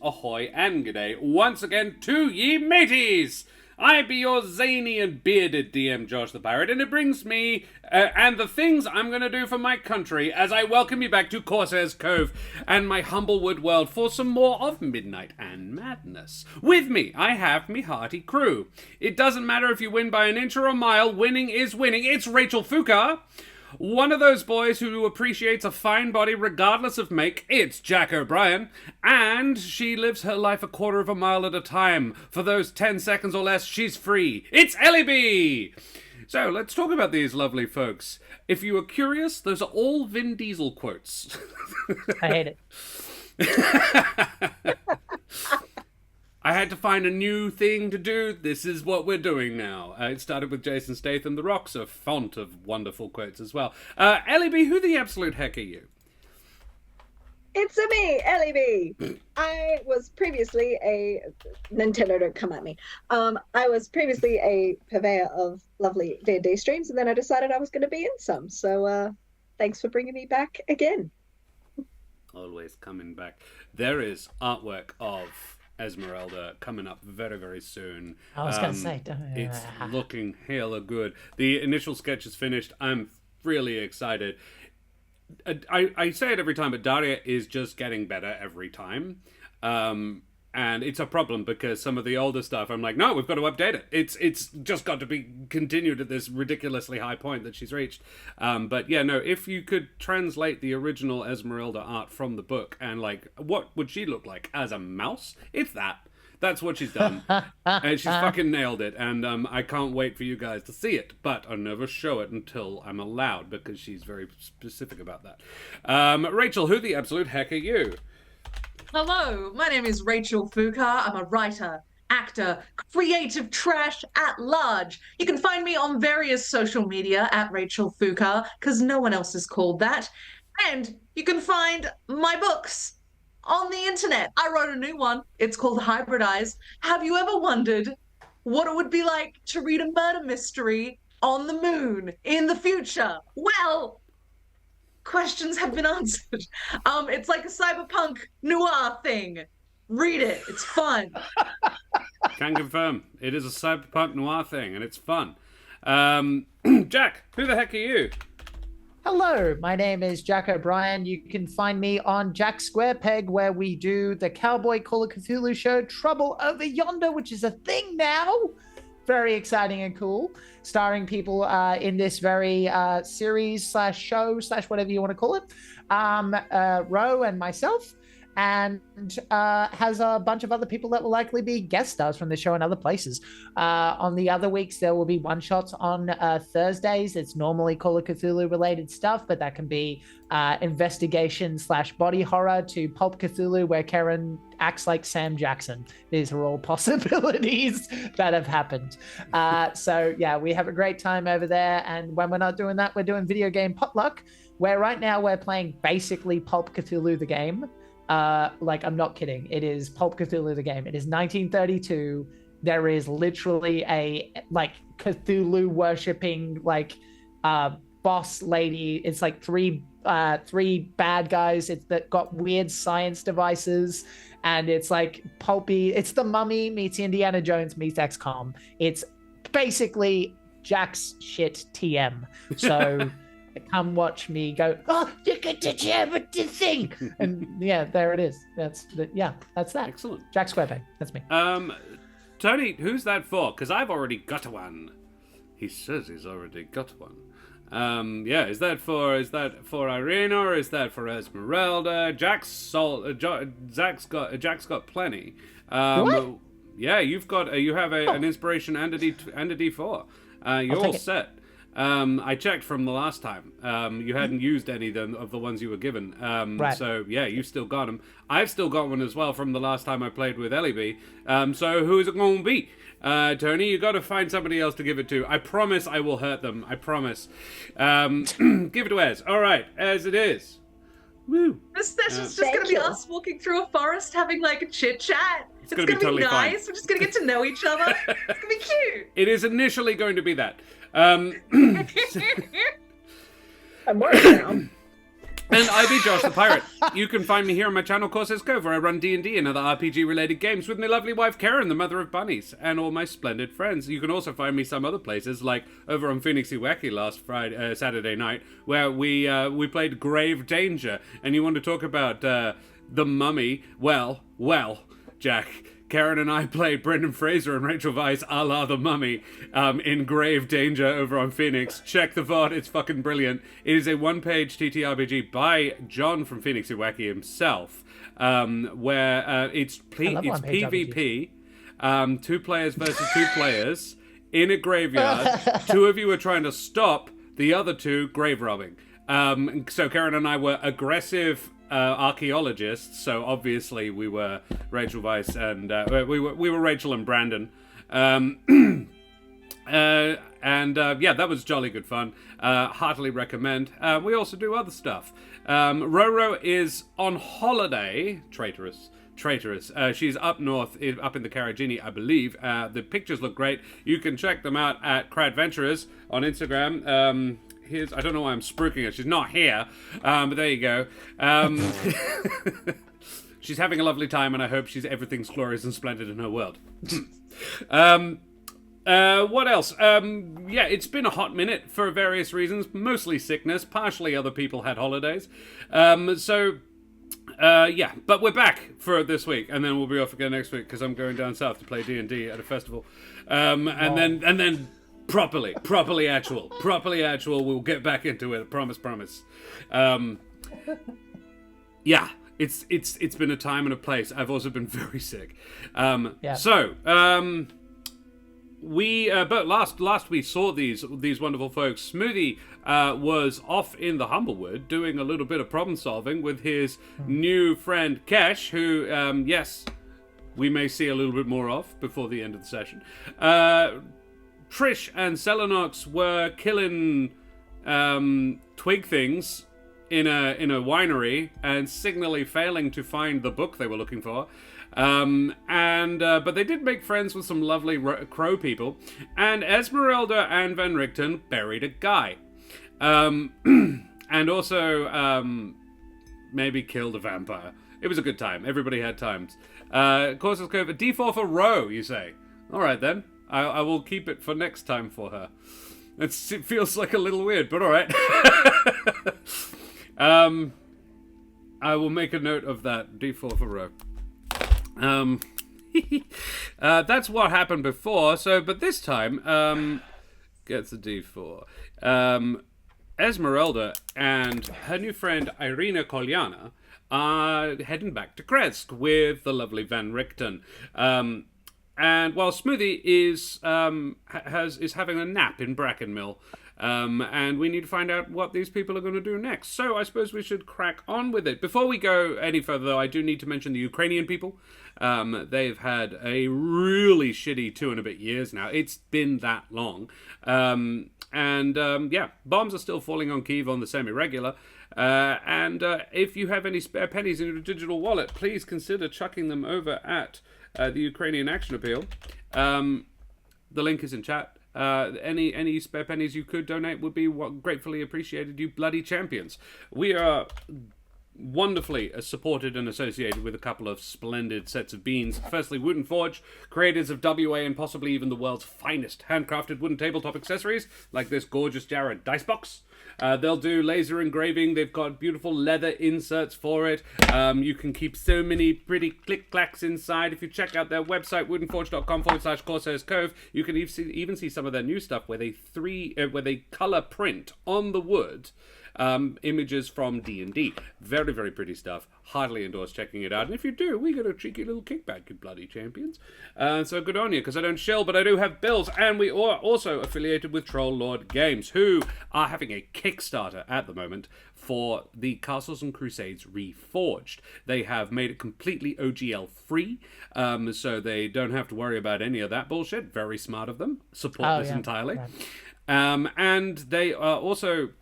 ahoy, and g'day once again to ye mateys! I be your zany and bearded DM, Josh the Pirate, and it brings me and the things I'm going to do for my country as I welcome you back to Corsair's Cove and my Humblewood world for some more of Midnight and Madness. With me, I have me hearty crew. It doesn't matter if you win by an inch or a mile, winning is winning. It's Rachel Fuka. One of those boys who appreciates a fine body regardless of make, it's Jack O'Brien, and she lives her life a quarter of a mile at a time. For those 10 seconds or less, she's free. It's Ellie B! So, let's talk about these lovely folks. If you are curious, those are all Vin Diesel quotes. I hate it. I had to find a new thing to do. This is what we're doing now. It started with Jason Statham. The Rock's a font of wonderful quotes as well. Ellie B, who the absolute heck are you? It's me, Ellie B. I was previously a... Nintendo, don't come at me. I was previously a purveyor of lovely D&D streams, and then I decided I was going to be in some. So thanks for bringing me back again. Always coming back. There is artwork of Ezmerelda coming up very, very soon. I was going to say, it's looking hella good. The initial sketch is finished. I'm really excited. I say it every time, but Daria is just getting better every time. And it's a problem because some of the older stuff, I'm like, no, we've got to update it. It's just got to be continued at this ridiculously high point that she's reached. But yeah, no, if you could translate the original Ezmerelda art from the book and like, what would she look like as a mouse? It's that. That's what she's done. And she's fucking nailed it. And I can't wait for you guys to see it. But I'll never show it until I'm allowed because she's very specific about that. Rachel, who the absolute heck are you? Hello, my name is Rachel Fuka. I'm a writer, actor, creative trash at large. You can find me on various social media at Rachel Fuka, because no one else is called that. And you can find my books on the internet. I wrote a new one. It's called Hybridized. Have you ever wondered what it would be like to read a murder mystery on the moon in the future? Well, questions have been answered. It's like a cyberpunk noir thing. Read it. It's fun. Can confirm. It is a cyberpunk noir thing, and it's fun. Jack, who the heck are you? Hello, my name is Jack O'Brien. You can find me on Jack Square Peg, where we do the Cowboy Call of Cthulhu show, Trouble Over Yonder, which is a thing now. Very exciting and cool, starring people in this very series slash show slash whatever you want to call it. Ro and myself, and has a bunch of other people that will likely be guest stars from the show and other places. On the other weeks, there will be one-shots on Thursdays. It's normally Call of Cthulhu related stuff, but that can be investigation slash body horror to Pulp Cthulhu, where Karen acts like Sam Jackson. These are all possibilities that have happened. So yeah, we have a great time over there. And when we're not doing that, we're doing video game potluck, where right now we're playing basically Pulp Cthulhu the game. Like, I'm not kidding. It is Pulp Cthulhu the game. It is 1932. There is literally a like Cthulhu worshipping like boss lady. It's like three bad guys. It's that got weird science devices, and it's like pulpy. It's the Mummy meets Indiana Jones meets XCOM. It's basically Jack's shit TM. So come watch me go, oh, look at the thing. And yeah, there it is. That's that. Excellent. Jack Squarepeg. That's me. Tony, who's that for? Because I've already got one. He says he's already got one. Yeah, is that for Ireena, or is that for Ezmerelda? Jack's got plenty. What? Yeah, you have an inspiration and a D4. You're all set. I checked from the last time. You hadn't used any of the ones you were given. Right. So, yeah, you've still got them. I've still got one as well from the last time I played with Ellie B. So who is it going to be? Tony, you got to find somebody else to give it to. I promise I will hurt them. I promise. Give it to Ez. All right, as it is. Woo. This session's just going to be us walking through a forest having like a chit-chat. It's going to be totally nice. fine. We're just going to get to know each other. It's going to be cute. It is initially going to be that. I'm worried now. And I be Josh the Pirate. You can find me here on my channel, Corsair's Cove, where I run D&D and other RPG-related games with my lovely wife, Karen, the mother of bunnies, and all my splendid friends. You can also find me some other places, like over on Phoenix Wacky last Saturday night, where we played Grave Danger. And you want to talk about the Mummy? Well, Jack, Karen and I played Brendan Fraser and Rachel Weisz a la the Mummy in Grave Danger over on Phoenix. Check the VOD, it's fucking brilliant. It is a one-page TTRPG by John from Phoenix Wacky himself, where it's PvP, 2 players versus 2 players in a graveyard. 2 of you are trying to stop the other 2 grave robbing. So Karen and I were aggressive archaeologists, so obviously we were Rachel Weisz and we were Rachel and Brandon, and that was jolly good fun. Heartily recommend. We also do other stuff. Roro is on holiday. Traitorous. She's up north, up in the Caragini, I believe. The pictures look great. You can check them out at Cradventurers on Instagram. I don't know why I'm spruiking her. She's not here, but there you go. She's having a lovely time, and I hope everything's glorious and splendid in her world. What else? It's been a hot minute for various reasons, mostly sickness, partially other people had holidays. But we're back for this week, and then we'll be off again next week because I'm going down south to play D&D at a festival, and then. Properly actual. We'll get back into it. Promise. It's been a time and a place. I've also been very sick. So, but last we saw these wonderful folks. Smoothie was off in the Humblewood doing a little bit of problem solving with his new friend Kesh, who we may see a little bit more of before the end of the session. Trish and Selenox were killing twig things in a winery and signally failing to find the book they were looking for. But they did make friends with some lovely crow people. And Ezmerelda and Van Richten buried a guy. And also maybe killed a vampire. It was a good time. Everybody had times. Corsair's Cove, a D4 for Ro, you say? All right then. I will keep it for next time for her. It feels like a little weird, but all right. I will make a note of that. D4 for Ro. That's what happened before. But this time, gets a D4. Ezmerelda and her new friend Ireena Kolyanna are heading back to Krezk with the lovely Van Richten. And while Smoothie is having a nap in Brackenmill, and we need to find out what these people are going to do next. So I suppose we should crack on with it. Before we go any further, though, I do need to mention the Ukrainian people. They've had a really shitty 2 and a bit years now. It's been that long. Bombs are still falling on Kyiv on the semi-regular. If you have any spare pennies in your digital wallet, please consider chucking them over at the Ukrainian Action Appeal. The link is in chat. Any spare pennies you could donate would be gratefully appreciated, you bloody champions. We are wonderfully supported and associated with a couple of splendid sets of beans. Firstly, Wooden Forge, creators of WA and possibly even the world's finest handcrafted wooden tabletop accessories, like this gorgeous Jared dice box. They'll do laser engraving. They've got beautiful leather inserts for it. You can keep so many pretty click-clacks inside. If you check out their website, woodenforge.com/Corsair's Cove, you can even see some of their new stuff where they color print on the wood images from D&D. Very, very pretty stuff. Heartily endorse checking it out. And if you do, we get a cheeky little kickback, you bloody champions. So good on you, because I don't shill, but I do have bills. And we are also affiliated with Troll Lord Games, who are having a Kickstarter at the moment for the Castles and Crusades Reforged. They have made it completely OGL free, so they don't have to worry about any of that bullshit. Very smart of them. Support this entirely. Right. And they are also...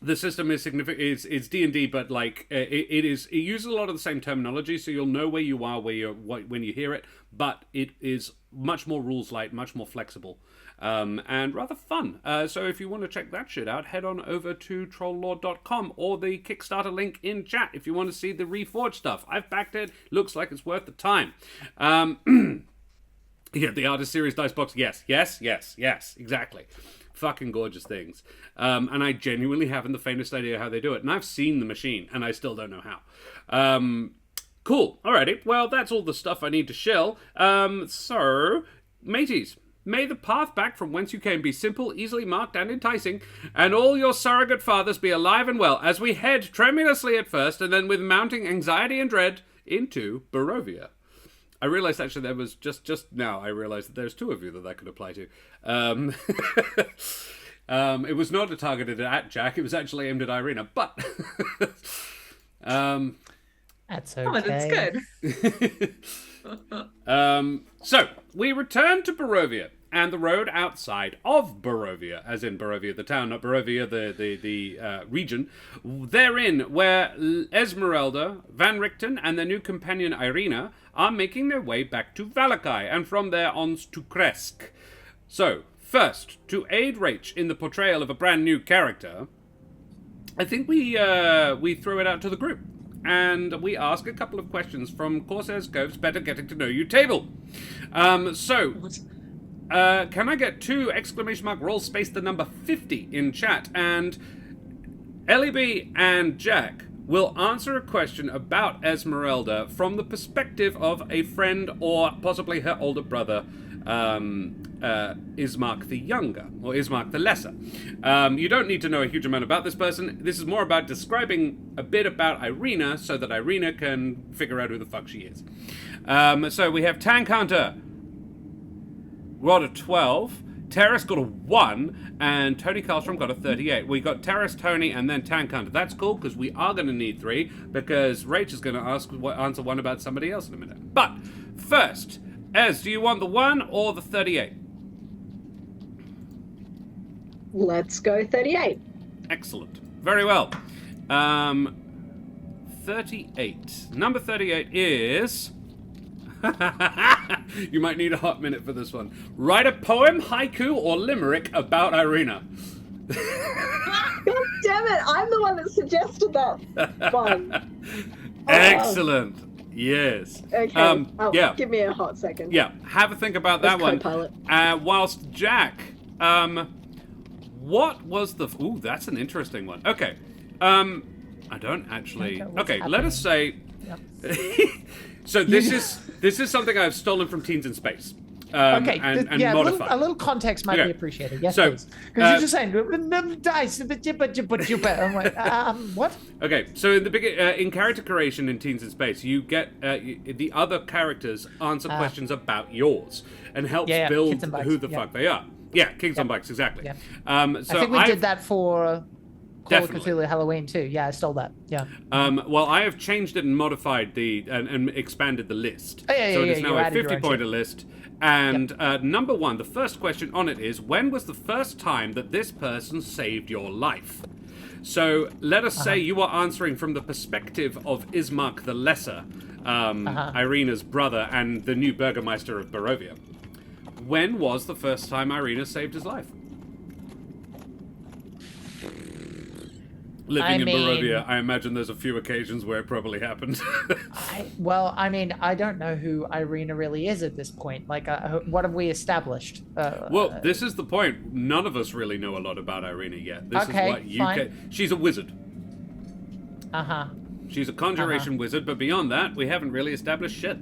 The system is significant. It's D&D, but like it uses a lot of the same terminology, so you'll know where you are when you hear it. But it is much more rules light, much more flexible. and rather fun. So if you want to check that shit out, head on over to trolllord.com or the Kickstarter link in chat if you want to see the Reforged stuff. I've backed it. Looks like it's worth the time. Yeah, the Artist Series dice box. Yes, exactly. Fucking gorgeous things. And I genuinely haven't the faintest idea how they do it. And I've seen the machine, and I still don't know how. Cool. Alrighty. Well, that's all the stuff I need to shill. So, mateys, may the path back from whence you came be simple, easily marked, and enticing, and all your surrogate fathers be alive and well, as we head tremulously at first, and then with mounting anxiety and dread, into Burrowvia. I realized actually there was just now I realized that there's two of you that could apply to. It was not targeted at Jack. It was actually aimed at Ireena, but that's okay. Oh, that's good. So we return to Burrowvia and the road outside of Burrowvia, as in Burrowvia the town, not Burrowvia the region. Therein, where Ezmerelda, Van Richten, and their new companion Ireena are making their way back to Valakai, and from there on to Krezk. So, first, to aid Rach in the portrayal of a brand new character, I think we throw it out to the group, and we ask a couple of questions from Corsair's Cove's Better Getting to Know You table. Can I get 2 ! Roll space the number 50 in chat, and Ellie and Jack will answer a question about Ezmerelda from the perspective of a friend or possibly her older brother, Ismark the Younger, or Ismark the Lesser. You don't need to know a huge amount about this person. This is more about describing a bit about Ireena so that Ireena can figure out who the fuck she is. So we have Tank Hunter, got a 12, Terrace got a 1, and Tony Karlstrom got a 38. We got Terrace, Tony, and then Tank Hunter. That's cool, because we are going to need 3, because Rach is going to answer one about somebody else in a minute. But, first, Ez, do you want the 1 or the 38? Let's go 38. Excellent. Very well. 38. Number 38 is... You might need a hot minute for this one. Write a poem, haiku, or limerick about Ireena. God damn it! I'm the one that suggested that one. Excellent. Yes. Okay. Yeah. Give me a hot second. Yeah. Have a think about that one. Whilst Jack, what was the? Ooh, that's an interesting one. Okay. I don't actually. Okay. Let us say. Yep. So this is something I've stolen from Teens in Space. Okay, and yeah, modified. a little context might be appreciated. Yes, so, please. Because you're just saying, dice, I'm like, what? Okay, so in the in character creation in Teens in Space, you get the other characters answer questions about yours and helps build who the fuck they are. Yeah, Kings on Bikes, exactly. Yeah. So I think we did that for Call of Definitely. Cthulhu Halloween too. Yeah, I stole that. Yeah. Well, I have changed it and modified and expanded the list. Oh, yeah, so it yeah, is now you a added your own 50-pointer list. And number 1, the first question on it is, when was the first time that this person saved your life? So let us say you are answering from the perspective of Ismark the Lesser, Ireena's brother and the new Burgermeister of Burrowvia. When was the first time Ireena saved his life? Living in Burrowvia, I imagine there's a few occasions where it probably happened. I don't know who Ireena really is at this point. Like, what have we established? Well, this is the point. None of us really know a lot about Ireena yet. This Okay, is what you fine. can... She's a wizard. She's a conjuration wizard, but beyond that, we haven't really established shit.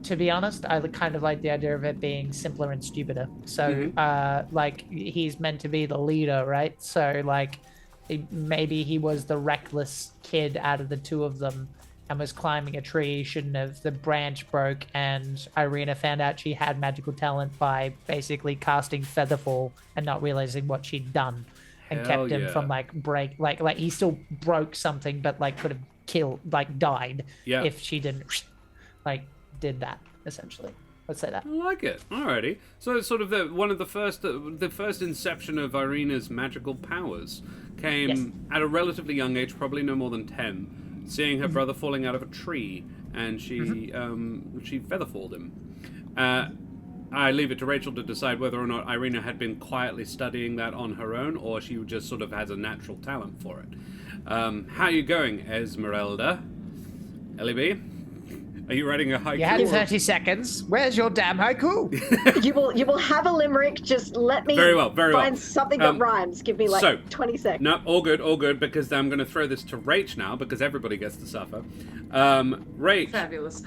To be honest, I kind of like the idea of it being simpler and stupider. So, like, he's meant to be the leader, right? So, like, maybe he was the reckless kid out of the two of them and was climbing a tree, shouldn't have. The branch broke, and Ireena found out she had magical talent by basically casting Featherfall and not realizing what she'd done, and kept him from like he still broke something, but like could have died if she didn't did that, essentially. Let's say that. I like it. Alrighty. So it's sort of the first inception of Ireena's magical powers came at a relatively young age, probably no more than 10, seeing her brother falling out of a tree, and she featherfalled him. I leave it to Rachel to decide whether or not Ireena had been quietly studying that on her own, or she just sort of has a natural talent for it. How are you going, Ezmerelda? Ellie B? Are you writing a haiku? You had 30 seconds. Where's your damn haiku? You will have a limerick. Just let me find something that rhymes. Give me 20 seconds. No, all good, because I'm going to throw this to Rach now, because everybody gets to suffer. Rach. Fabulous.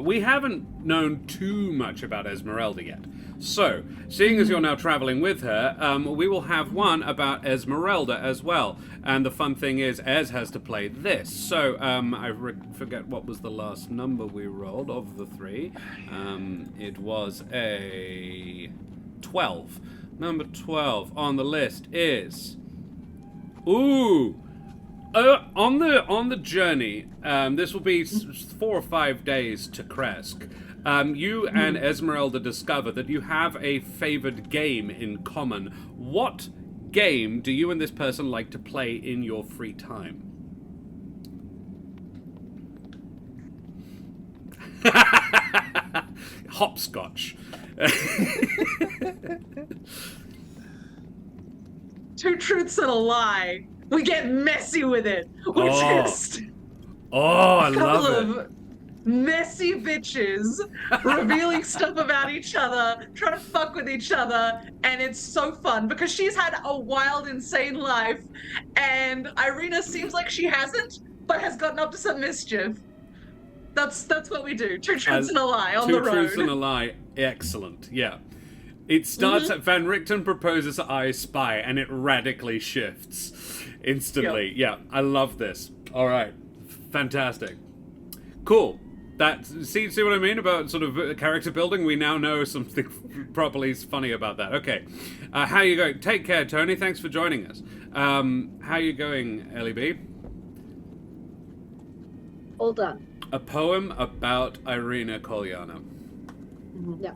We haven't known too much about Ezmerelda yet. So, seeing as you're now traveling with her, we will have one about Ezmerelda as well. And the fun thing is, Ez has to play this. So, I forget what was the last number we rolled of the 3. It was a 12. Number 12 on the list is... Ooh! On the journey, this will be 4 or 5 days to Krezk. You and Ezmerelda discover that you have a favored game in common. What game do you and this person like to play in your free time? Hopscotch. Two truths and a lie. We get messy with it. We're just I a love couple it. of messy bitches revealing stuff about each other, trying to fuck with each other, and it's so fun because she's had a wild, insane life, and Ireena seems like she hasn't, but has gotten up to some mischief. That's what we do. Two truths and a lie on the road. Two truths and a lie. Excellent. Yeah. It starts at Van Richten proposes I spy, and it radically shifts instantly. Yep. Yeah, I love this. All right. Fantastic. Cool. See what I mean about sort of character building? We now know something properly funny about that. Okay. How you going? Take care, Tony. Thanks for joining us. How you going, Ellie B? All done. A poem about Ireena Kolyanna. Yeah.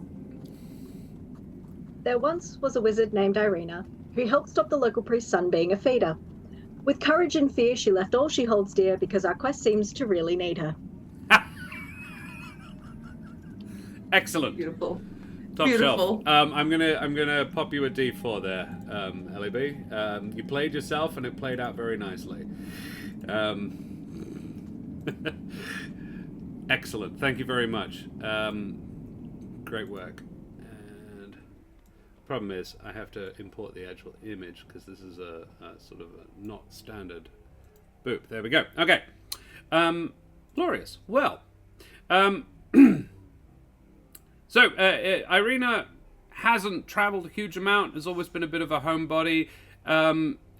There once was a wizard named Ireena who helped stop the local priest's son being a feeder. With courage and fear, she left all she holds dear because our quest seems to really need her. Excellent. Beautiful. Top Beautiful. shelf. I'm gonna pop you a D4 there, Ellie B. You played yourself and it played out very nicely. Excellent. Thank you very much. Great work. And problem is, I have to import the actual image because this is a sort of a not standard. Boop. There we go. Okay. Glorious. Well. So, Ireena hasn't traveled a huge amount, has always been a bit of a homebody.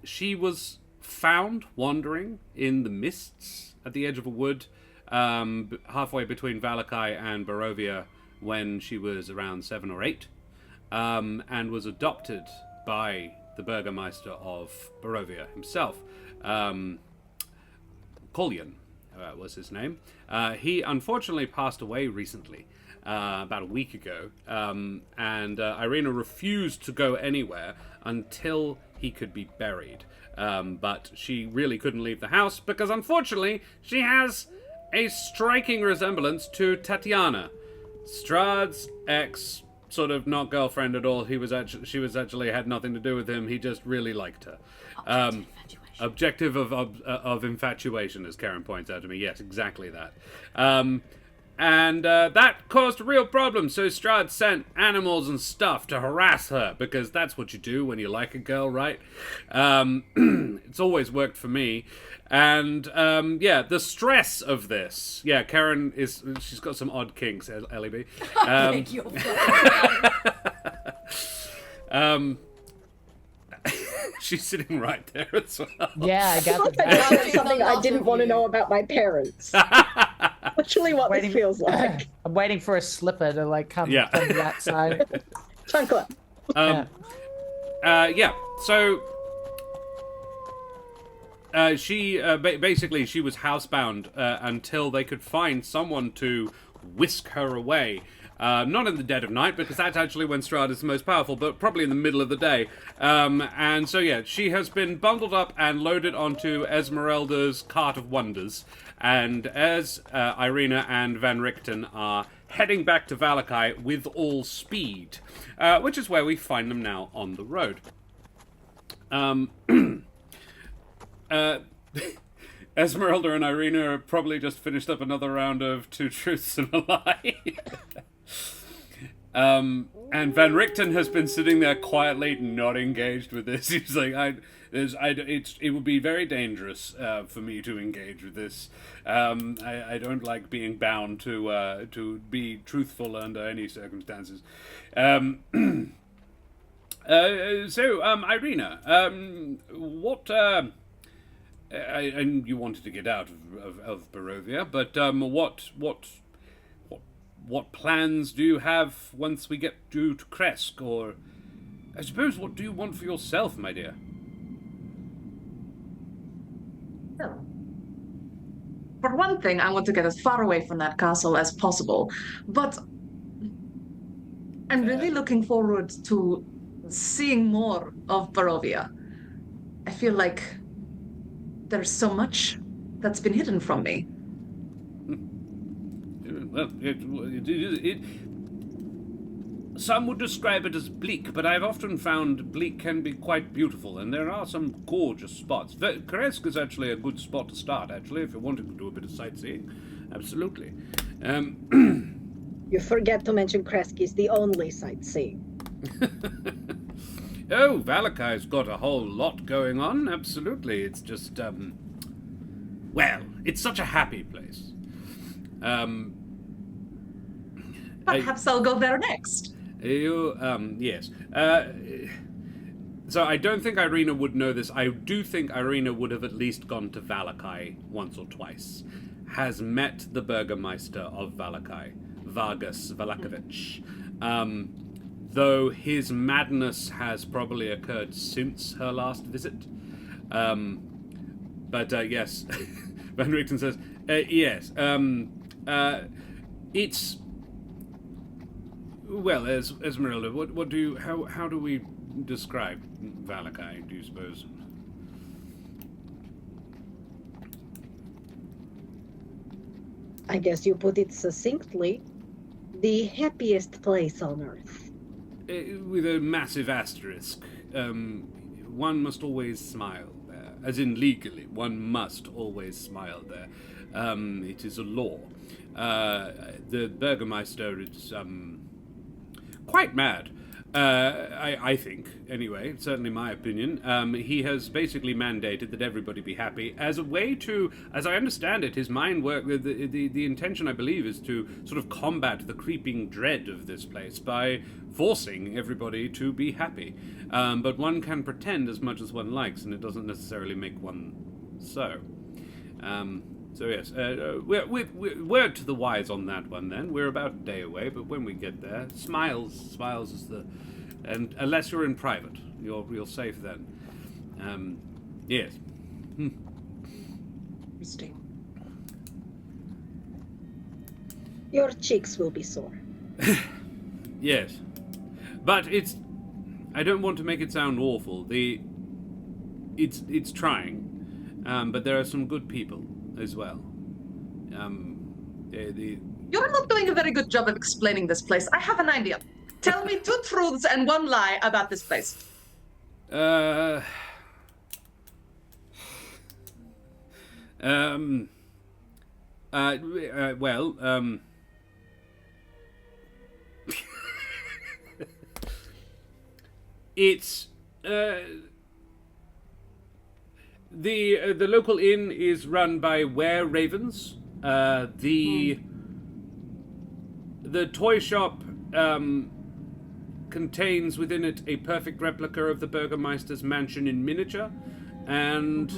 She was found wandering in the mists at the edge of a wood, halfway between Valakai and Burrowvia when she was around 7 or 8, and was adopted by the Burgermeister of Burrowvia himself. Kolyan was his name. He unfortunately passed away recently. About a week ago, and Ireena refused to go anywhere until he could be buried. But she really couldn't leave the house because, unfortunately, she has a striking resemblance to Tatiana, Strahd's ex, sort of not girlfriend at all. She was actually had nothing to do with him. He just really liked her. Objective of infatuation, as Karen points out to me. Yes, exactly that. And that caused real problems, so Strahd sent animals and stuff to harass her, because that's what you do when you like a girl, right? It's always worked for me. And, yeah, the stress of this. Yeah, Karen she's got some odd kinks, Ellie B. Thank you. She's sitting right there as well. Yeah, I got That's something I didn't want to know about my parents. Literally what this feels like. I'm waiting for a slipper to like come Yeah. from that side. Chunkler. Yeah. So she basically she was housebound until they could find someone to whisk her away. Not in the dead of night, because that's actually when Strahd is the most powerful, but probably in the middle of the day. And so, yeah, she has been bundled up and loaded onto Ezmerelda's cart of wonders. And as Ireena and Van Richten are heading back to Valakai with all speed, which is where we find them now on the road. Ezmerelda and Ireena have probably just finished up another round of Two Truths and a Lie. And Van Richten has been sitting there quietly, not engaged with this. He's like, it would be very dangerous for me to engage with this. I don't like being bound to be truthful under any circumstances. Ireena, what? And you wanted to get out of Burrowvia, but what plans do you have once we get to Krezk? Or, I suppose, what do you want for yourself, my dear? Well, for one thing, I want to get as far away from that castle as possible, but I'm really looking forward to seeing more of Burrowvia. I feel like there's so much that's been hidden from me. Well, some would describe it as bleak, but I've often found bleak can be quite beautiful, and there are some gorgeous spots. Krezk is actually a good spot to start, actually, if you're wanting to do a bit of sightseeing. Absolutely. You forget to mention Krezk is the only sightseeing. Oh, Valakai's got a whole lot going on, absolutely. It's just, well, it's such a happy place. Perhaps I'll go there next. Yes. So I don't think Ireena would know this. I do think Ireena would have at least gone to Valakai once or twice. Has met the Burgermeister of Valakai, Vargas Valakovich. Though his madness has probably occurred since her last visit. But yes, Van Richten says, yes, it's... Well, Ezmerelda, what do you... How do we describe Valakai, do you suppose? I guess you put it succinctly. The happiest place on earth. With a massive asterisk. One must always smile there. As in legally, one must always smile there. It is a law. The Burgermeister is quite mad. I think, anyway, certainly my opinion. He has basically mandated that everybody be happy as a way to, as I understand it, his mind work, the intention, I believe, is to sort of combat the creeping dread of this place by forcing everybody to be happy. But one can pretend as much as one likes, and it doesn't necessarily make one so. So yes, word to the wise on that one then. We're about a day away, but when we get there, smiles is the... And unless you're in private, you're safe then. Yes. Interesting. Your cheeks will be sore. Yes. But it's... I don't want to make it sound awful. It's trying. But there are some good people as well. You're not doing a very good job of explaining this place. I have an idea. Tell me 2 truths and 1 lie about this place. It's the local inn is run by were ravens. The toy shop contains within it a perfect replica of the Burgermeister's mansion in miniature, and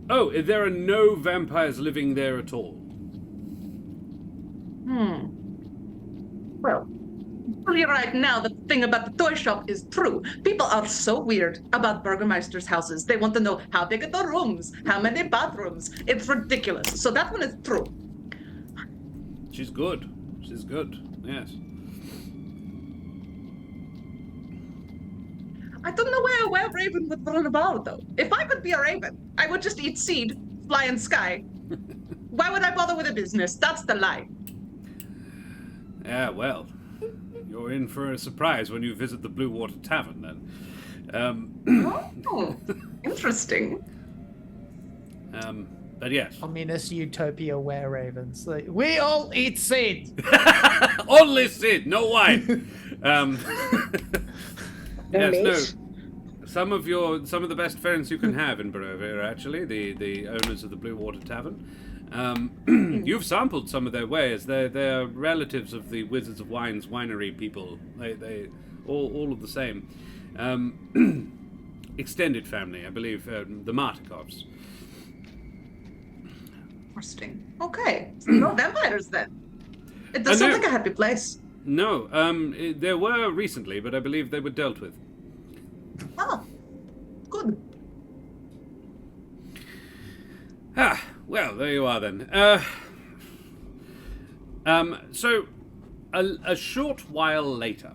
there are no vampires living there at all. Well, really right now, the thing about the toy shop is true. People are so weird about Burgermeister's houses. They want to know how big are the rooms, how many bathrooms. It's ridiculous. So that one is true. She's good. She's good. Yes. I don't know where a raven would run about, though. If I could be a raven, I would just eat seed, fly in sky. Why would I bother with a business? That's the lie. Yeah, well, you're in for a surprise when you visit the Blue Water Tavern, then. Oh, interesting. But yes. Communist utopia were ravens. Like, we all eat seed. Only seed, no wine. No Yes, meat. no. Some of the best friends you can have in Burrowvia are actually the owners of the Blue Water Tavern. You've sampled some of their wares. They're relatives of the Wizards of Wine's winery people. They all of the same. Extended family, I believe, the Martikovs. Interesting. Okay. So no vampires then. It does sound like a happy place. No, there were recently, but I believe they were dealt with. Oh, good. Ah, well, there you are then. So, a short while later,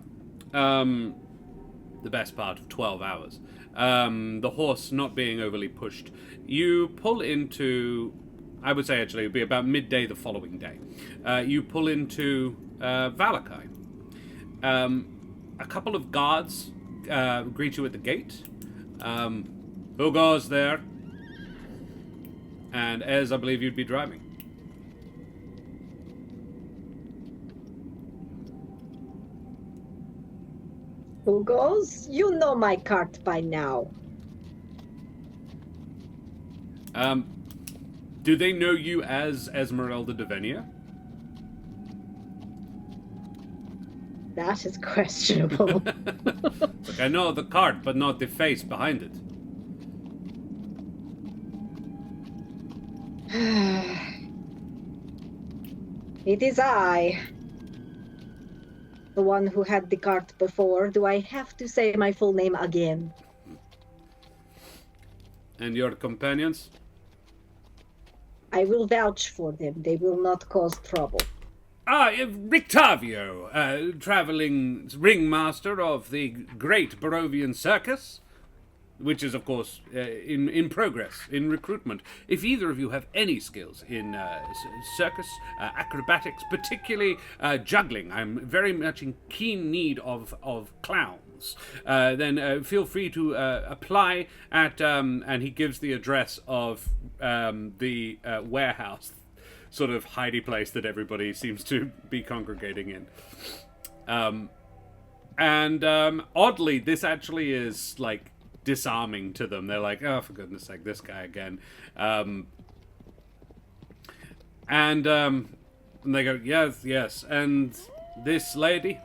the best part of 12 hours, the horse not being overly pushed, you pull into, I would say actually it would be about midday the following day, you pull into Valakai. A couple of guards greet you at the gate. Who goes there? And Ez, I believe you'd be driving. Who goes? You know my cart by now. Do they know you as Ezmerelda Devenia? That is questionable. Look, I know the cart, but not the face behind it. It is I. The one who had the cart before. Do I have to say my full name again? And your companions? I will vouch for them. They will not cause trouble. Rictavio, traveling ringmaster of the great Burrowvian circus, which is, of course, in progress, in recruitment. If either of you have any skills in circus, acrobatics, particularly juggling, I'm very much in keen need of clowns, then feel free to apply at, and he gives the address of the warehouse, sort of hidey place that everybody seems to be congregating in. And oddly, this actually is, like, disarming to them. They're like, oh, for goodness sake, this guy again. And they go, yes, and this lady?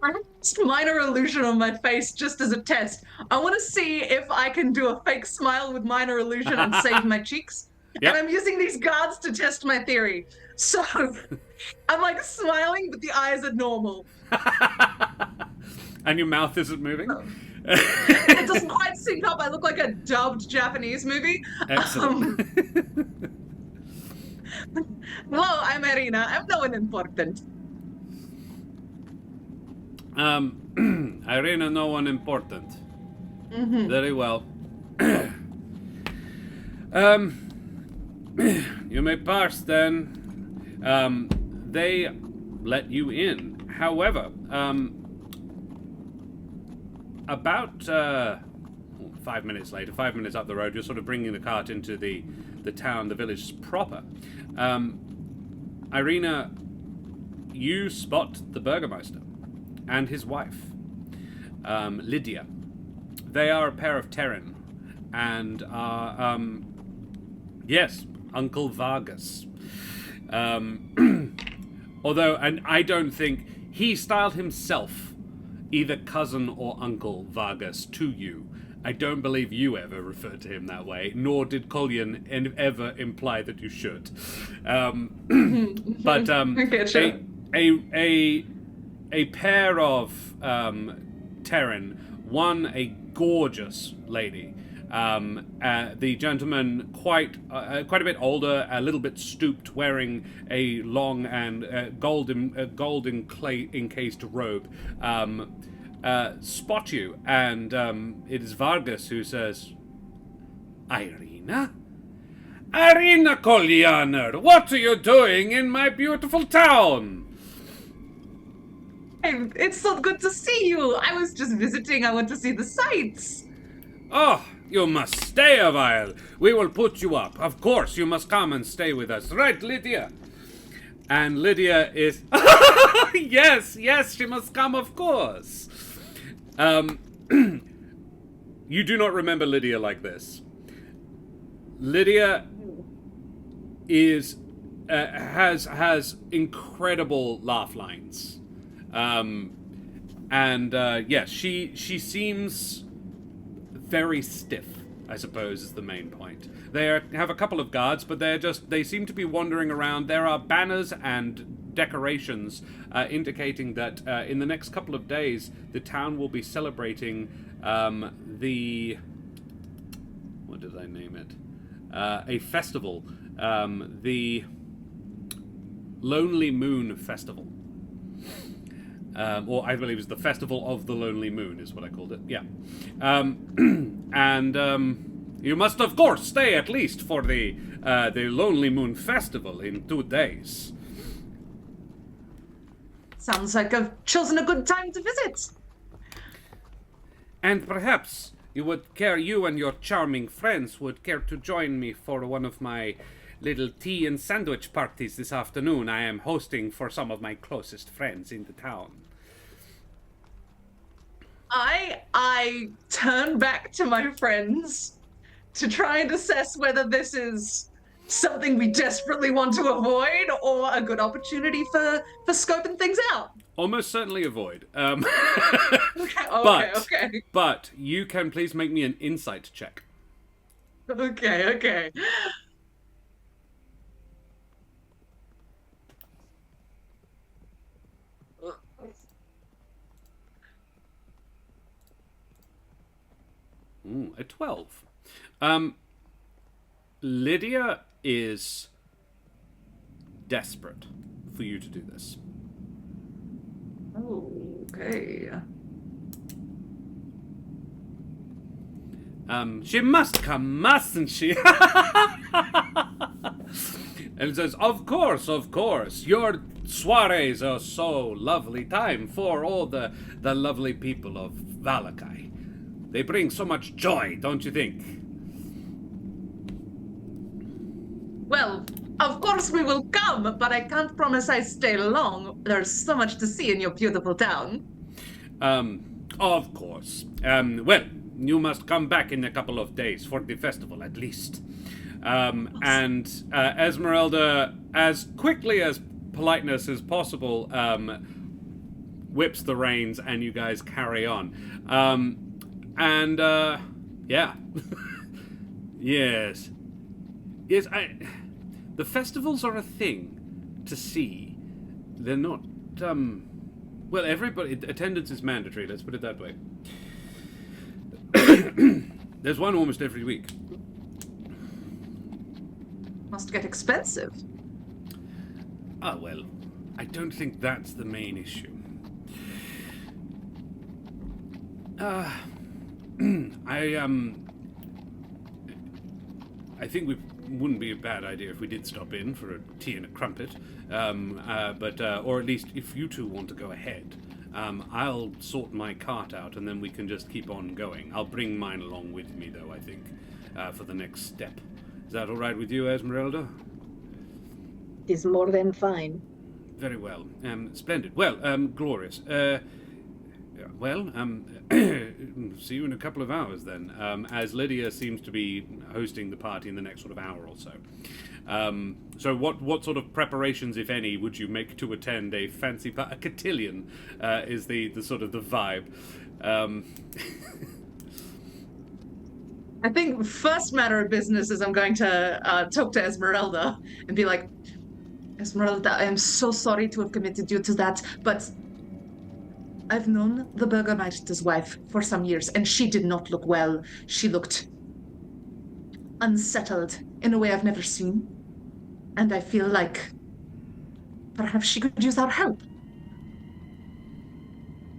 I have just minor illusion on my face just as a test. I want to see if I can do a fake smile with minor illusion and save my cheeks. Yep. And I'm using these guards to test my theory. So I'm like smiling, but the eyes are normal. And your mouth isn't moving? It doesn't quite sync up. I look like a dubbed Japanese movie. Excellent. Hello, I'm Ireena. I'm no one important. Ireena, no one important. Mm-hmm. Very well. You may pass then. They let you in. However, about 5 minutes later, 5 minutes up the road, you're sort of bringing the cart into the town, the village proper. Ireena, you spot the Burgermeister and his wife, Lydia. They are a pair of Terran and are, yes, Uncle Vargas. Although, and I don't think he styled himself either cousin or Uncle Vargas to you. I don't believe you ever referred to him that way, nor did Kolyan ever imply that you should. But Okay, sure. a pair of Terran, one a gorgeous lady. The gentleman quite a bit older, a little bit stooped, wearing a long and gold encased robe, spot you, and it is Vargas who says, Ireena? Ireena Kolyanna, what are you doing in my beautiful town? Hey, it's so good to see you. I was just visiting. I want to see the sights. Oh, you must stay a while. We will put you up. Of course, you must come and stay with us. Right, Lydia? And Lydia is... yes, she must come, of course. You do not remember Lydia like this. Lydia is... has incredible laugh lines. Yes, she seems very stiff, I suppose, is the main point. They have a couple of guards, but they seem to be wandering around. There are banners and decorations indicating that in the next couple of days, the town will be celebrating the... what did I name it? A festival. The Lonely Moon Festival. Or I believe it's the Festival of the Lonely Moon is what I called it. Yeah. You must, of course, stay at least for the Lonely Moon Festival in 2 days. Sounds like I've chosen a good time to visit. And perhaps you and your charming friends would care to join me for one of my little tea and sandwich parties this afternoon. I am hosting for some of my closest friends in the town. I turn back to my friends to try and assess whether this is something we desperately want to avoid or a good opportunity for scoping things out. Almost certainly avoid. Okay. But you can please make me an insight check. Okay. A 12. Lydia is desperate for you to do this. Okay. She must come, mustn't she? And it says, of course. Your soirees are so lovely time for all the lovely people of Valakai. They bring so much joy, don't you think? Well, of course we will come, but I can't promise I stay long. There's so much to see in your beautiful town. Of course. Well, you must come back in a couple of days for the festival, at least. And Ezmerelda, as quickly as politeness is possible, whips the reins and you guys carry on. Yeah. Yes, the festivals are a thing to see. They're not, well, attendance is mandatory, let's put it that way. There's one almost every week. Must get expensive. Ah, well, I don't think that's the main issue. I think it wouldn't be a bad idea if we did stop in for a tea and a crumpet. Or at least if you two want to go ahead, I'll sort my cart out and then we can just keep on going. I'll bring mine along with me, though, I think, for the next step. Is that all right with you, Ezmerelda? It is more than fine. Very well. Splendid. Well, glorious. See you in a couple of hours then, as Lydia seems to be hosting the party in the next sort of hour or so. So what sort of preparations, if any, would you make to attend a fancy a cotillion, is the sort of the vibe. I think first matter of business is I'm going to talk to Ezmerelda and be like, Ezmerelda, I am so sorry to have committed you to that, but I've known the Burgermeister's wife for some years, and she did not look well. She looked unsettled in a way I've never seen. And I feel like perhaps she could use our help.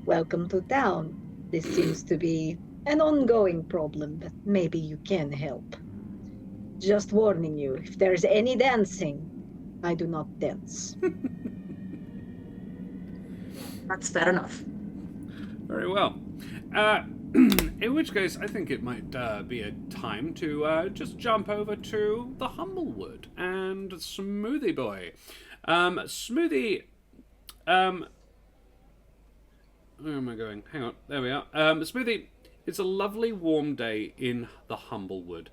Welcome to town. This seems to be an ongoing problem, but maybe you can help. Just warning you, if there's any dancing, I do not dance. That's fair enough. Very well. In which case, I think it might be a time to just jump over to the Humblewood and Smoothie Boy. Smoothie, where am I going? Hang on, there we are. Smoothie, it's a lovely warm day in the Humblewood.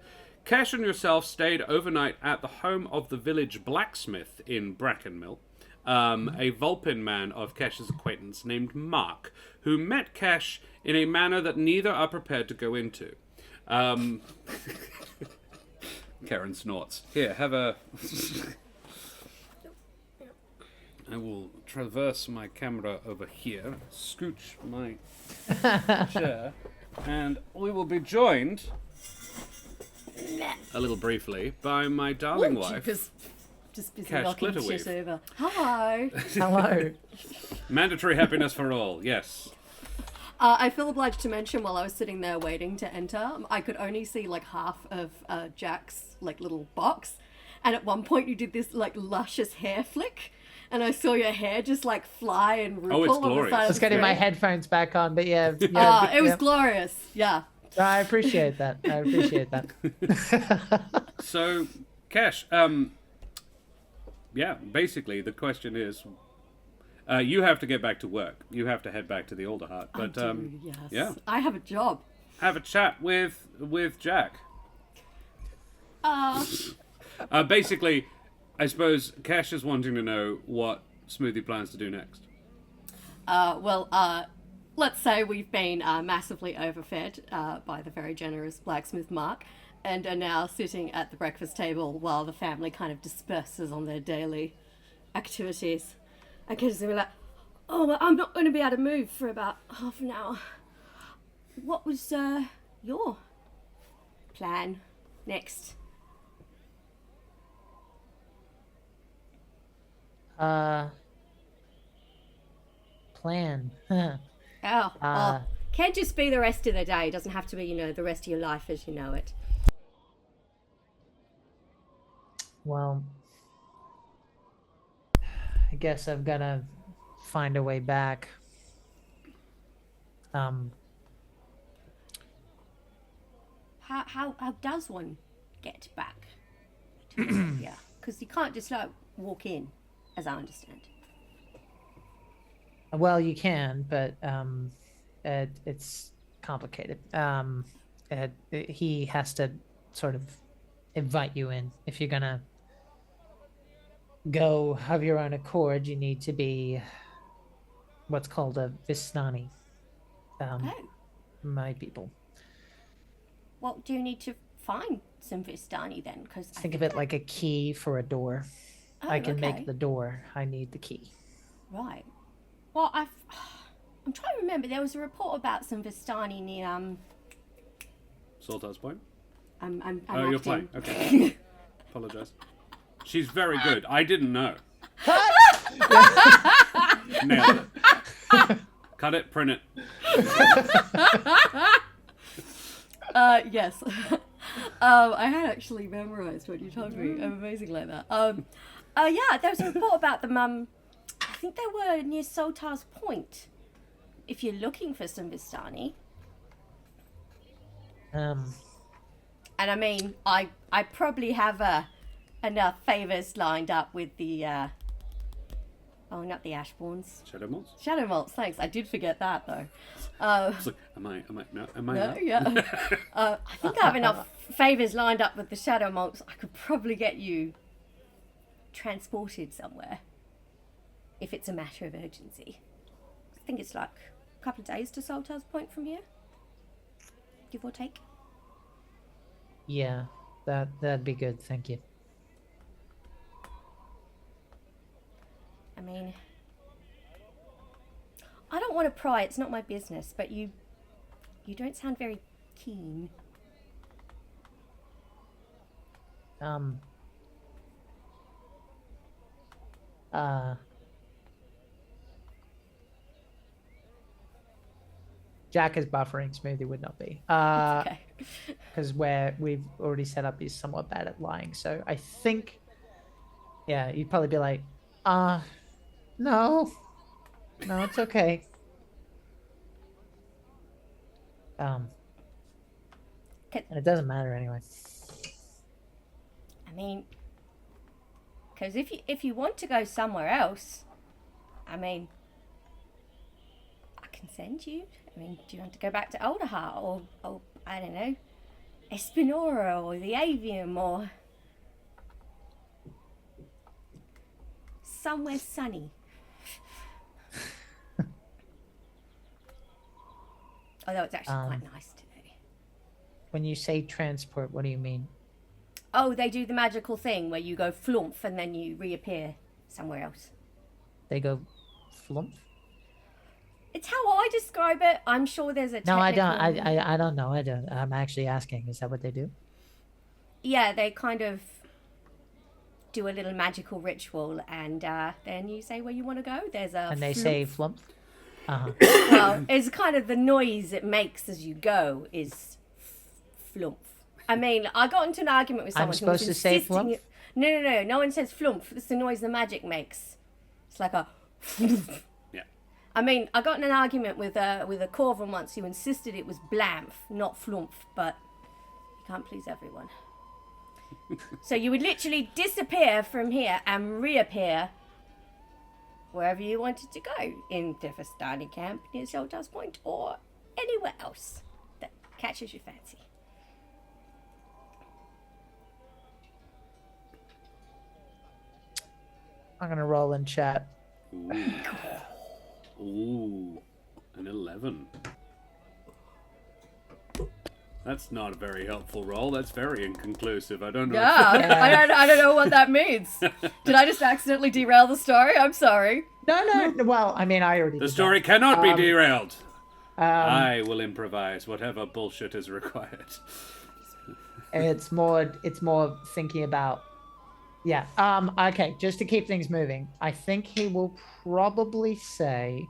Kesh and yourself stayed overnight at the home of the village blacksmith in Brackenmill. A Vulpin man of Kesh's acquaintance named Mark, who met Kesh in a manner that neither are prepared to go into. Karen snorts. Here, have a... I will traverse my camera over here, scooch my chair, and we will be joined, a little briefly, by my darling wife. Just busy Cash knocking Glitterweave. shit over. Hi. Hello. Mandatory happiness for all, yes. I feel obliged to mention while I was sitting there waiting to enter, I could only see like half of Jack's like little box, and at one point you did this like luscious hair flick, and I saw your hair just like fly and ripple. it's on the glorious. side I of was the getting my screen. headphones back on, but yeah. It was yeah. glorious. Yeah. I appreciate that. I appreciate that. So, Kesh, yeah, basically the question is, you have to get back to work. You have to head back to the Alderheart. But I do, yes. yeah, I have a job. have a chat with Jack. Uh, Basically, I suppose Kesh is wanting to know what Smoothie plans to do next. Let's say we've been massively overfed by the very generous blacksmith Mark, and are now sitting at the breakfast table while the family kind of disperses on their daily activities. I can just be like, oh, well, I'm not going to be able to move for about half an hour. What was your plan next? Plan. Can't just be the rest of the day. It doesn't have to be, the rest of your life as you know it. Well, I guess I've got to find a way back. How does one get back to Burrowvia? Because you can't just like walk in, as I understand. Well, you can, but it's complicated. He has to sort of invite you in. If you're gonna go of your own accord, you need to be what's called a Vistani. My people. Well, do you need to find some Vistani then? Because Think of it like a key for a door. I can make the door. I need the key. Right. Well, I'm trying to remember. There was a report about some Vistani near Salthouse Point? I'm You're acting. playing. Okay. Apologise. She's very good. I didn't know. Nailed it. Cut it, print it. Yes. I had actually memorized what you told me. I'm amazing like that. Yeah, there was a report about them. I think they were near Soltar's Point. If you're looking for some Vistani. And I mean, I probably have enough favors lined up with the not the Ashbournes. Shadow Malts? Shadow Malts, thanks. I did forget that though. It's like, am I No, not? yeah. I think I have enough favors lined up with the Shadow Malts. I could probably get you transported somewhere if it's a matter of urgency. I think it's like a couple of days to Saltar's Point from here, give or take. Yeah, that'd be good. Thank you. I mean, I don't want to pry. It's not my business. But you don't sound very keen. Jack is buffering. Smoothie would not be. Okay. because where we've already set up is somewhat bad at lying. So I think, yeah, you'd probably be like, no, it's okay. And it doesn't matter anyway. I mean, because if you want to go somewhere else, I mean, I can send you. I mean, do you want to go back to Alderheart or I don't know, Espinora or the Avium or somewhere sunny? Although it's actually quite nice today. When you say transport, what do you mean? Oh, they do the magical thing where you go flump and then you reappear somewhere else. They go flump? It's how I describe it. I'm sure there's a No, I don't. technical- I don't know. I don't. I'm actually asking. Is that what they do? Yeah, they kind of do a little magical ritual, and then you say where you want to go. There's a And they flump. say flump? Uh-huh. Well, it's kind of the noise it makes as you go is flump. I mean, I got into an argument with someone I'm supposed who was to say insisting flump? it- No. No one says flump. It's the noise the magic makes. It's like a. Yeah. I mean, I got in an argument with a Corvan once who insisted it was blamf, not flump, but you can't please everyone. So you would literally disappear from here and reappear wherever you wanted to go, in the Vistani camp near Soldiers Point or anywhere else that catches your fancy. I'm going to roll in chat. Ooh, an 11. That's not a very helpful roll. That's very inconclusive. I don't know. Yeah, I don't know what that means. Did I just accidentally derail the story? I'm sorry. No. Well, I mean, I already The did story that. cannot be derailed. Um, I will improvise whatever bullshit is required. It's more thinking about. Yeah. Okay. Just to keep things moving, I think he will probably say,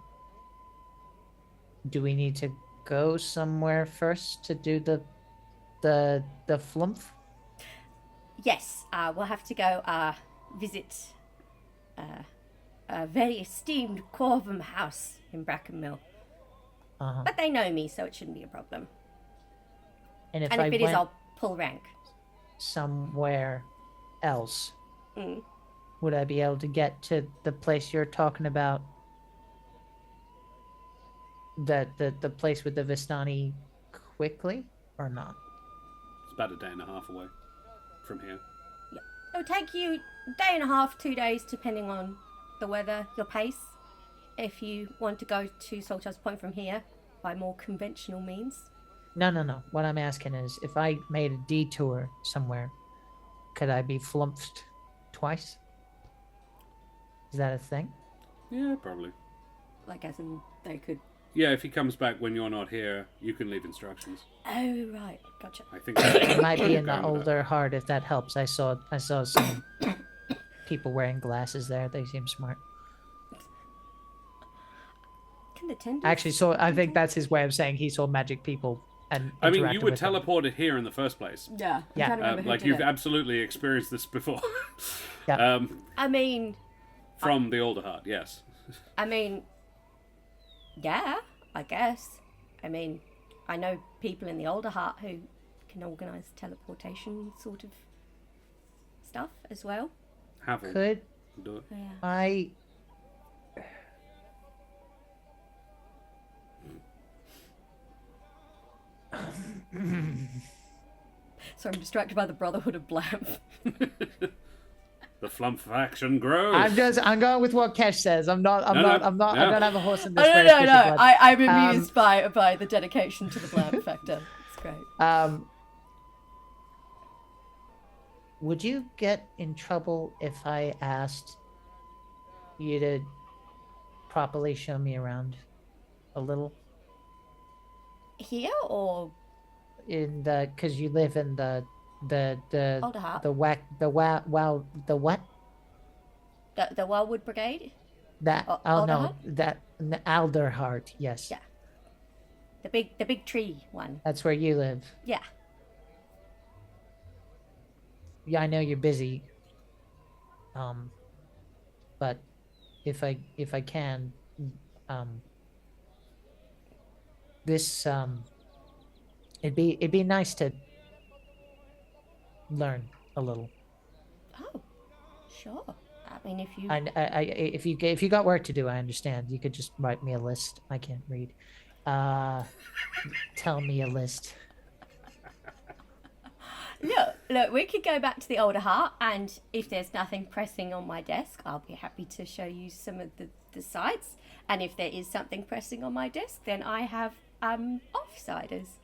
"Do we need to go somewhere first to do the flump?" Yes, we'll have to go visit a very esteemed Corvan house in Brackenmill. Uh-huh. But they know me, so it shouldn't be a problem. And if And I if it went is, I'll pull rank. somewhere else, Mm. would I be able to get to the place you're talking about? The place with the Vistani quickly or not? It's about a day and a half away from here. It'll take you a day and a half, 2 days, depending on the weather, your pace. If you want to go to Salthouse Point from here by more conventional means. No. What I'm asking is, if I made a detour somewhere, could I be flumped twice? Is that a thing? Yeah, probably. Like, as in, they could. Yeah, if he comes back when you're not here, you can leave instructions. Oh, right. Gotcha. I think It might be in the Going with that. older heart if that helps. I saw some people wearing glasses there. They seem smart. Can the tenders... Actually, so I think that's his way of saying he saw magic people and I mean, you interacted were with them. teleported here in the first place. Yeah. I'm Yeah. trying to remember who Like, did you've it. absolutely experienced this before. Yeah. I mean, From the older heart, yes. yeah, I guess. I mean, I know people in the older heart who can organise teleportation sort of stuff as well. Havel. Could Do it. Yeah. I? So I'm distracted by the Brotherhood of Blam. The flump faction grows. I'm going with what Kesh says. I don't have a horse in this race. No. Bishop Blood. I'm amused by the dedication to the Blam factor. It's great. Would you get in trouble if I asked you to properly show me around a little? Here or In the, because you live in the Older Heart? the what? The Wildwood Brigade? That O- oh Older no, Heart? that Alderheart. Yes, Yeah. The big tree one. that's where you live. Yeah. I know you're busy. But if I can, this it'd be nice to learn a little. Oh, sure. I mean, if you... If you got work to do, I understand. You could just write me a list. I can't read. Tell me a list. Look, we could go back to the older heart, and if there's nothing pressing on my desk, I'll be happy to show you some of the sites. And if there is something pressing on my desk, then I have offsiders.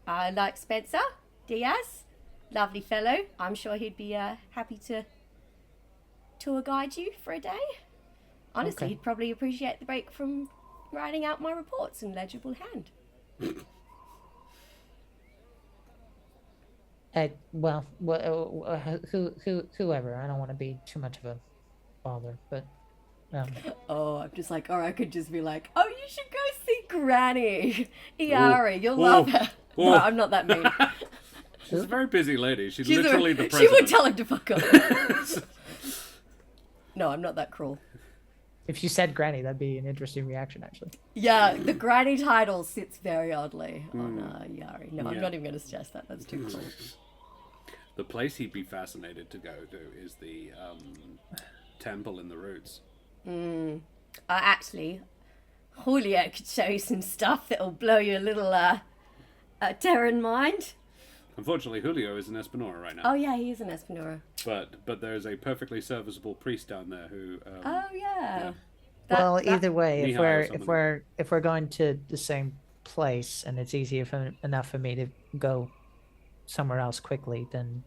Like Spencer Diaz, lovely fellow. I'm sure he'd be happy to tour guide you for a day. Honestly, Okay. he'd probably appreciate the break from writing out my reports in legible hand. Whoever. I don't want to be too much of a bother, but Oh, I'm just like, or I could just be like, oh, you should go see Granny. Iari, you'll love her. Oh. No, I'm not that mean. She's a very busy lady. She's She's literally the she president. would tell him to fuck off. No, I'm not that cruel. if you said Granny, that'd be an interesting reaction, actually. Yeah, the Granny title sits very oddly on Iari. No, I'm Yeah. not even going to suggest that. That's too cool. The place he'd be fascinated to go to is the temple in the roots. Actually, Julia could show you some stuff that'll blow your little Terran mind. Unfortunately, Julio is in Espinora right now. Oh yeah, he is an Espinora. But there's a perfectly serviceable priest down there who. Oh yeah. Well, either way, if Mihai or we're going to the same place and it's easier enough for me to go somewhere else quickly, then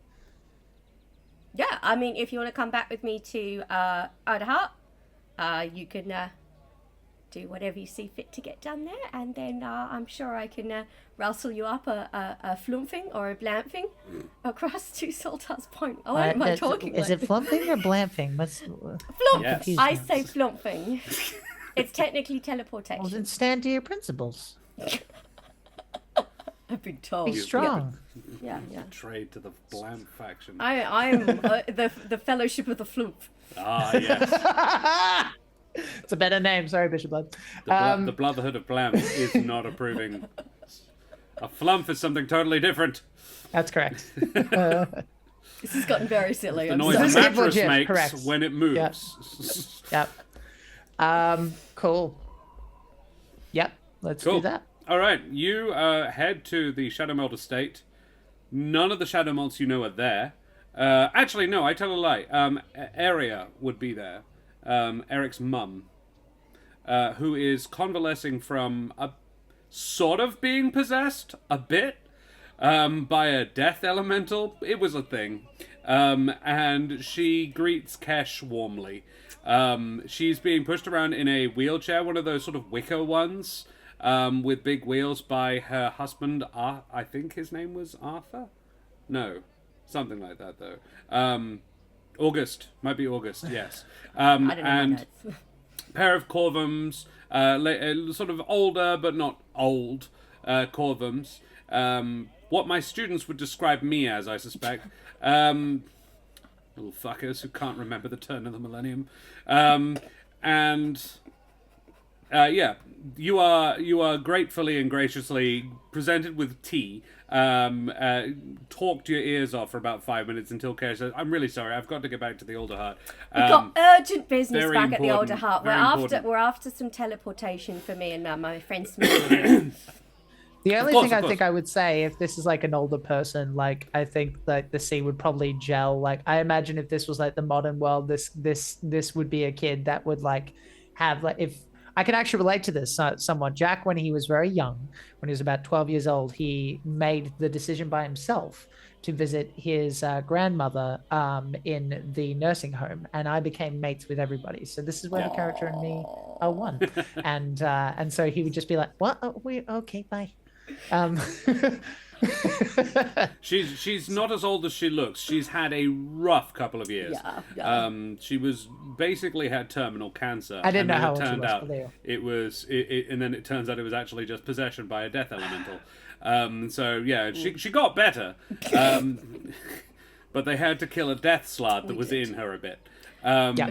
Yeah, I mean, if you want to come back with me to Idaho, you can do whatever you see fit to get done there, and then I'm sure I can rustle you up a flumphing or a blamphing across to Saltar's Point. Oh, why am I talking Is like it flumping or blamphing? flump? Yes. I say flumphing. It's technically teleportation. Well, then stand to your principles. I've been told. Be strong. Yeah. Trade to the Blam faction. I'm the Fellowship of the Flump. Ah, yes. It's a better name. Sorry, Bishop Blood. The Brotherhood of Blam is not approving. A flump is something totally different. That's correct. This has gotten very silly. The I'm noise sorry. a That's mattress legit, makes correct. when it moves. Yep. Cool. Yep. Let's Cool. do that. All right, you head to the Shadowmeld estate. None of the Shadowmelds you know are there. Actually, no, I tell a lie. Aria would be there. Eric's mum, who is convalescing from a sort of being possessed a bit by a death elemental. It was a thing. And she greets Kesh warmly. She's being pushed around in a wheelchair, one of those sort of wicker ones, with big wheels by her husband. I think his name was Arthur? No, something like that, though. August. Might be August, yes. I don't know And my notes. pair of Corvums, sort of older but not old Corvums. What my students would describe me as, I suspect. Little fuckers who can't remember the turn of the millennium. Yeah, you are gratefully and graciously presented with tea. Talked your ears off for about 5 minutes until Kay says, "I'm really sorry, I've got to get back to the older heart." We've got urgent business very back at the older important, heart. very important. We're after some teleportation for me and my friend Smoothie. The only course, thing of I course. think I would say, if this is like an older person, like I think that the sea would probably gel. Like I imagine if this was like the modern world, this would be a kid that would like have like if I can actually relate to this somewhat. Jack, when he was very young, when he was about 12 years old, he made the decision by himself to visit his grandmother in the nursing home, and I became mates with everybody. So this is where the character and me are one. And so he would just be like, "What? Oh, we okay? Bye." She's not as old as she looks. She's had a rough couple of years. Yeah. She was basically had terminal cancer. I didn't know and then how it old she turned was, out but there it was, and then it turns out it was actually just possession by a death elemental. So yeah, she got better. but they had to kill a death slot that was in her a bit.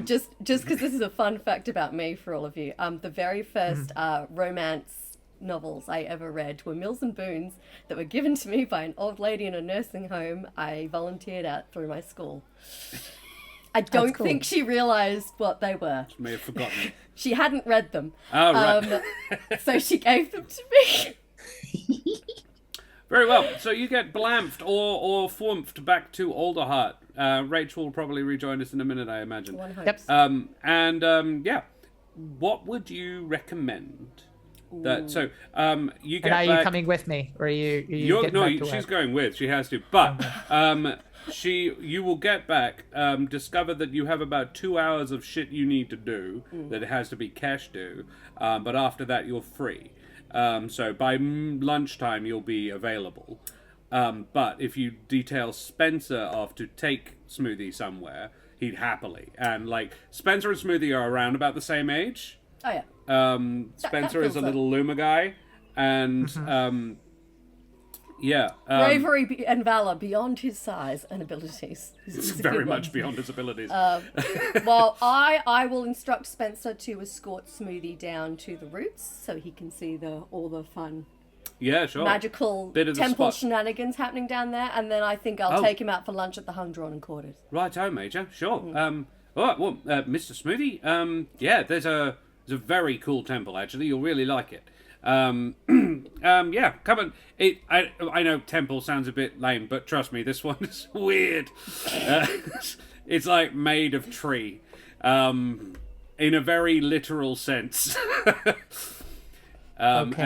Just because this is a fun fact about me for all of you. The very first romance novels I ever read were Mills and Boons that were given to me by an old lady in a nursing home I volunteered at through my school. I don't think she realised what they were. She may have forgotten. She hadn't read them. Oh, right. So she gave them to me. Very well. So you get blamfed or flumfed back to Alderheart. Rachel will probably rejoin us in a minute, I imagine. One hopes. Yeah. What would you recommend? That you get. And are back... you coming with me, or are you getting back to she's work? going with. She has to, but you will get back. Discover that you have about 2 hours of shit you need to do. That it has to be cash due. But after that, you're free. So by lunchtime, you'll be available. But if you detail Spencer off to take Smoothie somewhere, he'd happily. And like Spencer and Smoothie are around about the same age. Oh yeah. Spencer is a feels little Luma guy, and bravery and valor beyond his size and abilities. It's very much beyond his abilities. Well, I will instruct Spencer to escort Smoothie down to the roots so he can see all the fun magical Bit of the temple spot. shenanigans happening down there, and then I think I'll take him out for lunch at the Hung-Drawn and Quarters. Righto, Major. Sure. All right. Well, Mr. Smoothie. There's a very cool temple. Actually, you'll really like it. Come on. I know temple sounds a bit lame, but trust me, this one is weird. It's like made of tree, in a very literal sense. Okay.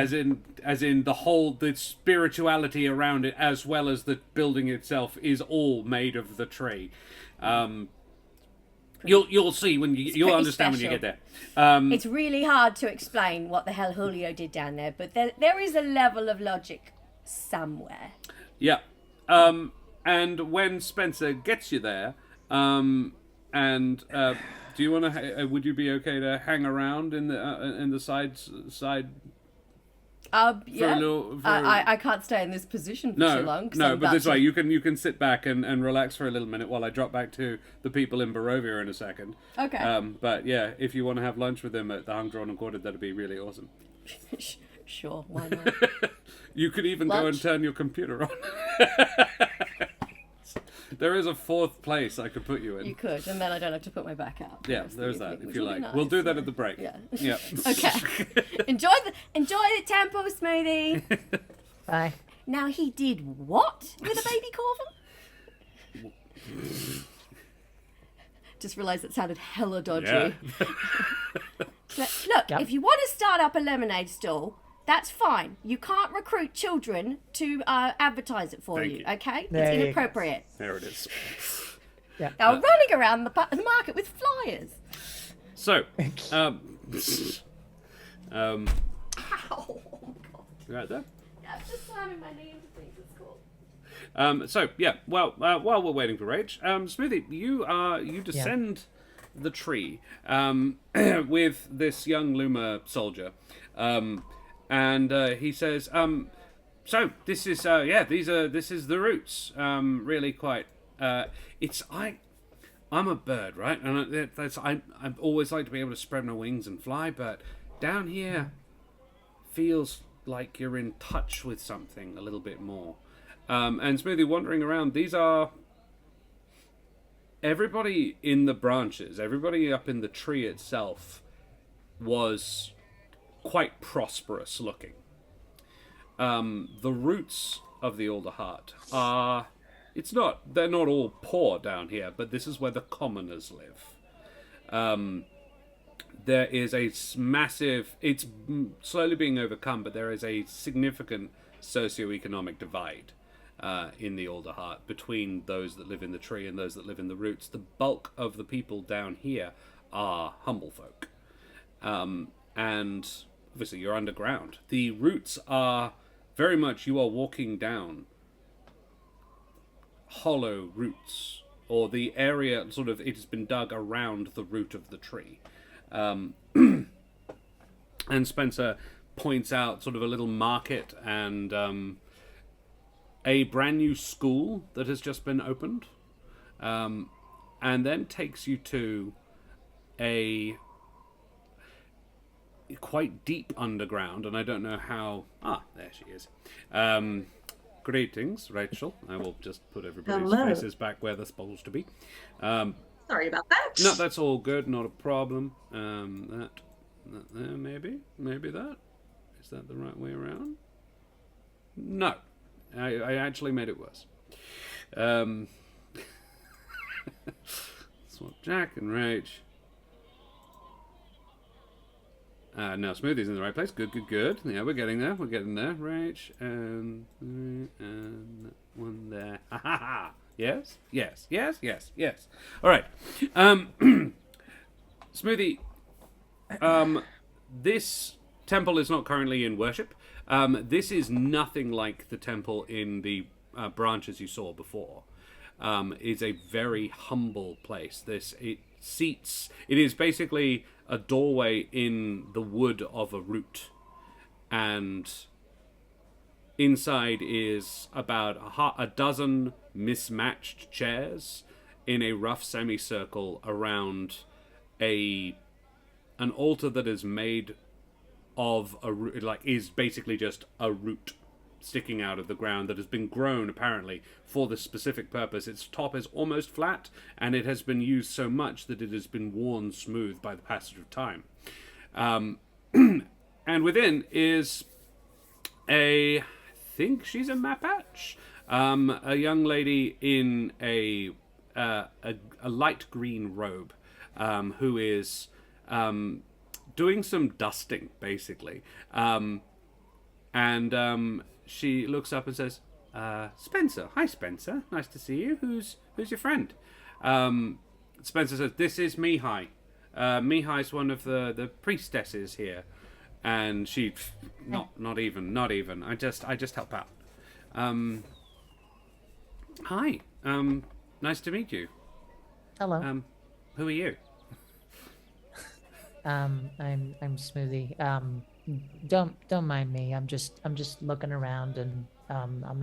As in the spirituality around it, as well as the building itself, is all made of the tree. You'll see you'll understand when you get there. It's really hard to explain what the hell Julio did down there, but there is a level of logic somewhere. Yeah. And when Spencer gets you there, do you want to? Would you be okay to hang around in the side? I can't stay in this position for too long. No, but this way you can sit back and relax for a little minute while I drop back to the people in Burrowvia in a second. Okay. But yeah, if you want to have lunch with them at the Hung-Drawn and Quartered, that'd be really awesome. Sure, why not? You could even go and turn your computer on. There is a fourth place I could put you in. You could, and then I don't have to put my back out. Yeah, there's that, if you like. Nice. We'll do that at the break. Yeah. Yeah. Okay. Enjoy the temple, Smoothie. Bye. Now he did what with a baby corvan? Just realised it sounded hella dodgy. Yeah. Look, if you want to start up a lemonade stall, that's fine. You can't recruit children to advertise it for Thank you, you. okay? There It's you go. inappropriate. There it is. Yeah. Now, running around the market with flyers. So, Ow. you right there? Yeah, I'm just slamming my knee into things. It's cool. While we're waiting for Rach, Smoothie, you descend the tree with this young Luma soldier, and he says, "So this is this is the roots. Really quite. I'm a bird, right? And I always like to be able to spread my wings and fly, but down here feels like you're in touch with something a little bit more." And Smoothie wandering around, these are everybody in the branches, everybody up in the tree itself was quite prosperous looking. The roots of the Alderheart are, they're not all poor down here, but this is where the commoners live. There is a massive, it's slowly being overcome, but there is a significant socioeconomic divide in the Alderheart between those that live in the tree and those that live in the roots. The bulk of the people down here are humble folk. And obviously you're underground. The roots are very much, you are walking down hollow roots, or the area sort of, it has been dug around the root of the tree. And Spencer points out sort of a little market and a brand new school that has just been opened. and then takes you to a quite deep underground, and I don't know how... there she is. Greetings, Rachel. I will just put everybody's Hello. faces back where they're supposed to be. Sorry about that. No, that's all good, not a problem. That there, maybe that. Is that the right way around? No. I actually made it worse. Swap Jack and Rach. Now Smoothie's in the right place. Good. Yeah, we're getting there. Rach and one there. Ha ha ha. Yes. All right. Smoothie. This temple is not currently in worship. This is nothing like the temple in the branches you saw before. It's a very humble place. It is basically a doorway in the wood of a root, and inside is about a dozen mismatched chairs in a rough semicircle around an altar that is made of is basically just a root sticking out of the ground that has been grown apparently for this specific purpose. Its top is almost flat, and it has been used so much that it has been worn smooth by the passage of time. And within is I think she's a Mapatch, a young lady in a light green robe, who is doing some dusting basically, and she looks up and says, Spencer. Hi, Spencer. Nice to see you. Who's your friend? Spencer says, this is Mihai. Mihai's one of the priestesses here. And she, not even. I just help out. Hi. Nice to meet you. Hello. Who are you? I'm Smoothie. Don't mind me. I'm just looking around, and I'm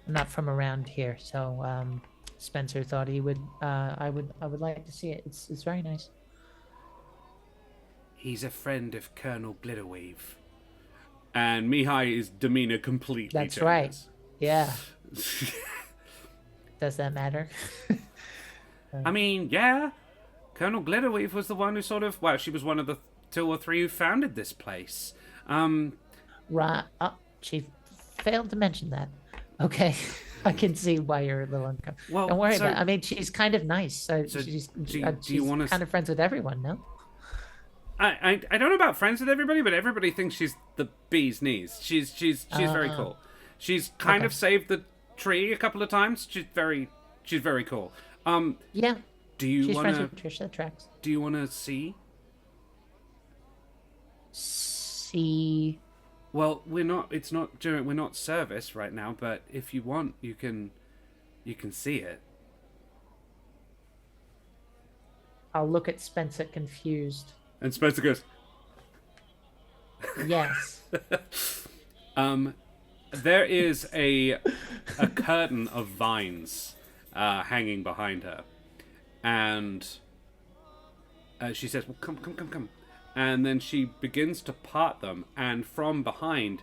not from around here. So Spencer thought he would. I would like to see it. It's very nice. He's a friend of Colonel Glitterweave. And Mihai's demeanor completely That's changes. right. Yeah. Does that matter? I mean, yeah. Colonel Glitterweave was the one who she was one of the 2 or 3 who founded this place. Right. She failed to mention that. Okay. I can see why you're a little uncomfortable. Well, don't worry about it. I mean, she's kind of nice. So she's wanna... kind of friends with everyone, no? I don't know about friends with everybody, but everybody thinks she's the bee's knees. She's very cool. She's kind of saved the tree a couple of times. She's very cool. Yeah. She's friends with Trisha. That tracks. Do you want to see? See. Well, we're not service right now, but if you want, you can see it. I'll look at Spencer confused. And Spencer goes, yes. There is a curtain of vines hanging behind her, and she says, well, come. And then she begins to part them, and from behind,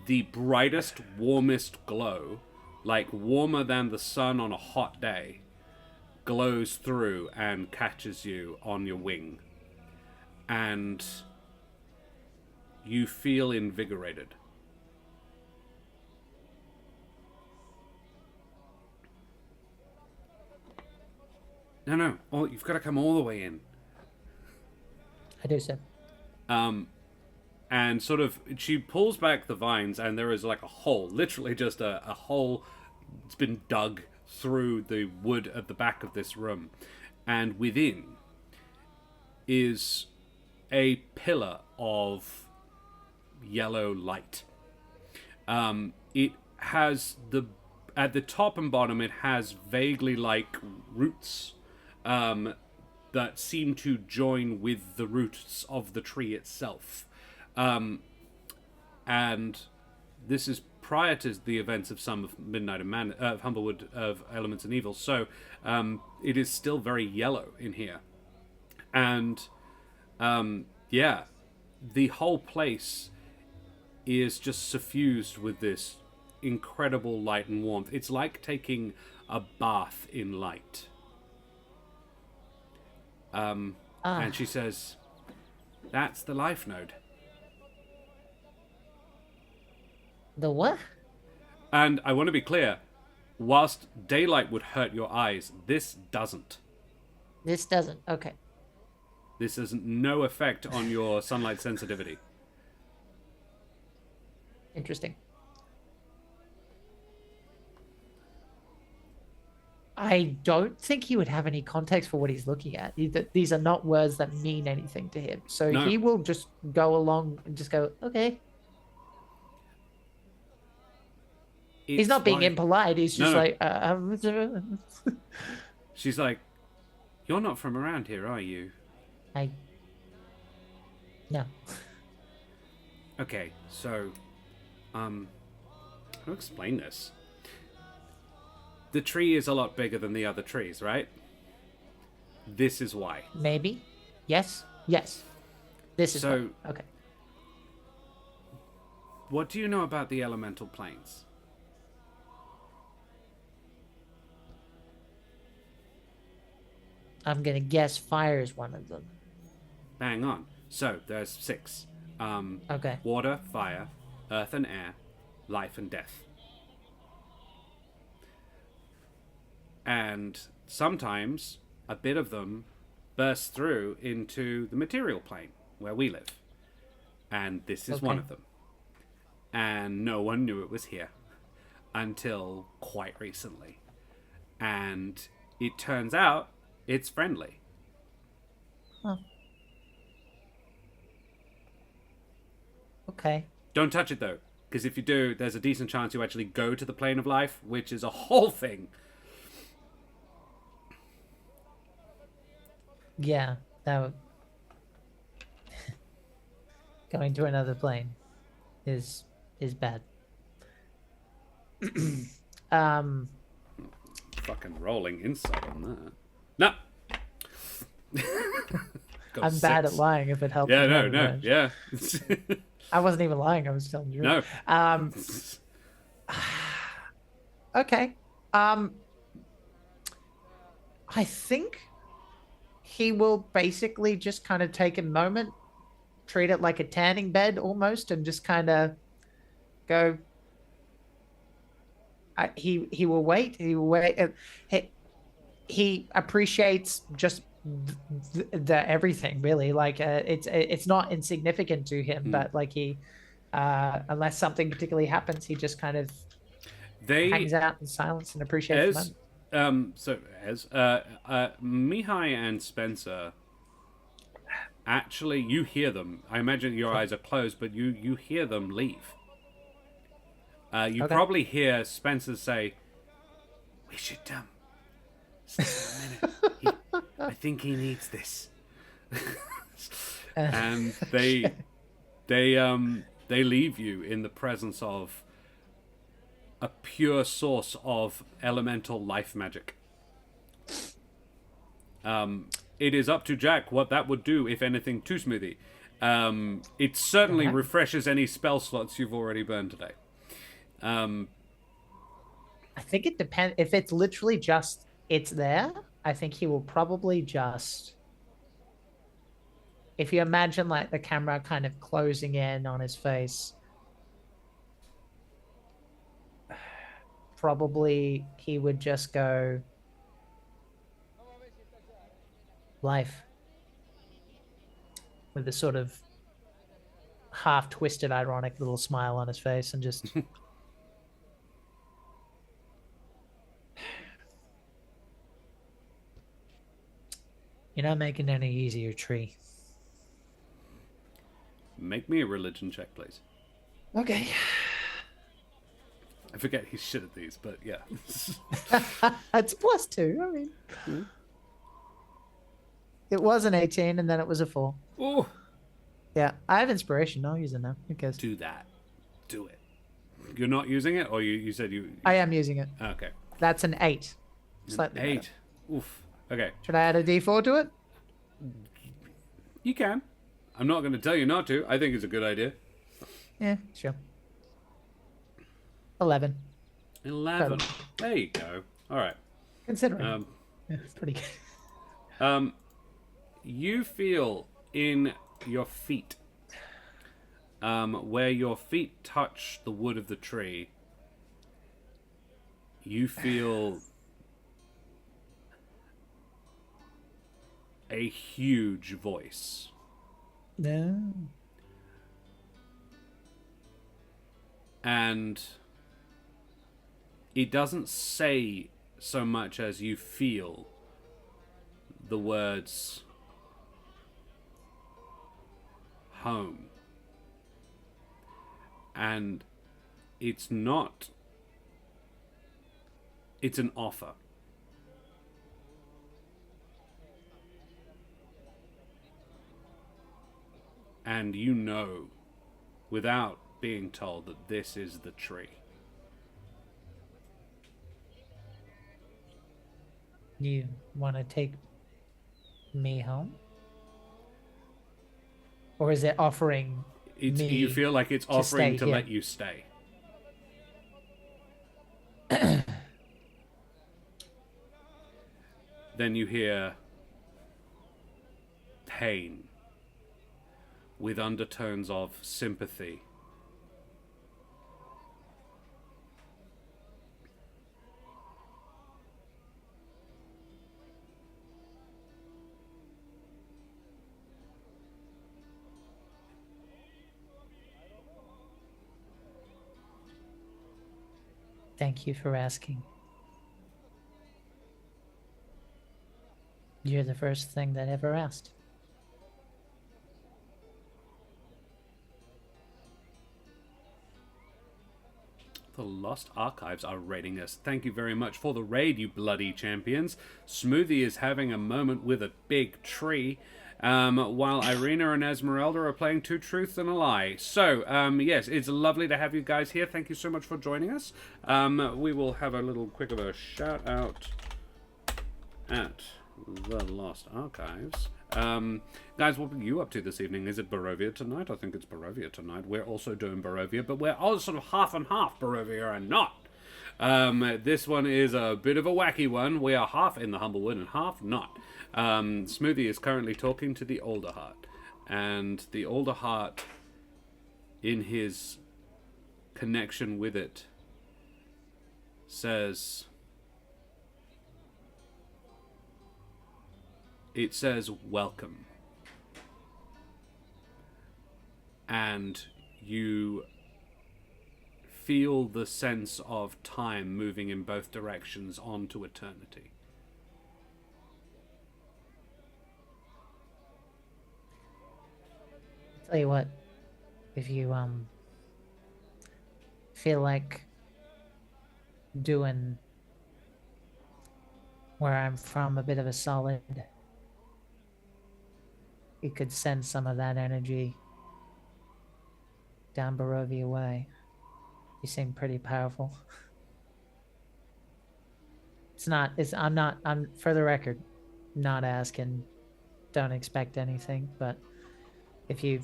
the brightest, warmest glow, like warmer than the sun on a hot day, glows through and catches you on your wing. And you feel invigorated. No. Oh, you've got to come all the way in. I do so. And sort of, she pulls back the vines, and there is like a hole, literally just a hole. It's been dug through the wood at the back of this room, and within is a pillar of yellow light. It has at the top and bottom, it has vaguely like roots that seem to join with the roots of the tree itself. And this is prior to the events of some of Midnight and of Humblewood of Elements and Evil. So it is still very yellow in here. And yeah, the whole place is just suffused with this incredible light and warmth. It's like taking a bath in light. And she says, "That's the life node." The what? And I want to be clear, whilst daylight would hurt your eyes, this doesn't. This doesn't. Okay. This has no effect on your sunlight sensitivity. Interesting. I don't think he would have any context for what he's looking at. These are not words that mean anything to him. So No. he will just go along and just go, okay. He's not being impolite. He's just like... She's like, "You're not from around here, are you?" No. Okay, so... how to explain this? The tree is a lot bigger than the other trees, right? This is why. Maybe. Yes. Yes. This is So- why. Okay. What do you know about the elemental planes? I'm going to guess fire is one of them. Bang on. So, there's 6. Okay. Water, fire, earth and air, life and death. And sometimes a bit of them bursts through into the material plane where we live. And this is one Okay. of them. And no one knew it was here until quite recently. And it turns out it's friendly. Huh. Okay. Don't touch it though, because if you do, there's a decent chance you actually go to the plane of life, which is a whole thing. Yeah, that would... Going to another plane is bad. Fucking rolling insight on that. No. Got I'm bad at 6. lying if it helps. Yeah, me no, have no, revenge. yeah. I wasn't even lying. I was telling you. No. Okay. I think he will basically just kind of take a moment, treat it like a tanning bed almost, and just kind of go. He will wait. He will wait. He appreciates just the everything really. Like it's not insignificant to him, but like he, unless something particularly happens, he just kind of hangs out in silence and appreciates the moment. As Mihai and Spencer, actually, you hear them. I imagine your eyes are closed, but you hear them leave. You Okay. probably hear Spencer say, "We should stay for a minute. I think he needs this." And they leave you in the presence of a pure source of elemental life magic. It is up to Jack what that would do, if anything, to Smoothie. It certainly refreshes any spell slots you've already burned today. I think it depends. If it's literally just it's there, I think he will probably just. If you imagine like the camera kind of closing in on his face, probably he would just go life with a sort of half twisted ironic little smile on his face and just you're not making it any easier, Tree. Make me a religion check, please. Okay. I forget he's shit at these, but yeah. It's +2. I mean, it was an 18 and then it was a 4. Oh, Yeah, I have inspiration. I'll use it now. Who cares? do that. Do it. You're not using it, or you said you? I am using it. Okay. That's an 8. Slightly better. 8. Oof. Okay. Should I add a D4 to it? You can. I'm not going to tell you not to. I think it's a good idea. Yeah, sure. 11. 11. There you go. All right. Considering. Yeah, it's pretty good. You feel in your feet, where your feet touch the wood of the tree, you feel a huge voice. No. And it doesn't say so much as you feel the words home. And it's not, it's an offer. And you know, without being told, that this is the tree. You want to take me home? Or is it offering me You feel like it's offering to stay let here? you stay. Then you hear pain with undertones of sympathy. Thank you for asking. You're the first thing that ever asked. The Lost Archives are raiding us. Thank you very much for the raid, you bloody champions. Smoothie is having a moment with a big tree, while Ireena and Ezmerelda are playing Two Truths and a Lie. So, yes, it's lovely to have you guys here. Thank you so much for joining us. We will have a little quick of a shout out at the Lost Archives. Guys, what are you up to this evening? Is it Burrowvia tonight? I think it's Burrowvia tonight. We're also doing Burrowvia, but we're all sort of half and half Burrowvia and not. This one is a bit of a wacky one. We are half in the Humblewood and half not. Smoothie is currently talking to the Older Heart, and the Older Heart, in his connection with it, says... It says, welcome. And you feel the sense of time moving in both directions onto eternity. Tell you what, if you feel like doing where I'm from a bit of a solid, you could send some of that energy down Burrowvia way. You seem pretty powerful. I'm for the record, not asking, don't expect anything, but if you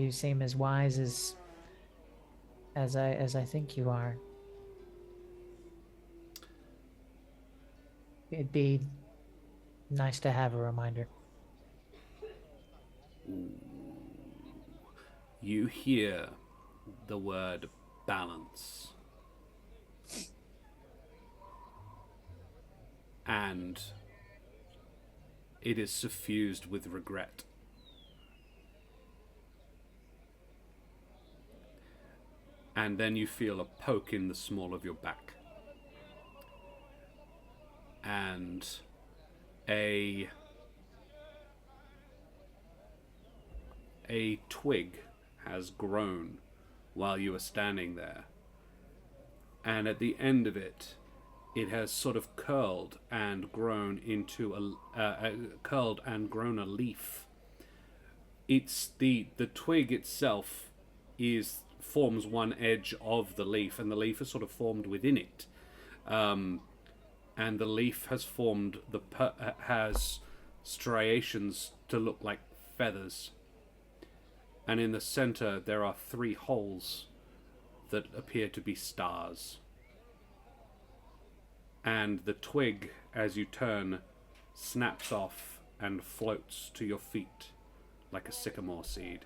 seem as wise as I think you are, it'd be nice to have a reminder. You hear the word balance. And it is suffused with regret. And then you feel a poke in the small of your back. And a twig has grown while you are standing there. And at the end of it, it has sort of curled and grown into a leaf. It's the twig itself is forms one edge of the leaf, and the leaf is sort of formed within it. And the leaf has formed has striations to look like feathers. And in the center there are 3 holes that appear to be stars. And the twig, as you turn, snaps off and floats to your feet like a sycamore seed.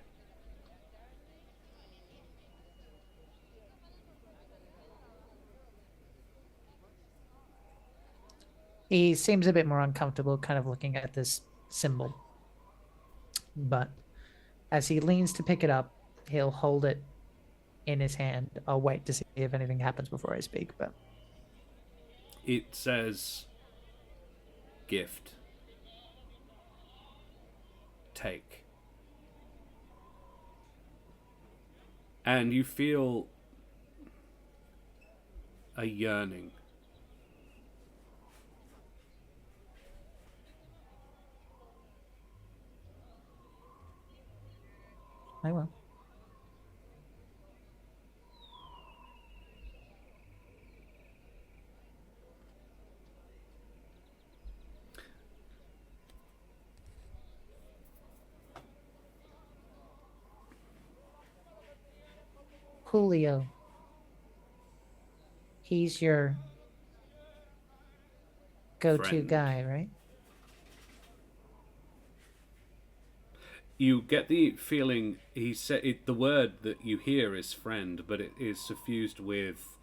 He seems a bit more uncomfortable, kind of looking at this symbol. But as he leans to pick it up, he'll hold it in his hand. I'll wait to see if anything happens before I speak, but... It says, gift. Take. And you feel a yearning. I will. Julio. He's your go-to Friend. guy, right? You get the feeling he said it, the word that you hear is friend, but it is suffused with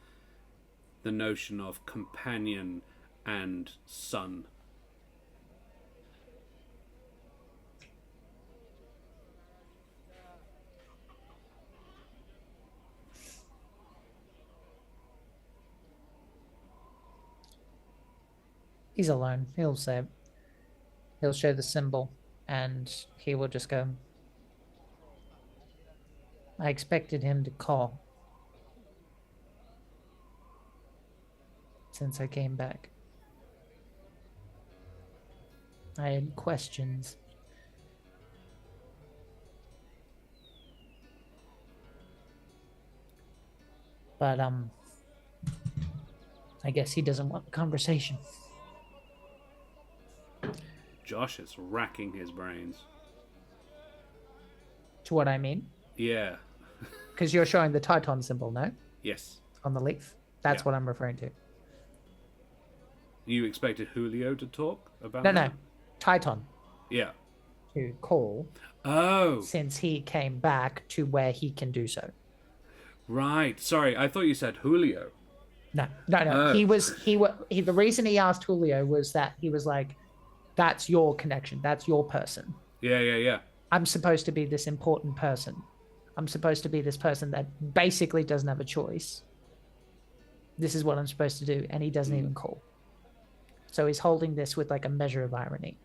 the notion of companion and son. He's alone. He'll say, he'll show the symbol, and he will just go, I expected him to call since I came back. I had questions. But, I guess he doesn't want the conversation. Josh is racking his brains. To what I mean? Yeah. Because you're showing the Titan symbol, no? Yes. On the leaf. That's Yeah. what I'm referring to. You expected Julio to talk about No, that? no. Titan Yeah. to call Oh, since he came back to where he can do so. right. Sorry, I thought you said Julio. No, no, no. Oh. The reason he asked Julio was that he was like, that's your connection. That's your person. Yeah. I'm supposed to be this important person. I'm supposed to be this person that basically doesn't have a choice. This is what I'm supposed to do. And he doesn't even call. So he's holding this with like a measure of irony.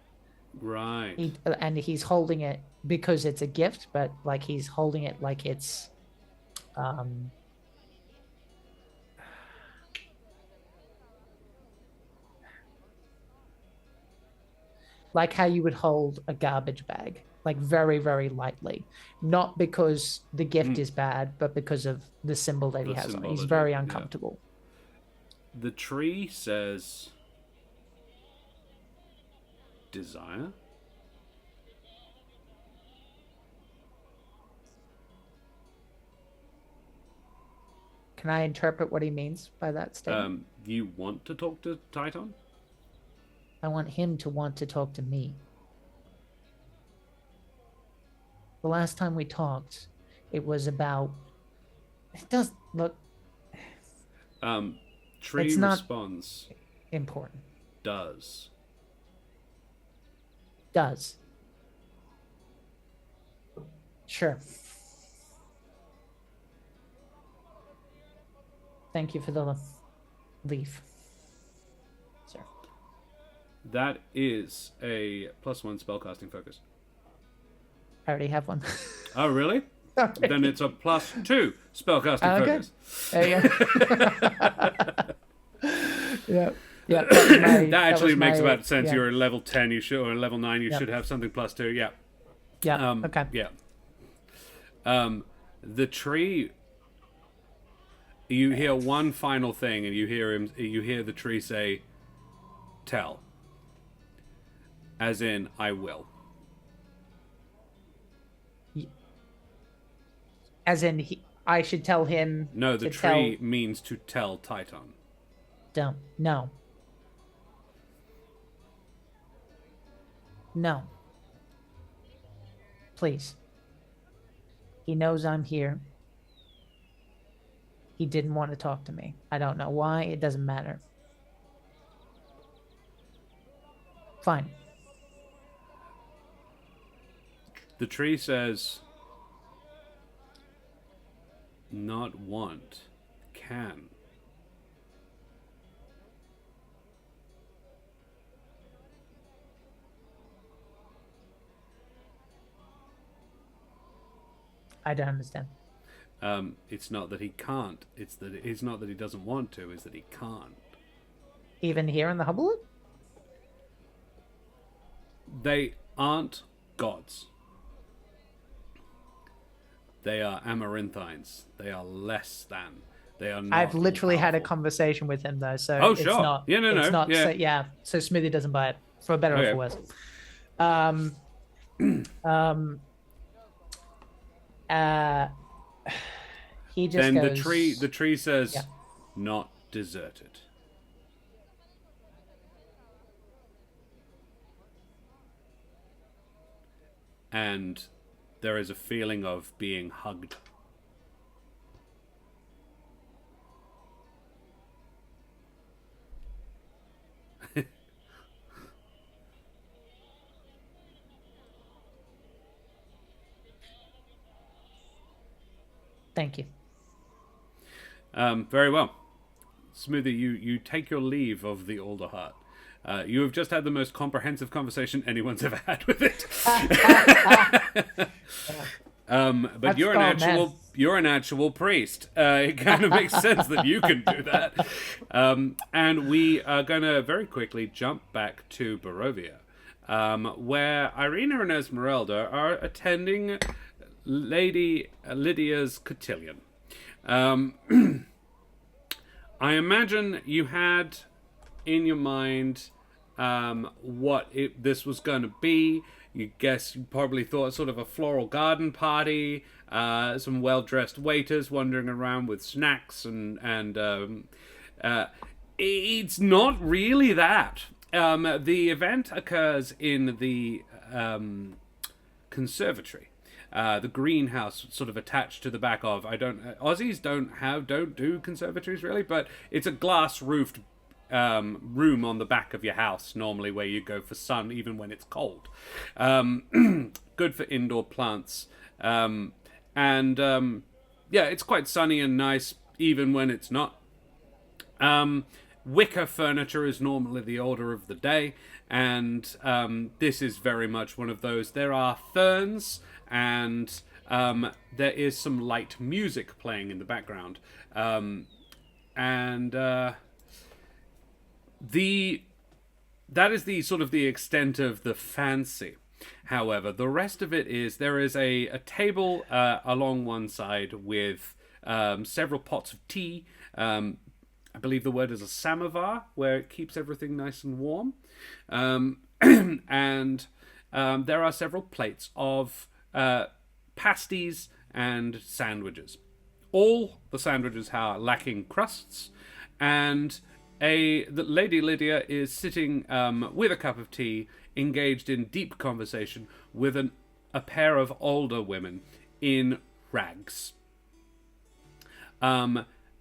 Right. And he's holding it because it's a gift, but like he's holding it like it's like how you would hold a garbage bag, like very, very lightly. Not because the gift is bad, but because of the symbol that he The has on it. He's symbology, very yeah. uncomfortable. The tree says desire. Can I interpret what he means by that statement? You want to talk to Titan? I want him to want to talk to me. The last time we talked, it was about... It does look Tree It's not- responds, important. does. Does. Sure. Thank you for the leaf, sir. That is a +1 spellcasting focus. I already have one. Oh, really? Okay. Then it's a +2 spellcasting Okay. focus. There you go. Yeah. Yeah. That actually makes about sense. Yeah. You're at level 10, you should, or level 9, you Yep. should have something +2. Yeah. Yeah. Okay. Yeah. The tree You hear one final thing, and you hear the tree say, "Tell." As in, I will. As in, I should tell him. No, the tree means to tell Titan. Don't. No. No. Please. He knows I'm here. He didn't want to talk to me. I don't know why. It doesn't matter. Fine. The tree says, not want, can. I don't understand. It's not that he can't. It's not that he doesn't want to. It's that he can't. Even here in the Humblewood? They aren't gods. They are amaranthines. They are less than. They are not. I've literally had a powerful. conversation with him though, so Oh, it's sure. not. Yeah, no, it's no, not. yeah. So, yeah. So Smoothie doesn't buy it, for better or for worse. He just then goes, the tree says, Yeah. not deserted. And there is a feeling of being hugged. Thank you. Very well. Smoothie, you take your leave of the older heart. You have just had the most comprehensive conversation anyone's ever had with it. But That's you're an actual priest. It kind of makes sense that you can do that. And we are going to very quickly jump back to Burrowvia, where Ireena and Ezmerelda are attending Lady Lydia's cotillion. I imagine you had in your mind what this was going to be. You probably thought sort of a floral garden party, some well-dressed waiters wandering around with snacks, and it's not really that. The event occurs in the conservatory. The greenhouse sort of attached to the back of, Aussies don't do conservatories really, but it's a glass roofed room on the back of your house normally, where you go for sun even when it's cold. Good for indoor plants. Yeah, it's quite sunny and nice even when it's not. Wicker furniture is normally the order of the day, and this is very much one of those. There are ferns, and there is some light music playing in the background. That is the sort of the extent of the fancy. However, the rest of it is, there is a table along one side with several pots of tea. I believe the word is a samovar, where it keeps everything nice and warm. And there are several plates of pasties and sandwiches. All the sandwiches are lacking crusts, and the Lady Lydia is sitting with a cup of tea, engaged in deep conversation with a pair of older women in rags.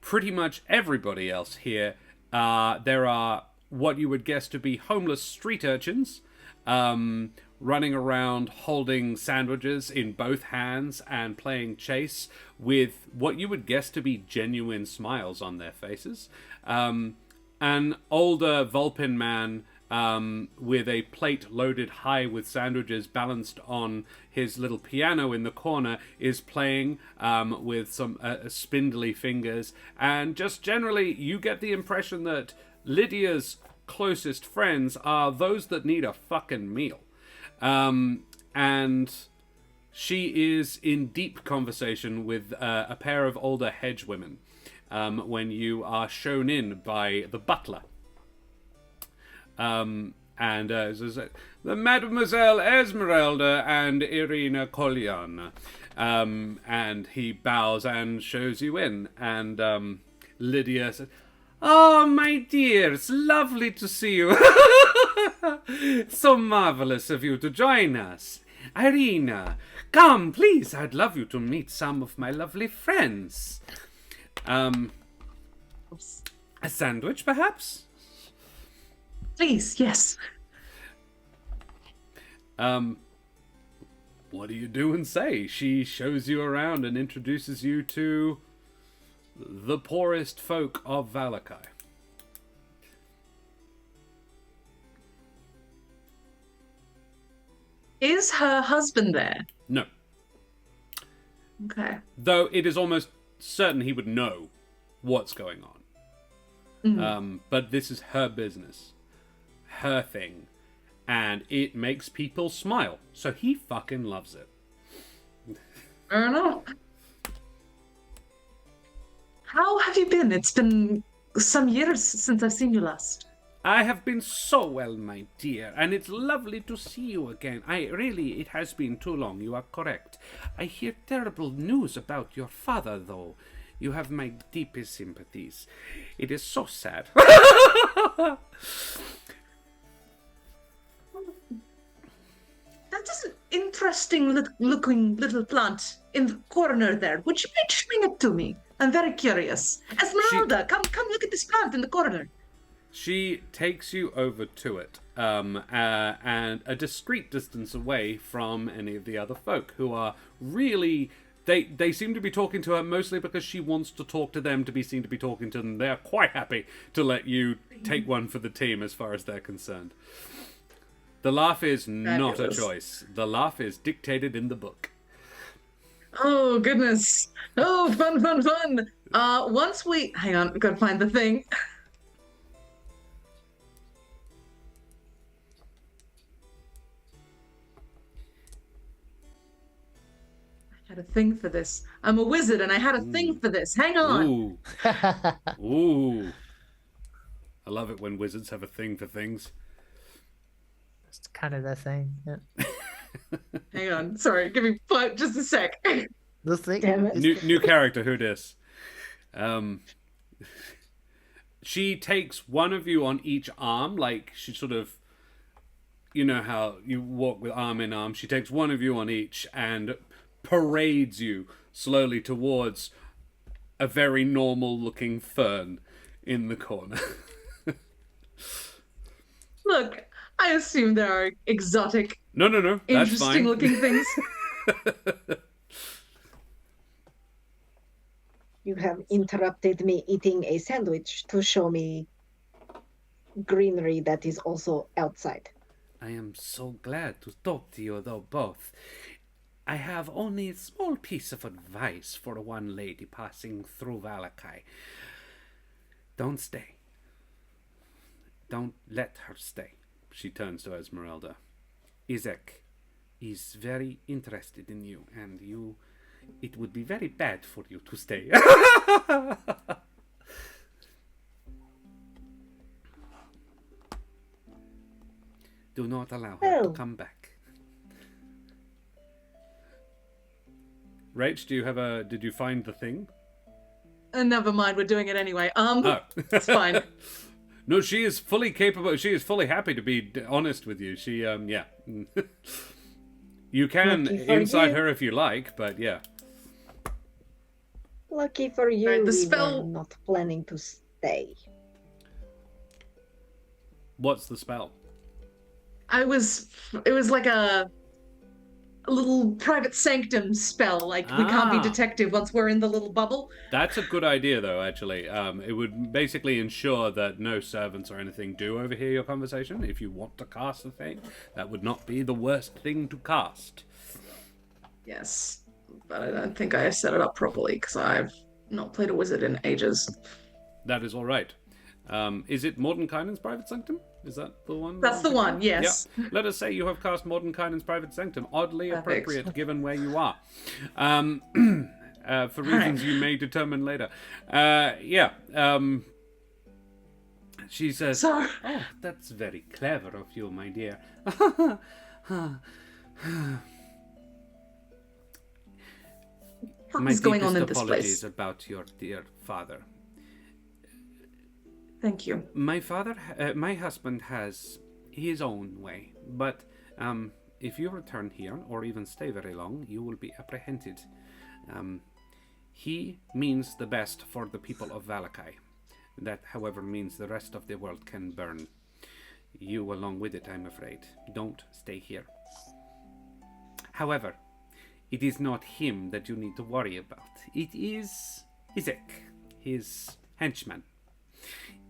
Pretty much everybody else here, there are what you would guess to be homeless street urchins, running around holding sandwiches in both hands and playing chase with what you would guess to be genuine smiles on their faces. An older Vulpin man with a plate loaded high with sandwiches balanced on his little piano in the corner is playing with some spindly fingers. And just generally, you get the impression that Lydia's closest friends are those that need a fucking meal. And she is in deep conversation with a pair of older hedge women. when you are shown in by the butler. The Mademoiselle Ezmerelda and Ireena Kolyanna. And he bows and shows you in. And Lydia says, "Oh, my dear, it's lovely to see you. So marvelous of you to join us. Ireena, come, please. I'd love you to meet some of my lovely friends. A sandwich, perhaps?" Please, yes. What do you do and say? She shows you around and introduces you to the poorest folk of Valakai. Is her husband there? No. Okay. Though it is almost certain he would know what's going on. But this is her business. Her thing. And it makes people smile. So he fucking loves it. Fair enough. How have you been? It's been some years since I've seen you last. I have been so well, my dear, and it's lovely to see you again. It has been too long, you are correct. I hear terrible news about your father, though. You have my deepest sympathies. It is so sad. That is an interesting looking little plant in the corner there. Would you mind showing it to me? I'm very curious. Ezmerelda, come look at this plant in the corner. She takes you over to it, and a discreet distance away from any of the other folk who are really... They seem to be talking to her mostly because she wants to talk to them to be seen to be talking to them. They're quite happy to let you take one for the team as far as they're concerned. The laugh is not a choice. The laugh is dictated in the book. Oh, goodness. Oh, fun. Once we... Hang on, we've got to find the thing. I had a thing for this. I'm a wizard and I had a thing for this. Hang on. Ooh. Ooh. I love it when wizards have a thing for things. It's kind of the thing. Yeah. Hang on. Sorry, give me just a sec. The thing. Damn it. New character, who dis? She takes one of you on each arm, like she sort of, you know how you walk with arm in arm. She takes one of you on each and parades you slowly towards a very normal looking fern in the corner. Look, I assume there are exotic, No, that's interesting fine. looking things. You have interrupted me eating a sandwich to show me greenery that is also outside. I am so glad to talk to you, though, both. I have only a small piece of advice for one lady passing through Valakai. Don't stay. Don't let her stay. She turns to Ezmerelda. Izek is very interested in you, and it would be very bad for you to stay. Do not allow her to come back. Rach, did you find the thing? Never mind, we're doing it anyway. Oh. It's fine. No, she is fully capable. She is fully happy to be honest with you. She, yeah. You can inside her if you like, but yeah. Lucky for you, Right, the we spell- were not planning to stay. What's the spell? It was like a little private sanctum spell. Like, we can't be detective once we're in the little bubble. That's a good idea, though, actually. It would basically ensure that no servants or anything do overhear your conversation. If you want to cast the thing, that would not be the worst thing to cast. Yes, but I don't think I set it up properly because I've not played a wizard in ages. That is all right. Is it Mordenkainen's Private Sanctum? Is that the one? That's the one, yes. Yeah. Let us say you have cast Mordenkainen's Private Sanctum. Oddly Perfect. appropriate given where you are. for reasons you may determine later. She says, So, "Oh, that's very clever of you, my dear." what My is going on deepest in this apologies place? about your dear father. Thank you. My husband has his own way, but if you return here or even stay very long, you will be apprehended. He means the best for the people of Valakai. That, however, means the rest of the world can burn. You along with it, I'm afraid. Don't stay here. However, it is not him that you need to worry about. It is Izek, his henchman.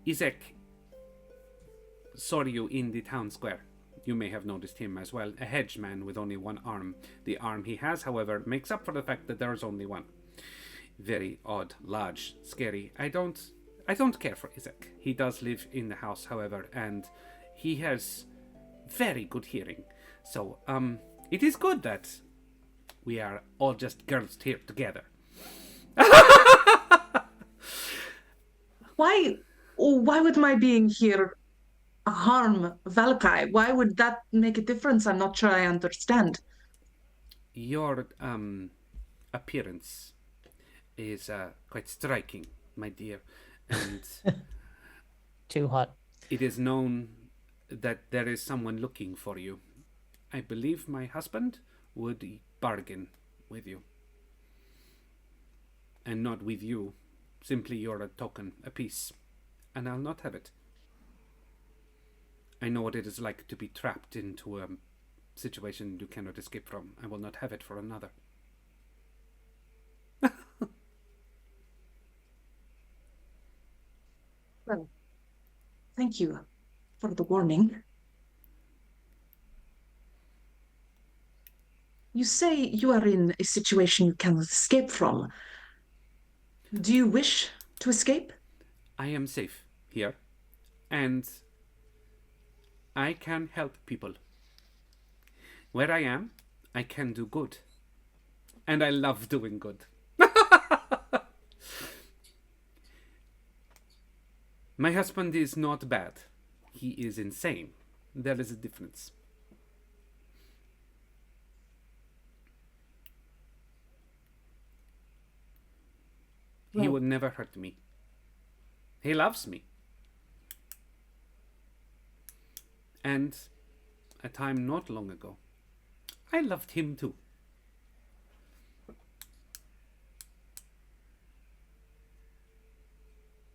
Izek saw you in the town square. You may have noticed him as well, a hedgeman with only one arm. The arm he has, however, makes up for the fact that there is only one. Very odd, large, scary. I don't care for Izek. He does live in the house, however, and he has very good hearing. So, it is good that we are all just girls here together. Why would my being here harm Valakai? Why would that make a difference? I'm not sure I understand. Your appearance is quite striking, my dear, and Too hot. it is known that there is someone looking for you. I believe my husband would bargain with you. And not with you. Simply you're a token, a piece. And I'll not have it. I know what it is like to be trapped into a situation you cannot escape from. I will not have it for another. Well, thank you for the warning. You say you are in a situation you cannot escape from. Do you wish to escape? I am safe here. And I can help people. Where I am, I can do good. And I love doing good. My husband is not bad. He is insane. There is a difference. He would never hurt me. He loves me. And a time not long ago, I loved him too.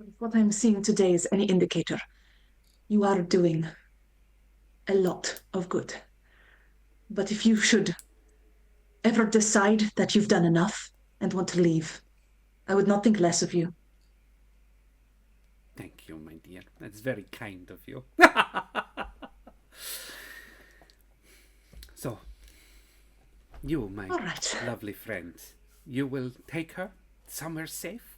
If what I'm seeing today is any indicator, you are doing a lot of good. But if you should ever decide that you've done enough and want to leave, I would not think less of you. Thank you, my dear. That's very kind of you. So, you, my All right. lovely friend, you will take her somewhere safe?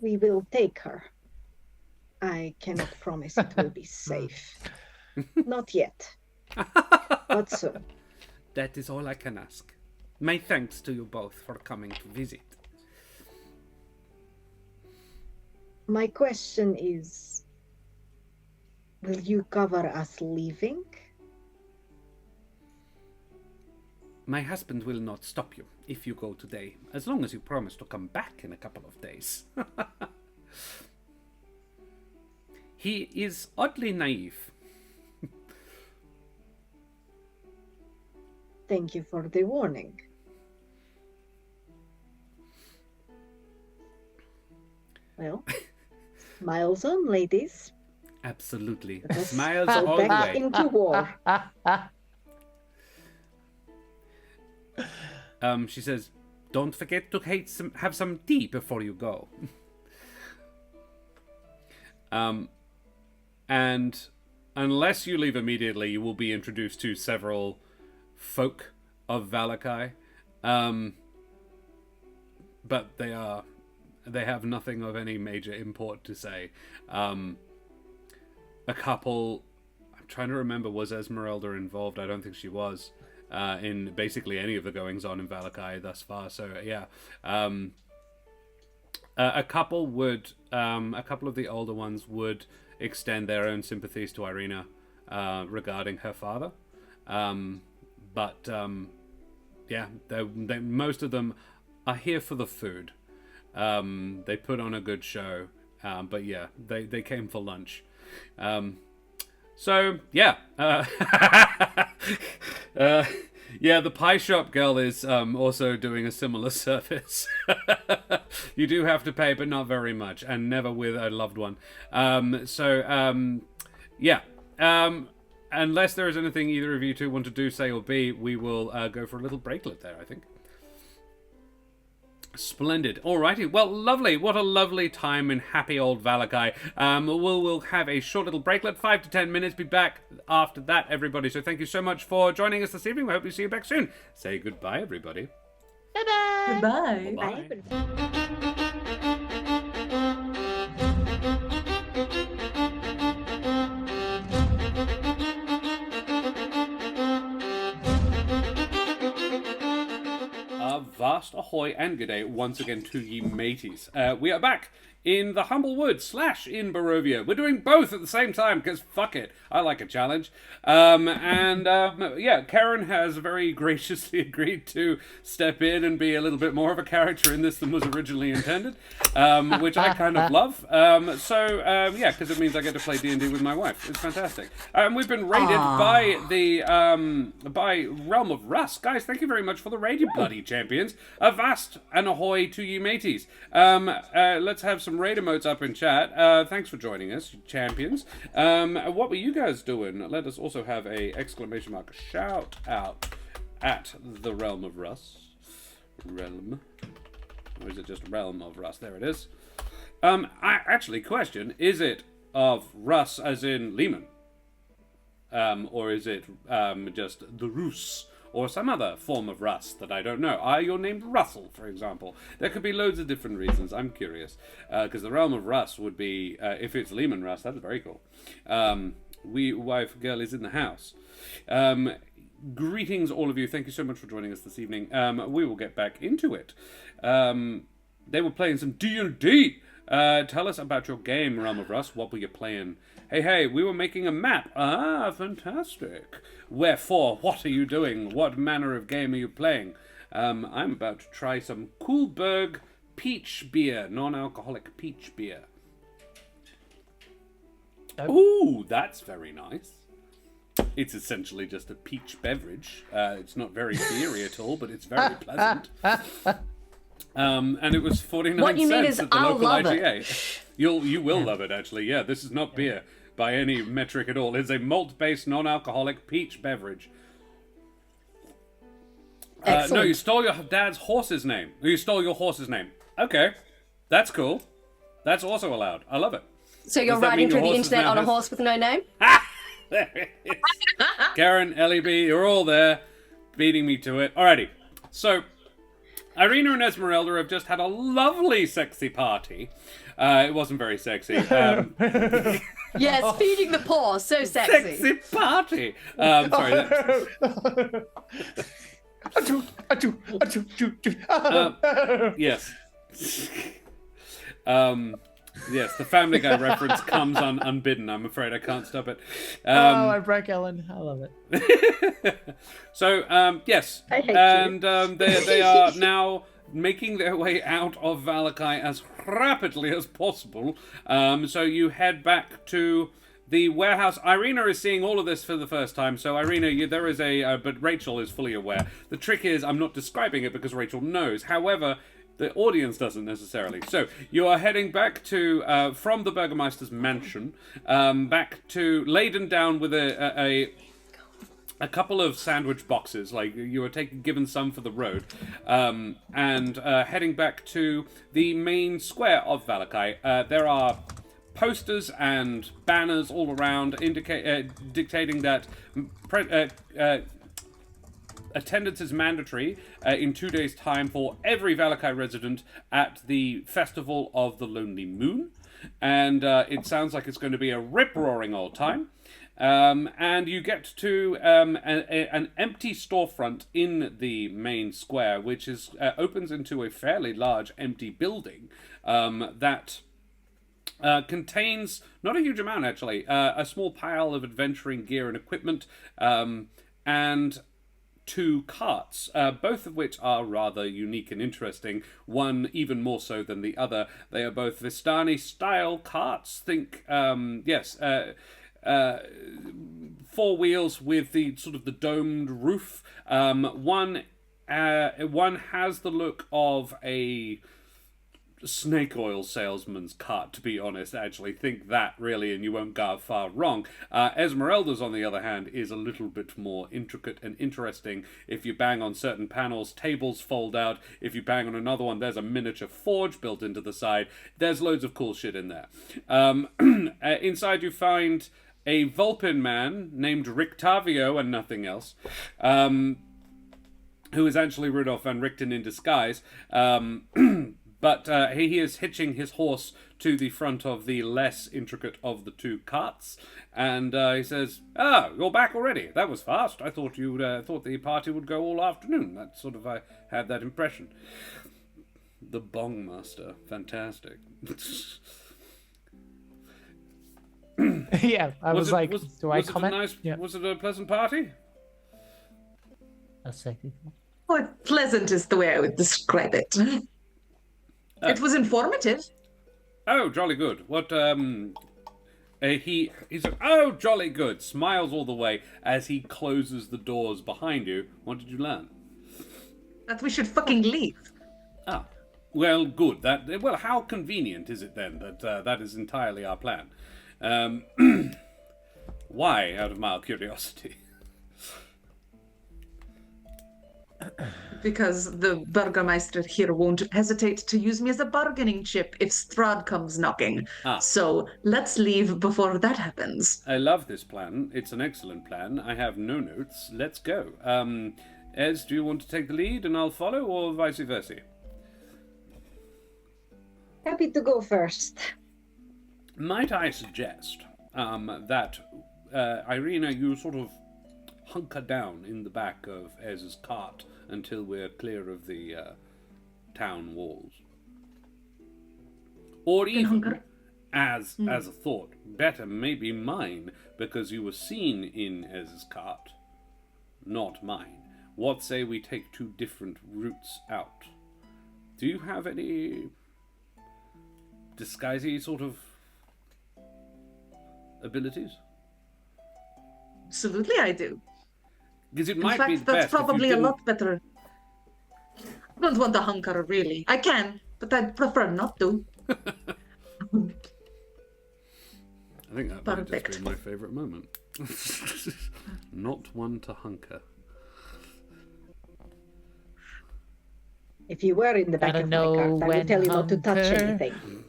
We will take her. I cannot promise it will be safe. Not yet. But soon. That is all I can ask. My thanks to you both for coming to visit. My question is, will you cover us leaving? My husband will not stop you if you go today, as long as you promise to come back in a couple of days. He is oddly naive. Thank you for the warning. Well, smiles on, ladies. Absolutely. Let us Smiles go all the back way. into war. She says, don't forget to have some tea before you go. And unless you leave immediately, you will be introduced to several folk of Valakai. But they have nothing of any major import to say. A couple, I'm trying to remember, was Ezmerelda involved? I don't think she was. in basically any of the goings on in Valakai thus far. So yeah, a couple of the older ones would extend their own sympathies to Ireena regarding her father, but yeah, most of them are here for the food. They put on a good show, but yeah, they came for lunch. So yeah, yeah, the pie shop girl is also doing a similar service. You do have to pay, but not very much, and never with a loved one. Yeah. Unless there is anything either of you two want to do, say, or be, we will go for a little breaklet there, I think. Splendid. Alrighty. Well, lovely. What a lovely time in happy old Valakai. We'll have a short little breaklet, 5 to 10 minutes. Be back after that, everybody. So thank you so much for joining us this evening. We hope we see you back soon. Say goodbye, everybody. Bye-bye. Goodbye. Bye. Vast ahoy and good day once again to ye mateys. We are back in the Humblewood / in Burrowvia. We're doing both at the same time because fuck it, I like a challenge. Yeah, Karen has very graciously agreed to step in and be a little bit more of a character in this than was originally intended, which I kind of love. Yeah, because it means I get to play D&D with my wife. It's fantastic. We've been raided by the by Realm of Rust. Guys, thank you very much for the raid, you bloody champions. Avast and ahoy to ye mateys. Let's have some raid emotes up in chat. Thanks for joining us, champions. What were you guys doing? Let us also have a exclamation mark shout out at the Realm of Rust. Realm. Or is it just Realm of Rust? There it is. Actually, question, is it of Russ as in Lehman? Or is it just the Roos? Or some other form of Russ that I don't know. Are you named Russell, for example? There could be loads of different reasons. I'm curious. Because the Realm of Russ would be, if it's Lehman Russ, that's very cool. Wife girl is in the house. Greetings, all of you. Thank you so much for joining us this evening. We will get back into it. They were playing some D&D. Tell us about your game, Realm of Rust. What were you playing? Hey, we were making a map. Ah, fantastic. Wherefore, what are you doing? What manner of game are you playing? I'm about to try some Koolberg peach beer, non-alcoholic peach beer. Ooh, that's very nice. It's essentially just a peach beverage. It's not very beery at all, but it's very pleasant. And it was 49 What you mean cents is at the I'll local love IGA. it. You will love it, actually. Yeah, this is not beer by any metric at all. It's a malt-based, non-alcoholic peach beverage. No, you stole your dad's horse's name. You stole your horse's name. Okay, that's cool. That's also allowed. I love it. So you're Does that riding mean through your the horse internet now on a has- horse with no name? There it is. Karen, LEB, you're all there, beating me to it. Alrighty, so Ireena and Ezmerelda have just had a lovely sexy party. It wasn't very sexy. Yes, feeding the poor, so sexy. Sexy party. Sorry. Yes. Yes, the Family Guy reference comes unbidden. I'm afraid I can't stop it. I broke Ellen. I love it. So, yes, I hate and they are now making their way out of Valakai as rapidly as possible. So you head back to the warehouse. Ireena is seeing all of this for the first time. So Ireena, there is but Rachel is fully aware. The trick is, I'm not describing it because Rachel knows. However, the audience doesn't necessarily. So you are heading back to from the Burgermeister's mansion, back to laden down with a couple of sandwich boxes, like you were given some for the road, and heading back to the main square of Valakai. There are posters and banners all around dictating that attendance is mandatory in 2 days' time for every Valakai resident at the Festival of the Lonely Moon. And it sounds like it's going to be a rip-roaring old time. And you get to an empty storefront in the main square, which is opens into a fairly large empty building that contains, not a huge amount actually, a small pile of adventuring gear and equipment, and 2 carts, both of which are rather unique and interesting, one even more so than the other. They are both Vistani-style carts. Think, 4 wheels with the sort of the domed roof. One has the look of a snake oil salesman's cart, to be honest. Actually, think that really, and you won't go far wrong. Ezmerelda's, on the other hand, is a little bit more intricate and interesting. If you bang on certain panels, tables fold out. If you bang on another one, there's a miniature forge built into the side. There's loads of cool shit in there. Inside you find a Vulpin man named Rictavio and nothing else, who is actually Rudolph van Richten in disguise. But he is hitching his horse to the front of the less intricate of the 2 carts, and he says, "Ah, you're back already. That was fast. I thought you thought the party would go all afternoon. That sort of I had that impression." The Bong Master, fantastic. Yeah, I was like, do I comment? Was it a pleasant party? A second. Oh, pleasant is the way I would describe it. It was informative. Oh, jolly good. What, he said, "Oh, jolly good," smiles all the way as he closes the doors behind you. What did you learn? That we should fucking leave. Ah, well, good. Well, how convenient is it then that that is entirely our plan? Why, out of mild curiosity? Because the Burgermeister here won't hesitate to use me as a bargaining chip if Strahd comes knocking. So let's leave before that happens. I love this plan. It's an excellent plan. I have no notes. Let's go. Ez, do you want to take the lead and I'll follow, or vice versa? Happy to go first. Might I suggest that, Ireena, you sort of hunker down in the back of Ez's cart until we're clear of the town walls. Or even, as a thought, better maybe mine, because you were seen in Ez's cart, not mine. What say we take 2 different routes out? Do you have any disguisey sort of abilities? Absolutely, I do. Because it In might fact, be that's best if you probably a didn't- lot better. I don't want to hunker, really. I can, but I'd prefer not to. I think that might just Perfect. be my favourite moment. Not one to hunker. If you were in the back Gotta of my know cart, I when would tell you not to touch hunker. anything.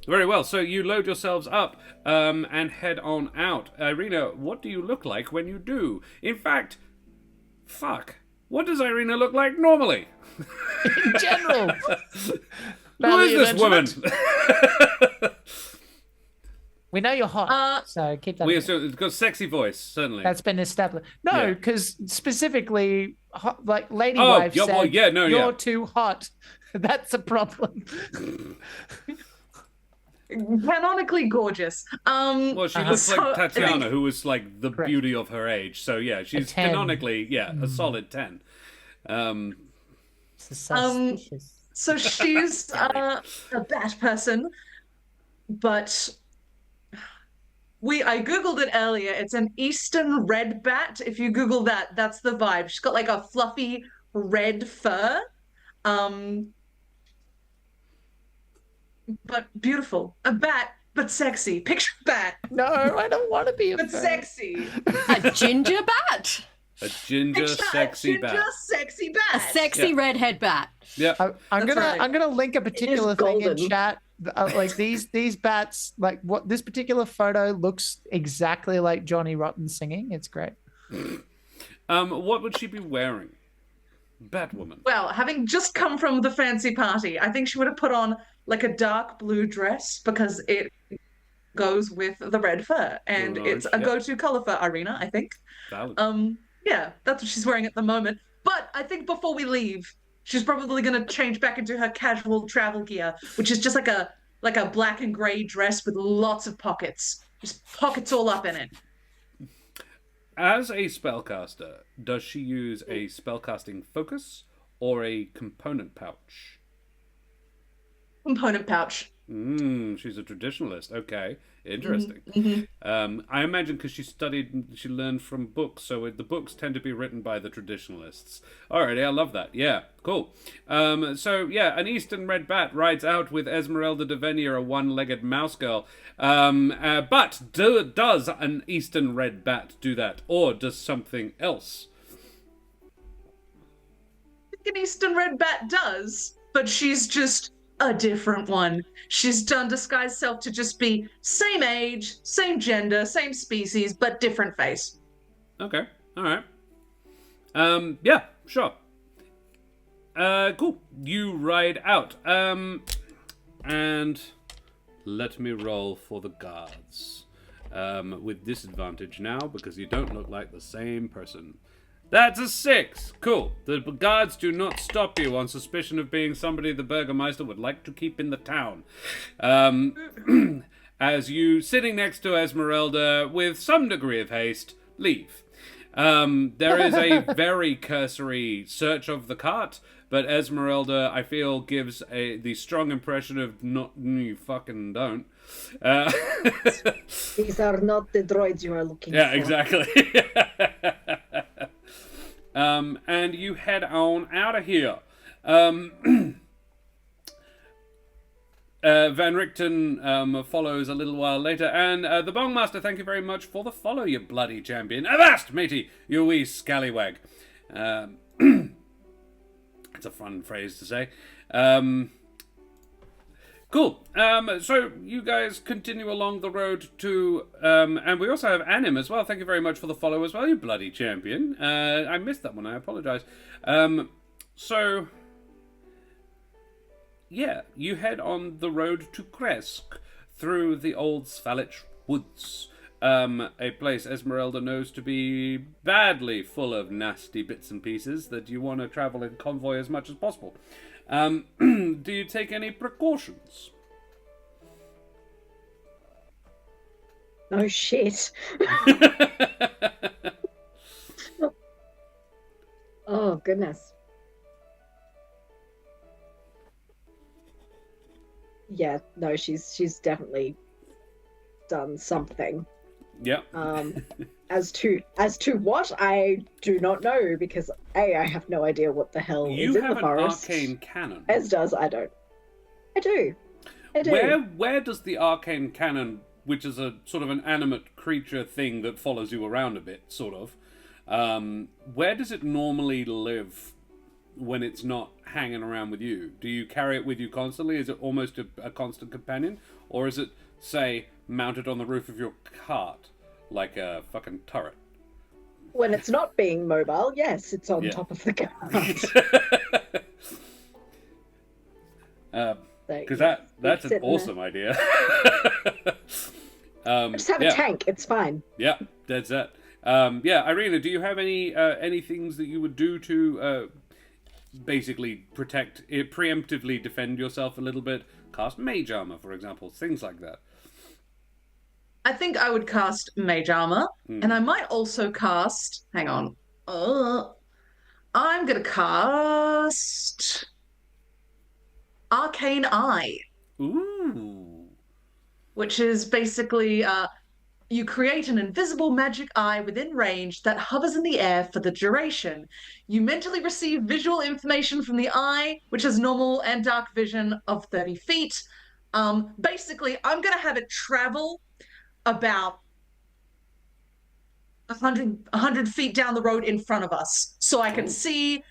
Very well, so you load yourselves up and head on out. Ireena, what do you look like when you do? In fact, what does Ireena look like normally? In general. Who is this woman? We know you're hot, so keep that. It's got a sexy voice, certainly. That's been established. No, Yeah. because specifically, like Lady Oh, Wife yeah, said, well, yeah, no, you're yeah. too hot. That's a problem. Canonically gorgeous. Well, she looks so like I Tatiana, think- who was like the Correct. beauty of her age. So yeah, she's 10. canonically, a solid 10. Suspicious. So she's a bat person, but I googled it earlier. It's an eastern red bat. If you Google that, that's the vibe. She's got like a fluffy red fur, but beautiful. A bat, but sexy. Picture a bat, No, I don't want to be a but fan. sexy. A ginger bat. A ginger, Picture sexy a ginger, bat. sexy A bat. sexy redhead bat. Yeah. I'm That's gonna right. I'm gonna link a particular thing in golden. chat. Like these bats, like what this particular photo looks exactly like Johnny Rotten singing. It's great. What would she be wearing? Batwoman. Well, having just come from the fancy party, I think she would have put on like a dark blue dress because it goes with the red fur, and it's a go-to color for Ireena, I think. Valid. Yeah, that's what she's wearing at the moment. But I think before we leave, she's probably gonna change back into her casual travel gear, which is just like a black and gray dress with lots of pockets. Just pockets all up in it. As a spellcaster, does she use a spellcasting focus or a component pouch? Component pouch. She's a traditionalist. Okay, interesting. I imagine because she learned from books, so the books tend to be written by the traditionalists. Alrighty, I love that. Yeah, cool. So yeah, an Eastern red bat rides out with Ezmerelda de Venier, a one-legged mouse girl. But does an Eastern red bat do that, or does something else? I think an Eastern red bat does, but she's just a different one. She's done disguise self to just be same age, same gender, same species, but different face. Okay, all right. Yeah, sure. Cool. You ride out. And let me roll for the guards. With disadvantage now because you don't look like the same person. That's a 6. Cool. The guards do not stop you on suspicion of being somebody the Burgermeister would like to keep in the town. As you, sitting next to Ezmerelda, with some degree of haste, leave. There is a very cursory search of the cart, but Ezmerelda, I feel, gives the strong impression of not, you fucking don't. These are not the droids you are looking for. Yeah, exactly. And you head on out of here. Van Richten follows a little while later, and the Bongmaster, thank you very much for the follow, you bloody champion. Avast, matey, you wee scallywag. It's a fun phrase to say. Cool. So you guys continue along the road to, and we also have Anim as well. Thank you very much for the follow as well, you bloody champion. I missed that one. I apologize. So yeah, you head on the road to Krezk through the old Svalich woods. A place Ezmerelda knows to be badly full of nasty bits and pieces that you want to travel in convoy as much as possible. Do you take any precautions? Oh shit. Oh goodness. Yeah, no, she's definitely done something. Yeah. As to what, I do not know, because I have no idea what the hell You is in have the an forest. arcane cannon. As does I don't. I do. Where does the arcane cannon, which is a sort of an animate creature thing that follows you around a bit, sort of, where does it normally live when it's not hanging around with you? Do you carry it with you constantly? Is it almost a constant companion? Or is it, say, mounted on the roof of your cart like a fucking turret? When it's not being mobile, yes, it's on top of the cart. Because that's an awesome idea. Just have a tank, it's fine. Yeah, that's that. Yeah, Ireena, do you have any things that you would do to basically preemptively defend yourself a little bit? Cast mage armor, for example, things like that. I think I would cast Mage Armor, and I might also cast... Hang on. I'm going to cast... Arcane Eye. Ooh. Which is basically, you create an invisible magic eye within range that hovers in the air for the duration. You mentally receive visual information from the eye, which has normal and dark vision of 30 feet. Basically, I'm going to have it travel about 100 feet down the road in front of us, so I can see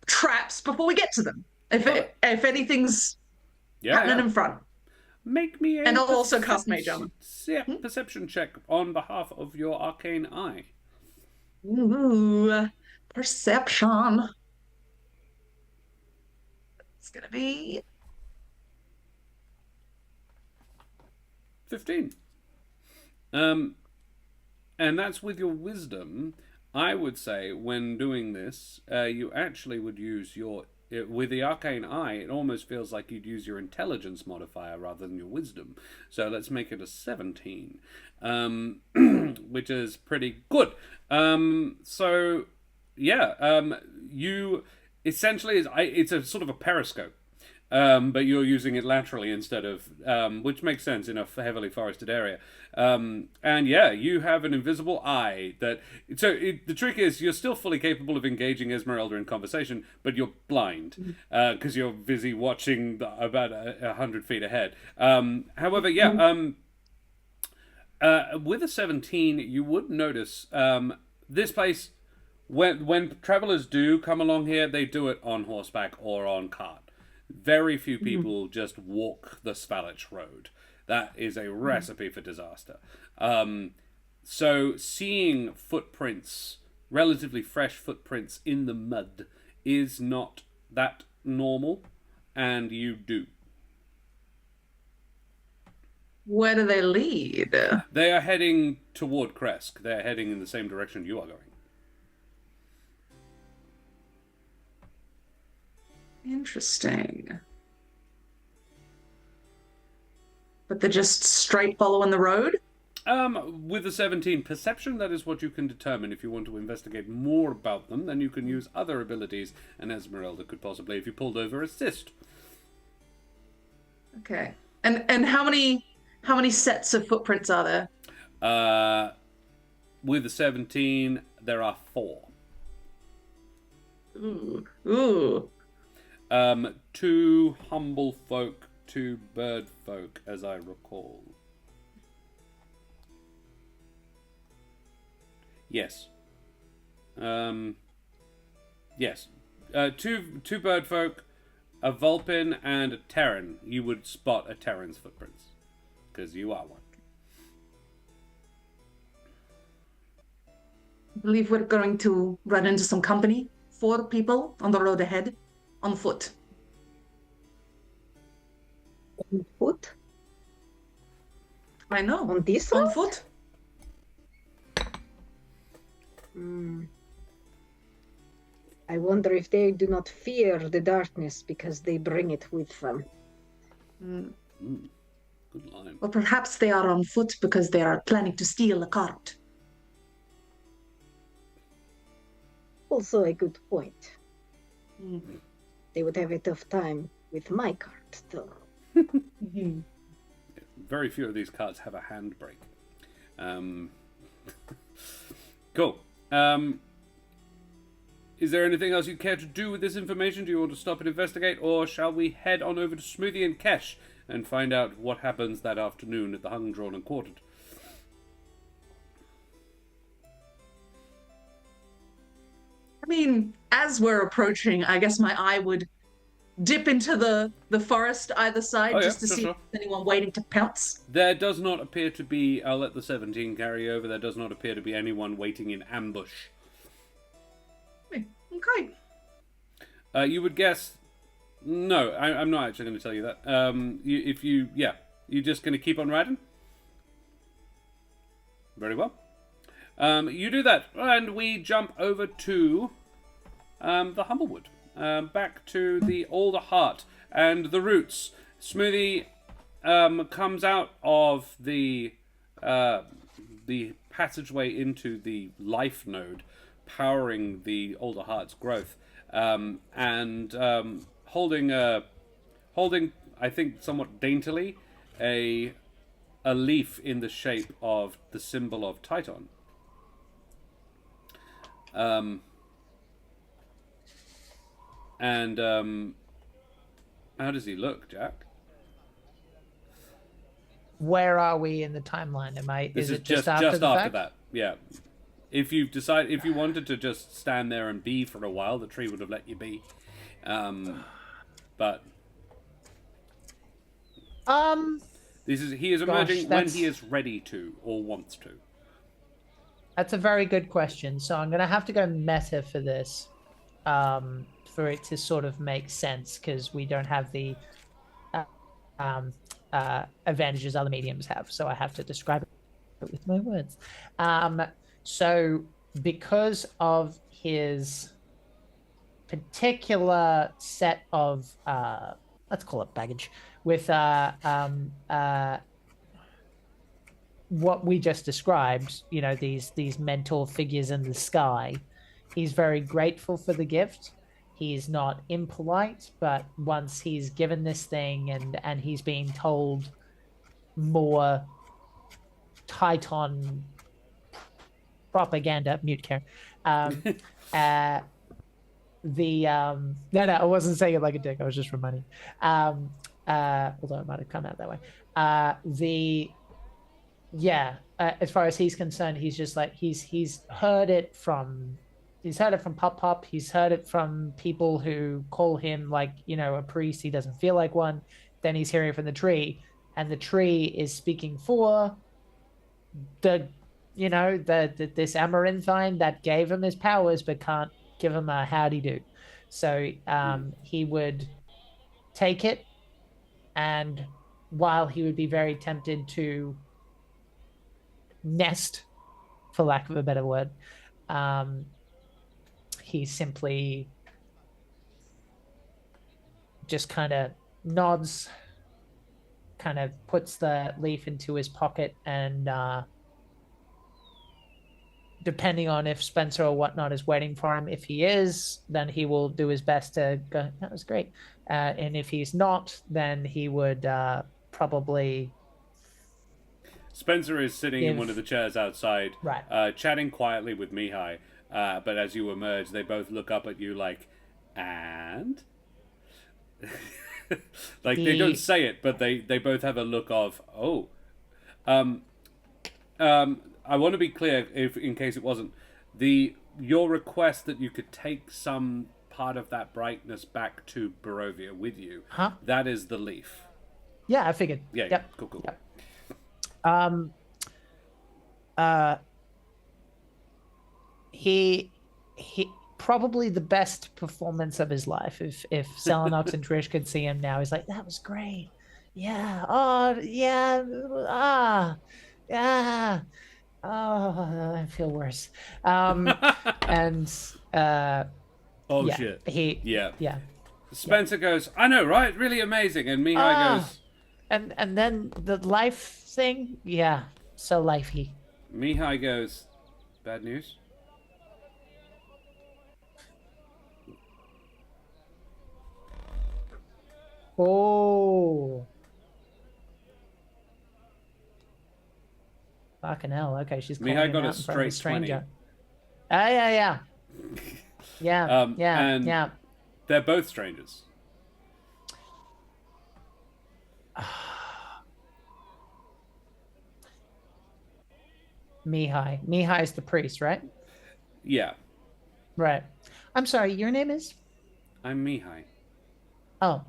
traps before we get to them. If anything's happening in front. Make me and I'll also cast Mage Armor. Perception check on behalf of your arcane eye. Ooh, perception. It's gonna be 15. And that's with your wisdom. I would say when doing this, you actually would use your with the arcane eye. It almost feels like you'd use your intelligence modifier rather than your wisdom. So let's make it a 17, which is pretty good. So yeah, you essentially it's a sort of a periscope. But you're using it laterally instead of, which makes sense in a heavily forested area. And yeah, you have an invisible eye that. So the trick is, you're still fully capable of engaging Ezmerelda in conversation, but you're blind because you're busy watching about 100 feet ahead. However, yeah, with a 17, you would notice this place. When travelers do come along here, they do it on horseback or on cart. Very few people just walk the Svalich road. That is a recipe for disaster. So seeing footprints, relatively fresh footprints in the mud, is not that normal, and you do. Where do they lead? They are heading toward Krezk. They're heading in the same direction you are going. Interesting. But they're just straight following the road? With a 17 perception, that is what you can determine. If you want to investigate more about them, then you can use other abilities, and Ezmerelda could possibly, if you pulled over, assist. Okay. And how many sets of footprints are there? With a 17, there are 4. Ooh. 2 humble folk, 2 bird folk, as I recall. Yes. Yes. 2 bird folk, a Vulpin, and a Terran. You would spot a Terran's footprints, because you are one. I believe we're going to run into some company. 4 people on the road ahead. On foot. On foot? I know. On this On road? foot. I wonder if they do not fear the darkness because they bring it with them. Good line. Or perhaps they are on foot because they are planning to steal a cart. Also a good point. They would have a tough time with my cart, though. Very few of these carts have a handbrake. Cool. Is there anything else you care to do with this information? Do you want to stop and investigate, or shall we head on over to Smoothie and Kesh and find out what happens that afternoon at the Hung, Drawn and Quartered? I mean, as we're approaching, I guess my eye would dip into the forest either side just to see if there's anyone waiting to pounce. There does not appear to be, I'll let the 17 carry over, there does not appear to be anyone waiting in ambush. Okay. You would guess... No, I'm not actually going to tell you that. You're just going to keep on riding? Very well. You do that, and we jump over to the Humblewood. Back to the Older Heart and the roots. Smoothie comes out of the passageway into the life node, powering the Older Heart's growth, and holding, I think, somewhat daintily, a leaf in the shape of the symbol of Titan. How does he look, Jack? Where are we in the timeline? This is it just after that? Yeah. If you wanted to just stand there and be for a while, the tree would have let you be. But he is emerging when he is ready to or wants to. That's a very good question. So I'm going to have to go meta for this, for it to sort of make sense, because we don't have the advantages other mediums have. So I have to describe it with my words. So because of his particular set of let's call it baggage with what we just described, these mentor figures in the sky, he's very grateful for the gift. He's not impolite, but once he's given this thing and he's being told more Titan propaganda, mute Karen. No, I wasn't saying it like a dick. I was just reminding. Although it might have come out that way. As far as he's concerned, he's just like he's heard it from Pop Pop. He's heard it from people who call him a priest. He doesn't feel like one. Then he's hearing it from the tree, and the tree is speaking for this amaranthine that gave him his powers, but can't give him a howdy do. So he would take it, and while he would be very tempted to nest, for lack of a better word, he simply just kind of nods, kind of puts the leaf into his pocket, and depending on if Spencer or whatnot is waiting for him, if he is, then he will do his best to go, that was great. And if he's not, then he would probably... Spencer is sitting in one of the chairs outside, right, chatting quietly with Mihai. But as you emerge, they both look up at you like, and? They don't say it, but they both have a look of, oh. I want to be clear, in case it wasn't, your request that you could take some part of that brightness back to Burrowvia with you, that is the leaf. Yeah, I figured. Yeah, yep. Cool. Yep. He probably the best performance of his life. If Selenox and Trish could see him now, he's like, that was great. Yeah. Oh, yeah. Yeah. Oh, I feel worse. And shit. Yeah. Spencer goes, I know, right? Really amazing. And Mihai goes, and then the life thing, yeah, so lifey. Mihai goes, bad news? Oh. Fucking hell. Okay, she's calling him got out a in front of a straight 20. stranger. Yeah. Yeah. They're both strangers. Mihai's the priest, right? Yeah. Right. I'm sorry, your name is? I'm Mihai. Oh.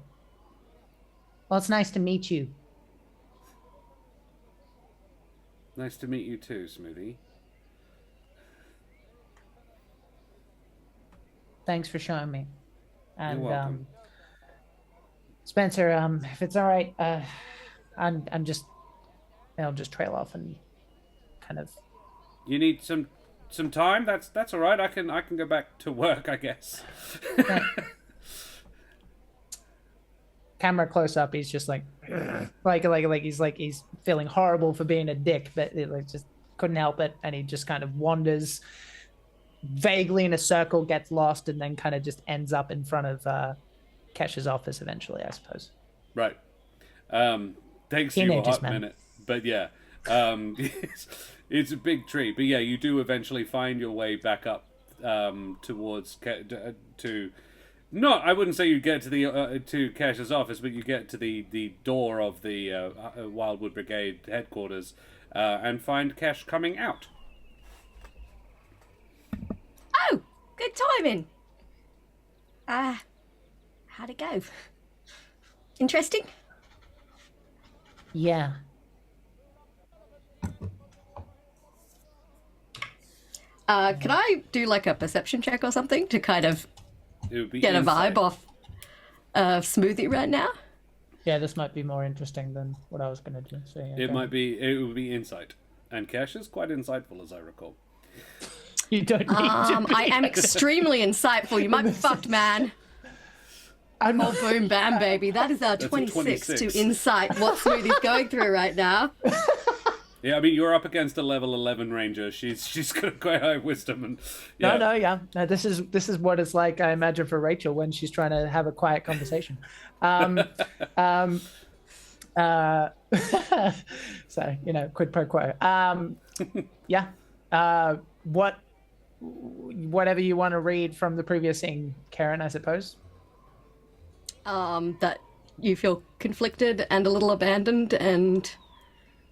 Well, it's nice to meet you. Nice to meet you too, Smoothie. Thanks for showing me. And You're welcome. Spencer, if it's all right, I'll just trail off and kind of. You need some time? That's all right. I can go back to work, I guess. Camera close up, he's just like he's feeling horrible for being a dick, but just couldn't help it, and he just kind of wanders vaguely in a circle, gets lost, and then kind of just ends up in front of Kesh's office eventually, I suppose. Right. Thanks to you a hot minute. But yeah, it's a big tree. But yeah, you do eventually find your way back up towards to. I wouldn't say you get to the to Kesh's office, but you get to the door of the Wildwood Brigade headquarters and find Kesh coming out. Oh, good timing. How'd it go? Interesting? Yeah. Can I do like a perception check or something to kind of get insight. a vibe off Smoothie right now? Yeah, this might be more interesting than what I was going to do. So, yeah, It would be insight. And Kesh is quite insightful, as I recall. You don't need to I am extremely insightful. You might be fucked, man. I'm Oh, boom, bam, baby. That is our a 26 26. to insight what Smoothie's going through right now. Yeah, I mean, you're up against a level 11 ranger. She's got quite high wisdom. And No, this is what it's like, I imagine, for Rachel when she's trying to have a quiet conversation. So, quid pro quo. Whatever you want to read from the previous scene, Karen, I suppose. That you feel conflicted and a little abandoned and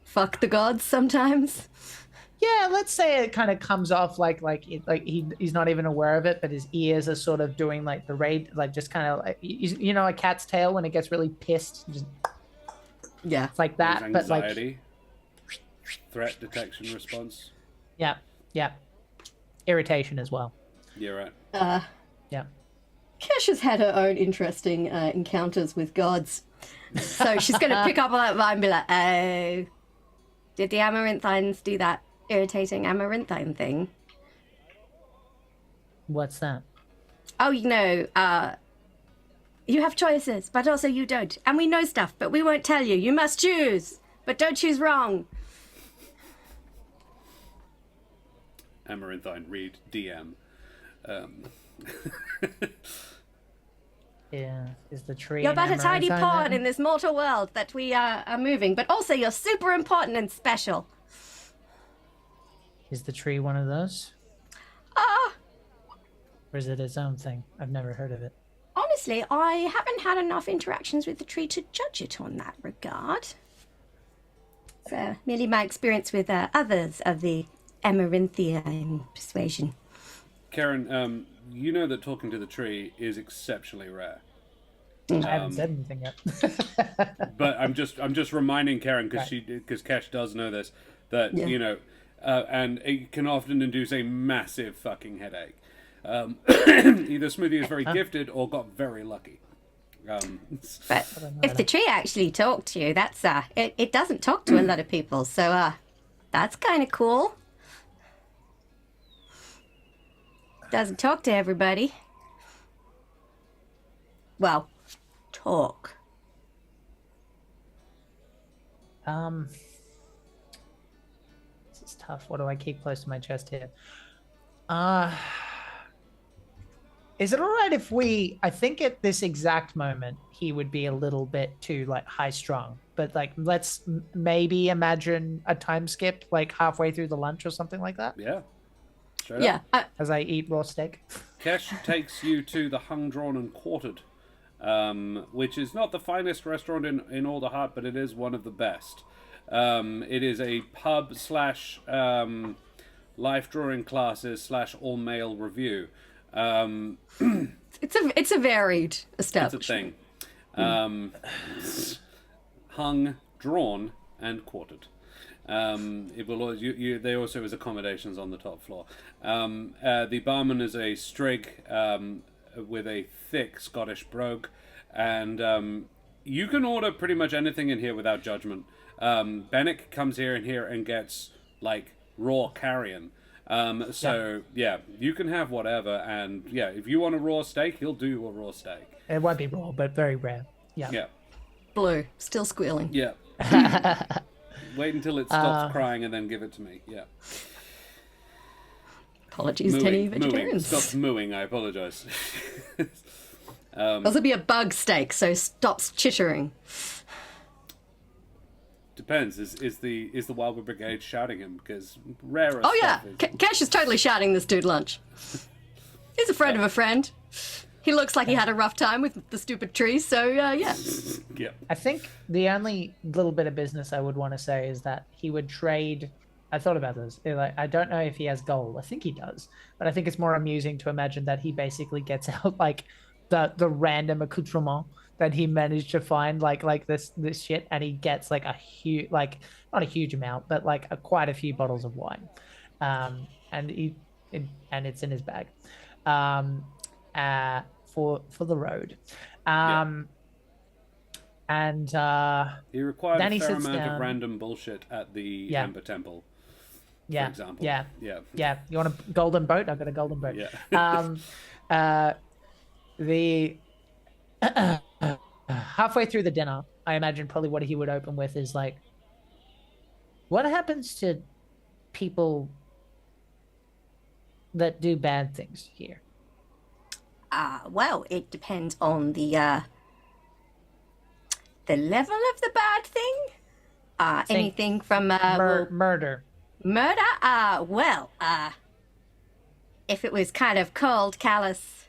fuck the gods sometimes. Yeah, let's say it kind of comes off like he's not even aware of it, but his ears are sort of doing like the raid, like just kind of like a cat's tail when it gets really pissed. Just, yeah, it's like that, but anxiety, threat detection response. Yeah, irritation as well. Yeah, right. Yeah. Kesh has had her own interesting encounters with gods, so she's going to pick up on that vibe and be like, "Oh, did the amaranthines do that irritating amaranthine thing?" What's that? Oh, you have choices, but also you don't. And we know stuff, but we won't tell you. You must choose, but don't choose wrong. Amaranthine, read DM. Yeah, is the tree. You're but a tiny amaranthine pawn then? in this mortal world that we are moving, but also you're super important and special. Is the tree one of those? Ah, Or is it its own thing? I've never heard of it. honestly, I haven't had enough interactions with the tree to judge it on that regard. So, merely my experience with others of the Amaranthine persuasion. Karen, you know that talking to the tree is exceptionally rare. I haven't said anything yet. But I'm just reminding Karen because Kesh does know this that and it can often induce a massive fucking headache. Either Smoothie is very gifted or got very lucky. But if the tree actually talked to you, that's it doesn't talk to a lot of people, so that's kind of cool. Doesn't talk to everybody. Well, talk. This is tough. What do I keep close to my chest here? Is it all right if I think at this exact moment he would be a little bit too high strung, but let's maybe imagine a time skip halfway through the lunch or something like that. Yeah. Yeah. As I eat raw steak. Kesh takes you to the Hung, Drawn and Quartered, which is not the finest restaurant in all the heart, but it is one of the best. It is a pub / life drawing classes / all male review. It's a varied establishment. It's a thing. Hung, drawn, and quartered. It will always, there also is accommodations on the top floor. The barman is a strig with a thick Scottish brogue, and you can order pretty much anything in here without judgment. Bennick comes here and gets raw carrion. You can have whatever, and if you want a raw steak, he'll do a raw steak. It won't be raw, but very rare. Yeah. Blue, still squealing. Yeah. Wait until it stops crying and then give it to me. Yeah. Apologies to any vegetarians. Stops mooing, I apologize. This will be a bug steak, so stops chittering. Depends. Is the Wildwood Brigade shouting him? Because rare. Oh yeah, Kesh is totally shouting this dude lunch. He's a friend of a friend. He looks like he had a rough time with the stupid tree, so yeah. Yeah. I think the only little bit of business I would want to say is that he would trade. I thought about this. I don't know if he has gold. I think he does, but I think it's more amusing to imagine that he basically gets out the random accoutrement that he managed to find this shit, and he gets a huge not a huge amount, but quite a few bottles of wine, and it's in his bag. For the road. He required then a he fair sits amount down. of random bullshit at the Ember Temple. Yeah. for example. Yeah. Yeah. Yeah. You want a golden boat? I've got a golden boat. Yeah. The halfway through the dinner, I imagine probably what he would open with is like, what happens to people that do bad things here? Well, it depends on the level of the bad thing. Anything from murder. Murder? If it was kind of cold, callous,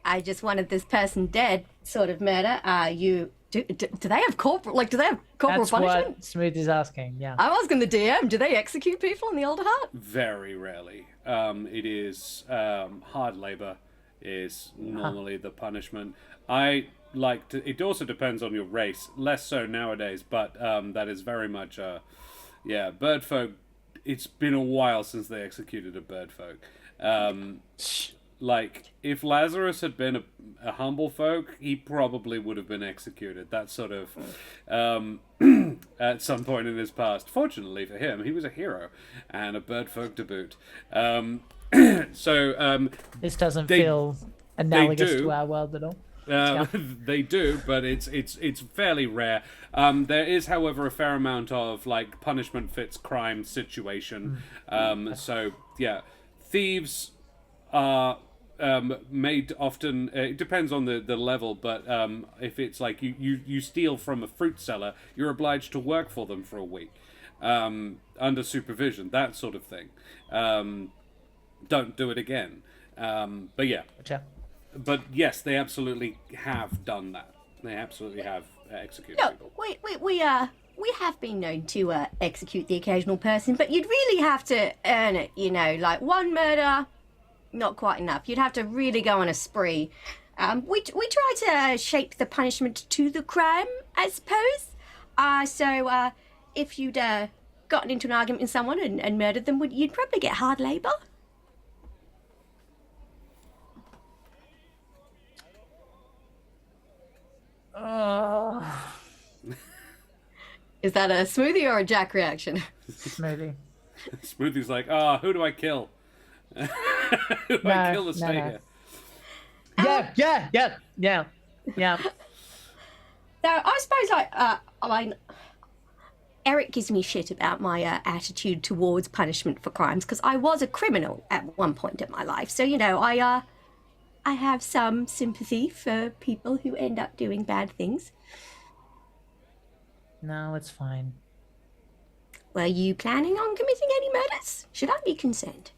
I just wanted this person dead sort of murder, do they have corporal punishment? That's what Smoothie's asking, yeah. I'm asking the DM, do they execute people in the Older Heart? Very rarely. It is hard labor is normally the punishment. I like to. It also depends on your race. Less so nowadays, but that is very much bird folk. It's been a while since they executed a bird folk. Like, if Lazarus had been a humble folk, he probably would have been executed. That sort of, at some point in his past. Fortunately for him, he was a hero, and a bird folk to boot. This doesn't feel analogous to our world at all. They do, but it's fairly rare. There is, however, a fair amount of like punishment fits crime situation. So yeah, thieves are made often. It depends on the level, but if it's like you steal from a fruit seller, you're obliged to work for them for a week under supervision, that sort of thing. Don't do it again. But yeah. Gotcha. But yes, they absolutely have done that. They absolutely have executed people. We have been known to execute the occasional person, but you'd really have to earn it, you know, like one murder, not quite enough. You'd have to really go on a spree. We try to shape the punishment to the crime, I suppose. So if you'd gotten into an argument with someone and murdered them, you'd probably get hard labor. Is that a Smoothie or a Jack reaction? Smoothie. Smoothie's like, who do I kill? Who do I kill to stay here? Yeah. So I suppose I mean, Eric gives me shit about my attitude towards punishment for crimes because I was a criminal at one point in my life. So, you know, I have some sympathy for people who end up doing bad things. No, it's fine. Were you planning on committing any murders? Should I be concerned?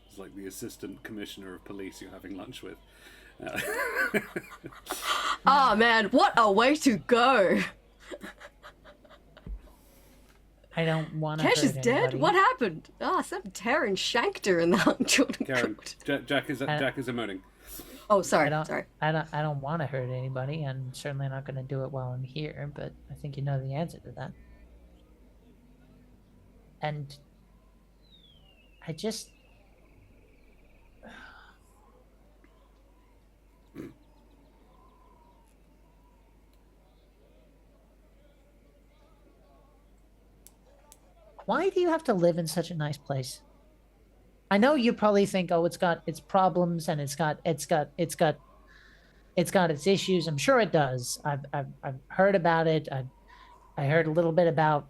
It's like the assistant commissioner of police you're having lunch with. Oh man, what a way to go! I don't want to. Kesh is dead. What happened? Some Terran shanked her in the Jordan Karen, court. Jack is emoting. Oh, sorry. I don't want to hurt anybody, and certainly not going to do it while I'm here. But I think you know the answer to that. And I just. Why do you have to live in such a nice place? I know you probably think, oh, it's got its problems and it's got its issues. I'm sure it does. I've heard about it. I heard a little bit about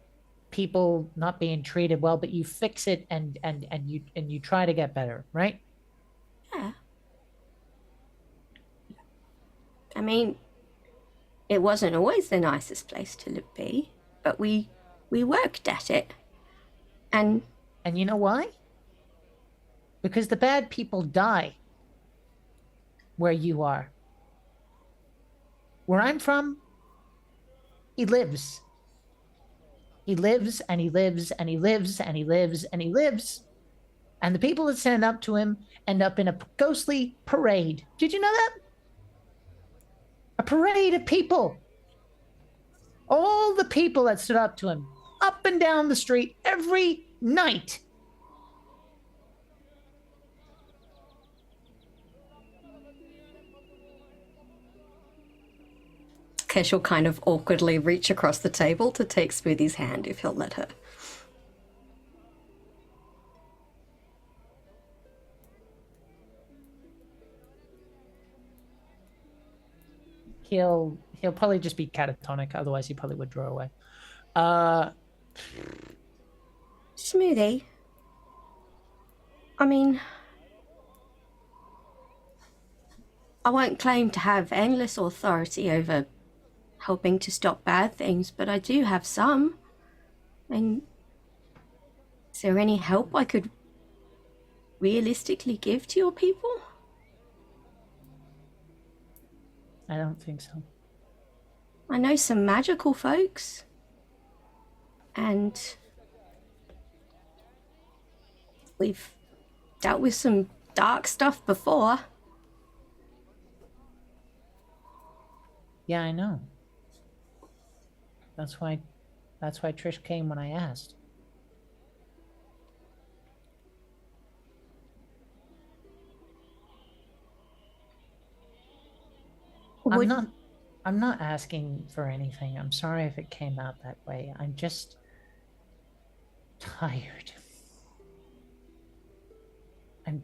people not being treated well, but you fix it and you try to get better, right? Yeah. I mean, it wasn't always the nicest place to be, but we worked at it. And you know why? Because the bad people die where you are. Where I'm from, he lives. He lives and he lives and he lives and he lives and he lives. And the people that stand up to him end up in a ghostly parade. Did you know that? A parade of people. All the people that stood up to him, up and down the street every night. Kesh will kind of awkwardly reach across the table to take Smoothie's hand if he'll let her. He'll probably just be catatonic, otherwise he probably would draw away. Smoothie. I mean, I won't claim to have endless authority over helping to stop bad things, but I do have some. And is there any help I could realistically give to your people? I don't think so. I know some magical folks. And we've dealt with some dark stuff before. Yeah, I know. That's why Trish came when I asked. I'm not asking for anything. I'm sorry if it came out that way. I'm just tired. I'm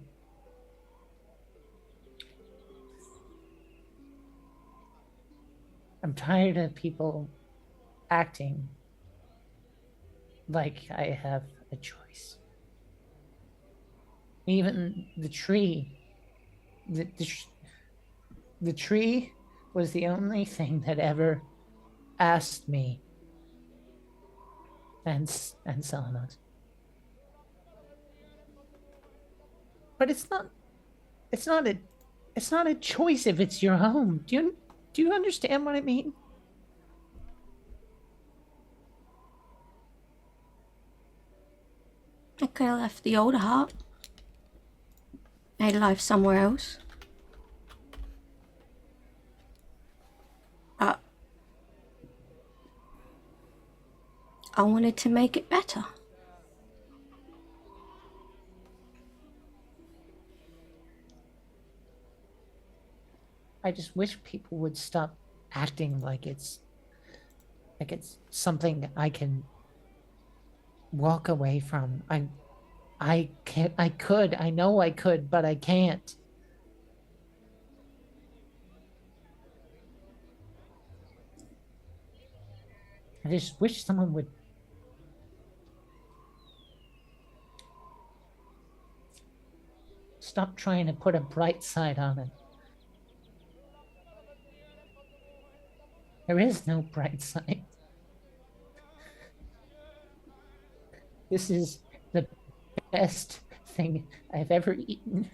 tired of people acting like I have a choice. Even the tree, the tree was the only thing that ever asked me and Selenos. But it's not a choice if it's your home. Do you understand what I mean? I could have left the older heart. Made life somewhere else. But I wanted to make it better. I just wish people would stop acting like it's something I can walk away from. I know I could, but I can't. I just wish someone would stop trying to put a bright side on it. There is no bright side. This is the best thing I've ever eaten.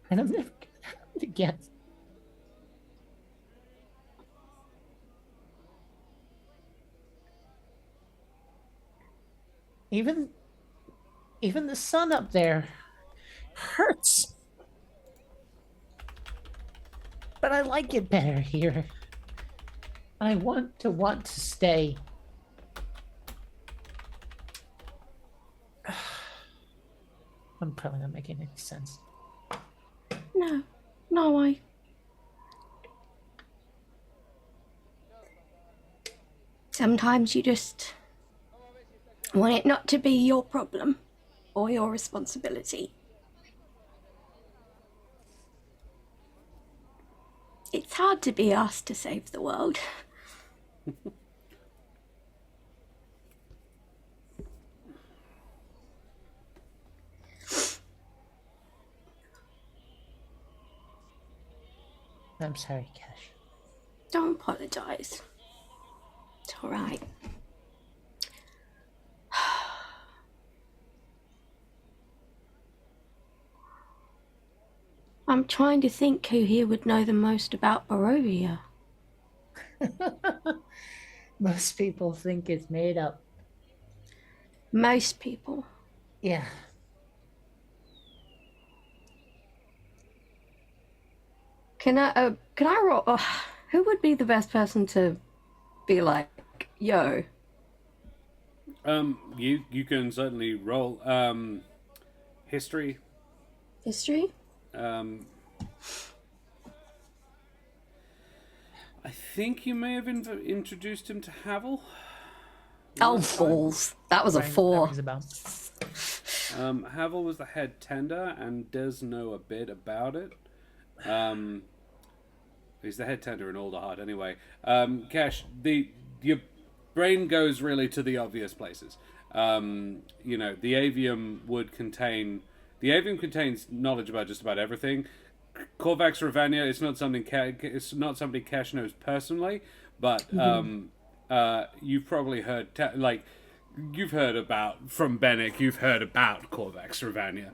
And I'm never gonna have it again. Even the sun up there hurts. But I like it better here. I want to stay. I'm probably not making any sense. No, Sometimes you just want it not to be your problem or your responsibility. It's hard to be asked to save the world. I'm sorry, Cash. Don't apologize. It's all right. I'm trying to think who here would know the most about Burrowvia. Most people think it's made up. Most people. Yeah. Can I roll? Who would be the best person to be like, yo? You can certainly roll. History. History? I think you may have introduced him to Havel. Oh, balls. That was a 4. Rings a bell. Havel was the head tender and does know a bit about it. He's the head tender in Alderheart anyway. Cash, your brain goes really to the obvious places. You know, the avium contains knowledge about just about everything. Korvax Ravania is not something it's not somebody Cash knows personally, but you've probably heard you've heard about from Bennick. You've heard about Korvax Ravania.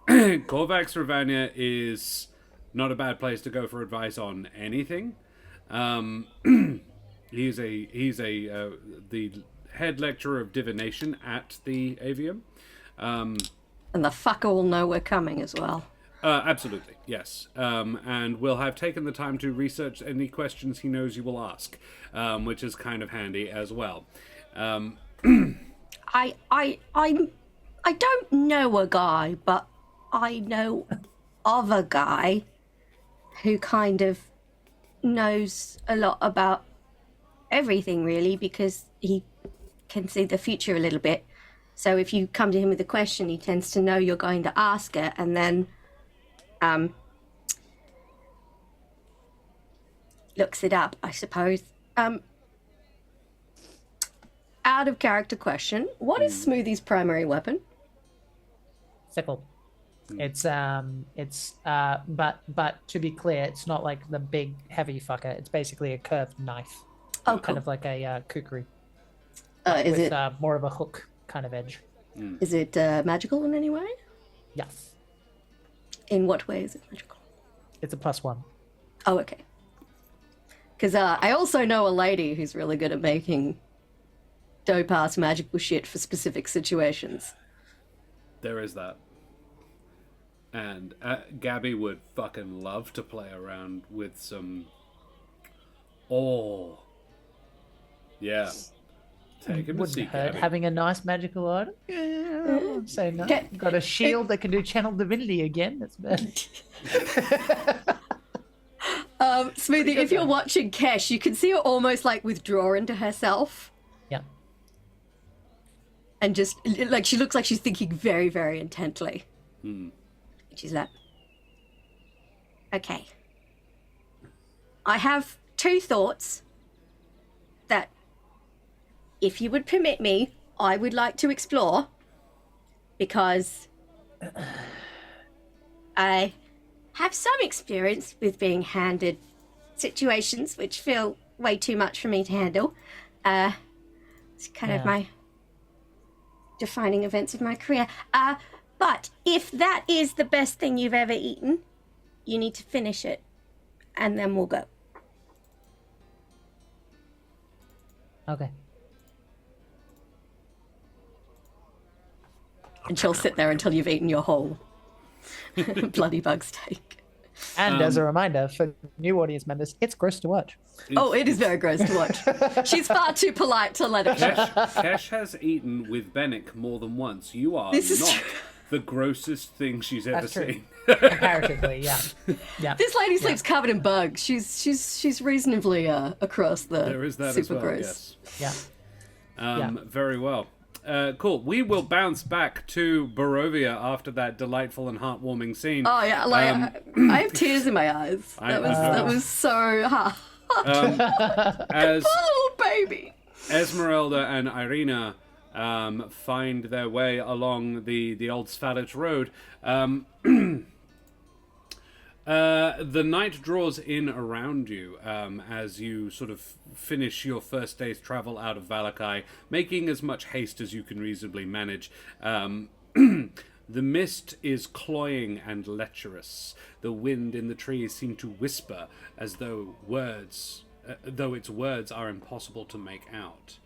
Korvax Ravania is not a bad place to go for advice on anything. He's the head lecturer of divination at the avium. And the fucker will know we're coming as well. Absolutely, yes. And will have taken the time to research any questions he knows you will ask, which is kind of handy as well. I don't know a guy, but I know of a guy who kind of knows a lot about everything, really, because he can see the future a little bit. So if you come to him with a question, he tends to know you're going to ask it, and then looks it up, I suppose. Out of character question, what is Smoothie's primary weapon? Sickle. It's but to be clear, it's not like the big heavy fucker. It's basically a curved knife. Oh, cool. Kind of like a kukri. Is with it more of a hook kind of edge. is it magical in any way? Yes. In what way is it magical? It's a +1. Oh, okay. Because I also know a lady who's really good at making dope-ass magical shit for specific situations. There is that. And Gabby would fucking love to play around with some... Oh. Yeah. Take him to see Wouldn't hurt Gabby. having a nice magical item. Yeah, say no. Got a shield that can do channel divinity again. That's bad. Smoothie, if you're watching Kesh, you can see her almost like withdraw into herself. Yeah. And just, like, she looks like she's thinking very, very intently. She's like, okay. I have 2 thoughts that, if you would permit me, I would like to explore, because I have some experience with being handed situations which feel way too much for me to handle. It's kind of my defining events of my career. But if that is the best thing you've ever eaten, you need to finish it, and then we'll go. Okay. And she'll sit there until you've eaten your whole bloody bug steak. And as a reminder for new audience members, it's gross to watch. Oh, it is very gross to watch. She's far too polite to let it go. Kesh has eaten with Bennick more than once. You are This is not true. the grossest thing she's ever That's true. seen. Comparatively, yeah. Yeah. This lady sleeps covered in bugs. She's reasonably across the There is that super as well, gross. yes. Yeah. Very well. Cool. We will bounce back to Burrowvia after that delightful and heartwarming scene. Oh yeah, like I have tears in my eyes. That was so hard. As Oh baby. Ezmerelda and Ireena find their way along the old Svalich road, the night draws in around you as you sort of finish your first day's travel out of Valakai, making as much haste as you can reasonably manage. The mist is cloying and lecherous. The wind in the trees seem to whisper as though its words are impossible to make out.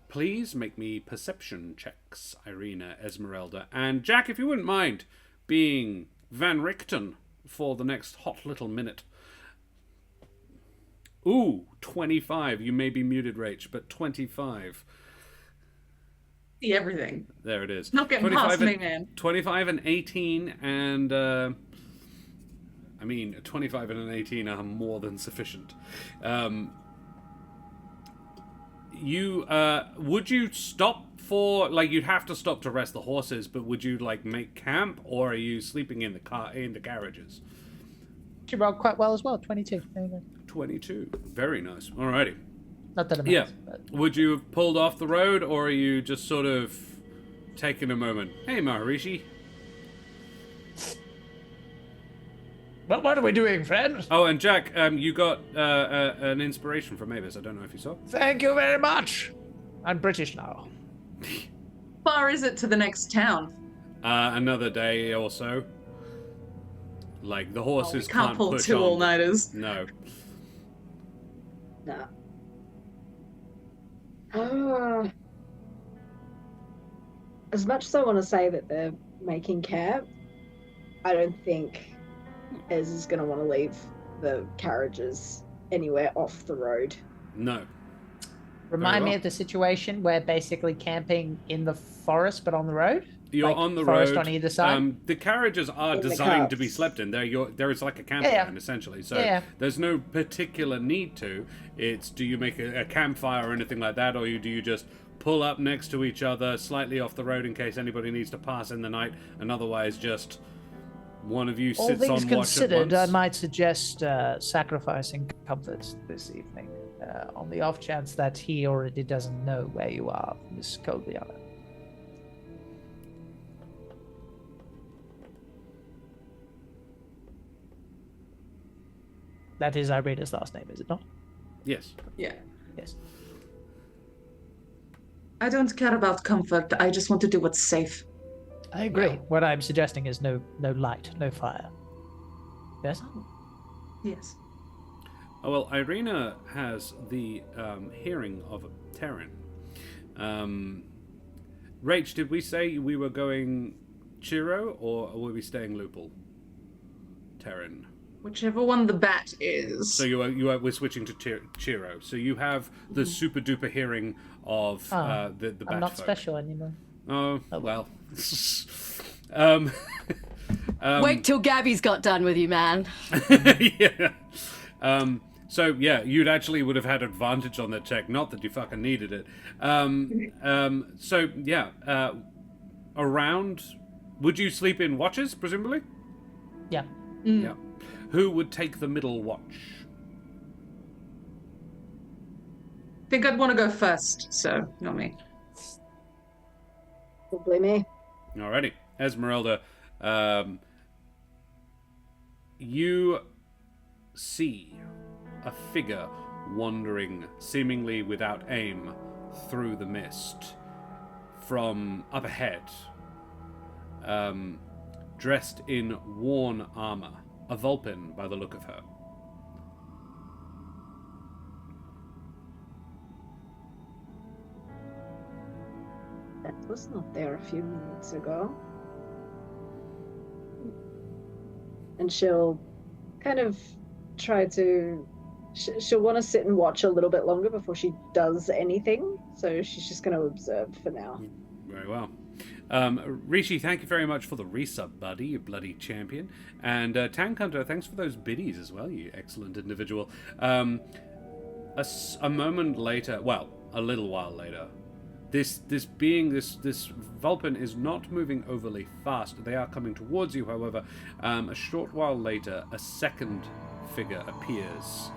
Please make me perception checks, Ireena, Ezmerelda, and Jack, if you wouldn't mind being Van Richten for the next hot little minute. Ooh, 25. You may be muted, Rach, but 25. See everything. There it is. Not getting past me, man. 25 and 18 and I mean, a 25 and an 18 are more than sufficient. Would you stop for, like, you'd have to stop to rest the horses, but would you, like, make camp, or are you sleeping in the carriages? She rolled quite well as well, 22. There you go. 22. Very nice. Alrighty. Not that it Yeah. matters, but... Would you have pulled off the road, or are you just sort of taking a moment? Hey, Maharishi. Well, what are we doing, friend? Oh, and Jack, you got an inspiration from Mavis. I don't know if you saw. Thank you very much. I'm British now. Far is it to the next town? Another day or so. Like, the horses We can't pull push two on. all-nighters. No. No. As much as I want to say that they're making camp, I don't think Ez is going to want to leave the carriages anywhere off the road. No. Remind me well. of the situation where basically camping in the forest but on the road? You're Like on the forest road. on either side? The carriages are In the designed to be carts. slept in. There is like a campground, Yeah. essentially. So Yeah. there's no particular need to. It's, do you make a campfire or anything like that, or do you just pull up next to each other, slightly off the road in case anybody needs to pass in the night, and otherwise just one of you All sits on things watch at considered, once? I might suggest sacrificing comfort this evening, on the off chance that he already doesn't know where you are, Miss Kolyanna. That is Ireena's last name, is it not? Yes. Yeah. Yes. I don't care about comfort. I just want to do what's safe. I agree. What I'm suggesting is no light, no fire. Yes? Yes. Oh, well, Ireena has the hearing of Terran. Rach, did we say we were going Chiro, or were we staying Lupul? Terran. Whichever one the bat is. So we're switching to Chiro. So you have the super duper hearing of the bat I'm not folk. special anymore. Oh well. Wait till Gabby's got done with you, man. Yeah. So yeah, you'd actually would have had advantage on that check. Not that you fucking needed it. So yeah, around. Would you sleep in watches, presumably? Yeah. Yeah. Who would take the middle watch? Think I'd want to go first, so not me. Probably me. Alrighty, Ezmerelda. You see a figure wandering, seemingly without aim, through the mist from up ahead, dressed in worn armor, a Vulpin by the look of her. That was not there a few minutes ago. And she'll kind of try to... She'll want to sit and watch a little bit longer before she does anything. So she's just going to observe for now. Very well. Rishi, thank you very much for the resub, buddy, you bloody champion. And Tank Hunter, thanks for those biddies as well, you excellent individual. A moment later, well, a little while later, this Vulpin is not moving overly fast. They are coming towards you, however. A short while later, a second figure appears.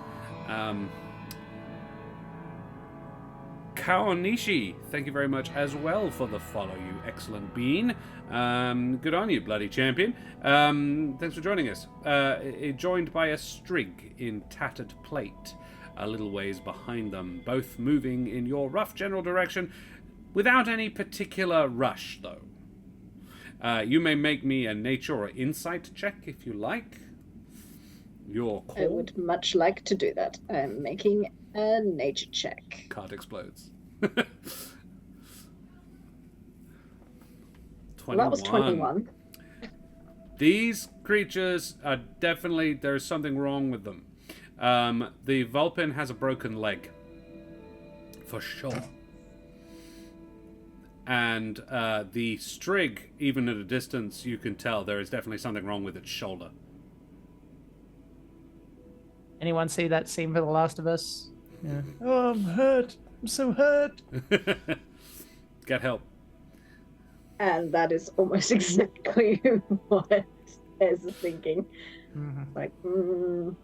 Kaonishi, thank you very much as well for the follow, you excellent bean. Good on you, bloody champion. Thanks for joining us. Joined by a Strig in tattered plate, a little ways behind them, both moving in your rough general direction, without any particular rush, though. You may make me a nature or insight check if you like. Your call. I would much like to do that. I'm making a nature check. Card explodes. Well, that was 21. These creatures are definitely, there's something wrong with them. The Vulpin has a broken leg. For sure. And the Strig, even at a distance, you can tell there is definitely something wrong with its shoulder. Anyone see that scene for The Last of Us? Yeah. Oh, I'm hurt. I'm so hurt. Get help. And that is almost exactly what Ez is thinking. Like, I do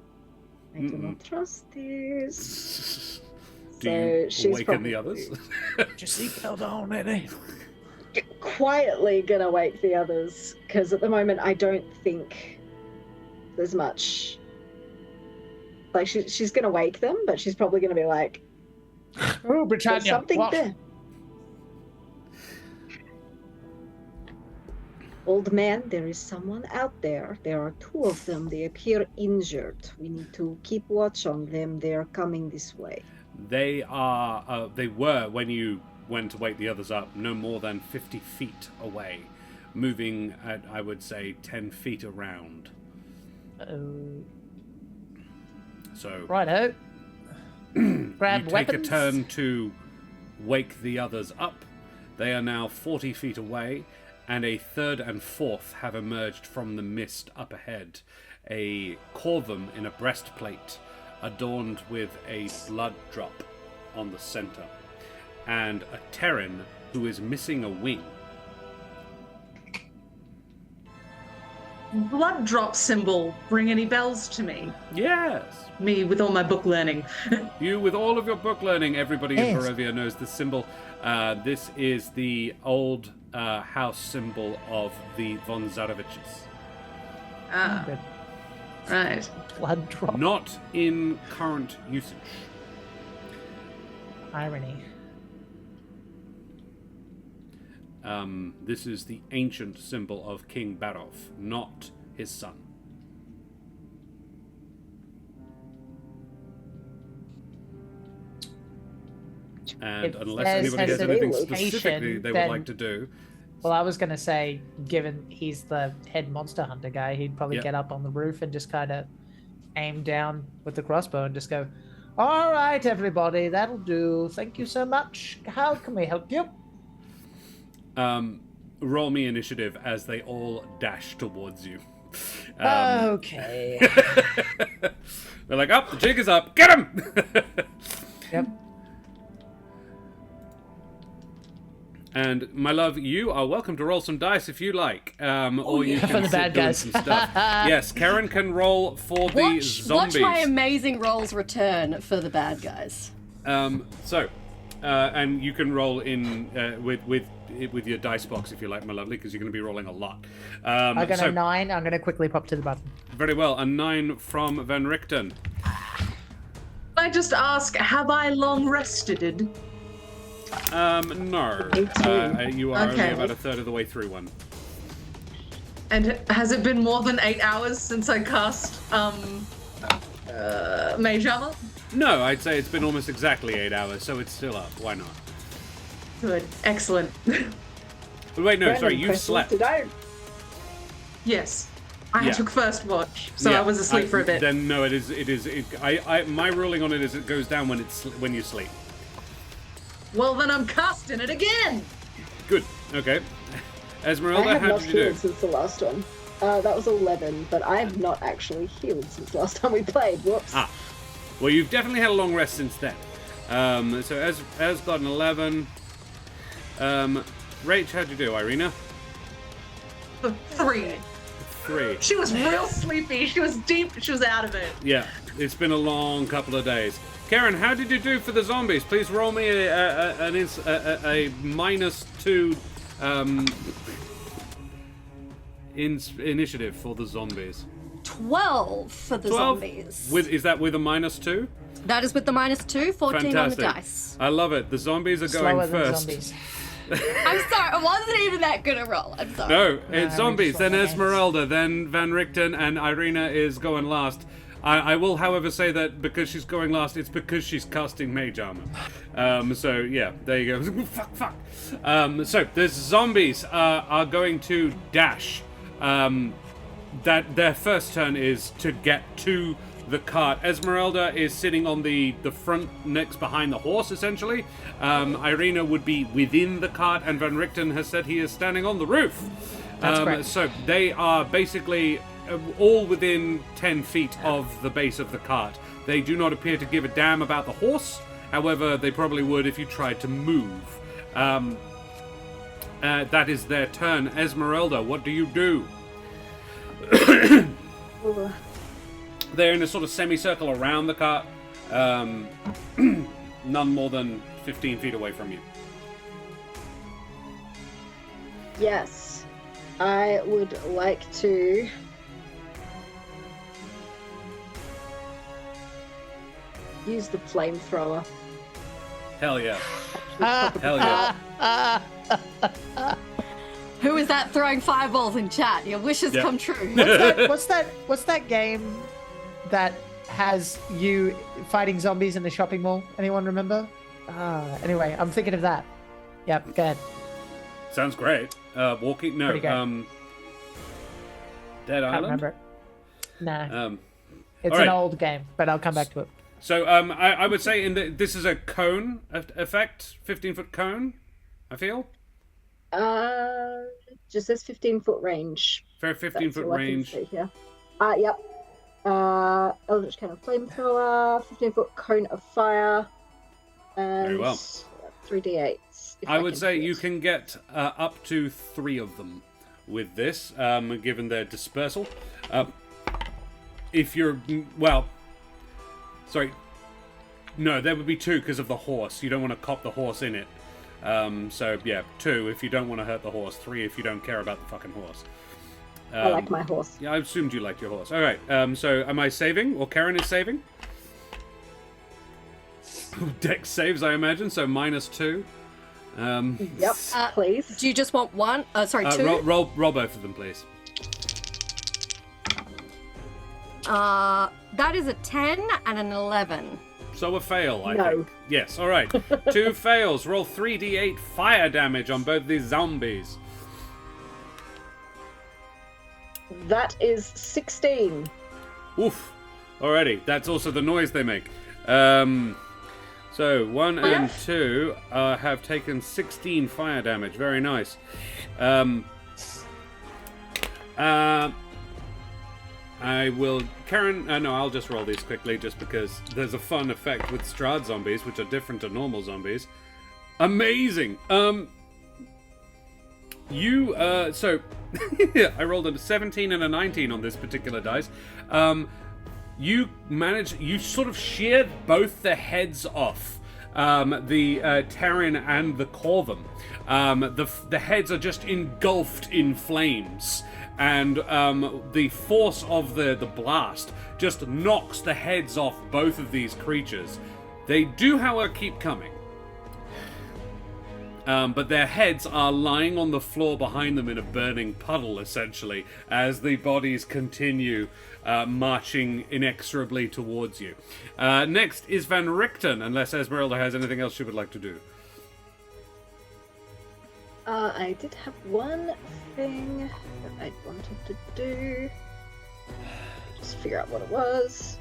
not trust this. Do you awaken the others? Just seatbelt on, Eddie. Quietly gonna wake the others, because at the moment I don't think there's much. Like, she's gonna wake them, but she's probably gonna be like, Oh, Britannia. there's something what? there. Old man, there is someone out there. There are 2 of them. They appear injured. We need to keep watch on them. They are coming this way. They are. They were, when you went to wake the others up, no more than 50 feet away, moving at, I would say, 10 feet around. So Righto. Grab you take weapons. a turn to wake the others up. They are now 40 feet away, and a third and fourth have emerged from the mist up ahead. A corvum in a breastplate, adorned with a blood drop on the center, and a Terran who is missing a wing. Blood drop symbol ring any bells to me? Yes! Me with all my book learning. You, with all of your book learning, everybody in Yes. Burrowvia knows the symbol. This is the old house symbol of the von Zaroviches. Ah, right. Blood drop. Not in current usage. Irony. This is the ancient symbol of King Barov, not his son. And If unless Ez anybody has has an anything location, specifically they would then- like to do. Well, I was going to say, given he's the head monster hunter guy, he'd probably Yep. get up on the roof and just kind of aim down with the crossbow and just go, all right, everybody, that'll do. Thank you so much. How can we help you? Roll me initiative as they all dash towards you. Okay. They're like, the jig is up. Get him! Yep. And my love, you are welcome to roll some dice if you like, or you yeah. can For the sit bad doing guys. some stuff. Yes, Karen can roll for the Watch zombies. my amazing rolls return for the bad guys. And you can roll in with your dice box if you like, my lovely, because you're going to be rolling a lot. I got a 9. I'm going to quickly pop to the button. Very well, a 9 from Van Richten. I just ask, have I long rested? No. You are only Okay. about a third of the way through one. And has it been more than 8 hours since I cast Mage Armor? No, I'd say it's been almost exactly 8 hours, so it's still up. Why not? Good, excellent. But wait, no, Random sorry, you questions. slept. Did I? Yes, I Yeah. took first watch, so Yeah, I was asleep for a bit. Then no, my ruling on it is it goes down when you sleep. Well, then I'm casting it again. Good. Okay. I Esmeralda, have how not did you do? healed since the last one. That was 11, but I have not actually healed since last time we played. Whoops. Well, you've definitely had a long rest since then. So Ez got an 11. Rach, how'd you do, Ireena? 3. 3. She was real sleepy. She was deep. She was out of it. Yeah, it's been a long couple of days. Karen, how did you do for the zombies? Please roll me a -2 initiative for the zombies. 12 for the 12? zombies. Is that with a -2? That is with the -2, 14 on the dice. I love it. The zombies are going Slower than first. zombies. I'm sorry, I wasn't even that good a roll. I'm sorry. No, it's zombies, just then want my Ezmerelda, then Van Richten, and Ireena is going last. I will, however, say that because she's going last, it's because she's casting Mage Armor. So, yeah, there you go. Fuck. So, the zombies are going to dash. That their first turn is to get to the cart. Ezmerelda is sitting on the front next behind the horse, essentially. Ireena would be within the cart, and Van Richten has said he is standing on the roof. That's correct. So they are basically all within 10 feet of the base of the cart. They do not appear to give a damn about the horse. However, they probably would if you tried to move. That is their turn. Ezmerelda, what do you do? They're in a sort of semicircle around the cart. None more than 15 feet away from you. Yes. I would like to... use the flamethrower. Hell yeah. Hell yeah. Who is that throwing fireballs in chat? Your wishes come true. What's that game that has you fighting zombies in the shopping mall? Anyone remember? Anyway, I'm thinking of that. Yep, go ahead. Sounds great. Walking? No. Pretty good. Dead Island? Can't remember it. Nah. It's all right. an old game, but I'll come back to it. So I would say this is a cone effect, 15-foot cone, I feel. Just says 15-foot range. Fair 15-foot range. Yep. Eldritch Cannon Flamethrower, 15-foot cone of fire, and Very well. 3d8s. I would say you can get up to 3 of them with this, given their dispersal. If you're... Well... Sorry. No, there would be 2 because of the horse. You don't want to cop the horse in it. So, yeah, 2 if you don't want to hurt the horse. 3 if you don't care about the fucking horse. I like my horse. Yeah, I assumed you liked your horse. All right. So, am I saving? Or Karen is saving? Dex saves, I imagine. So, -2. Yep, please. Do you just want one? Sorry, 2? Roll both of them, please. That is a 10 and an 11. So a fail, I think. Yes, all right. 2 fails. Roll 3d8 fire damage on both these zombies. That is 16. Oof. Alrighty. That's also the noise they make. So 1 and 2 have taken 16 fire damage. Very nice. I will... Karen... no, I'll just roll these quickly just because there's a fun effect with Strahd zombies, which are different to normal zombies. Amazing! You, so... I rolled a 17 and a 19 on this particular dice. You sort of sheared both the heads off. The Terran and the Corvum. The heads are just engulfed in flames. And the force of the blast just knocks the heads off both of these creatures. They do, however, keep coming. But their heads are lying on the floor behind them in a burning puddle, essentially, as the bodies continue marching inexorably towards you. Next is Van Richten, unless Ezmerelda has anything else she would like to do. I did have one thing that I wanted to do. Just figure out what it was.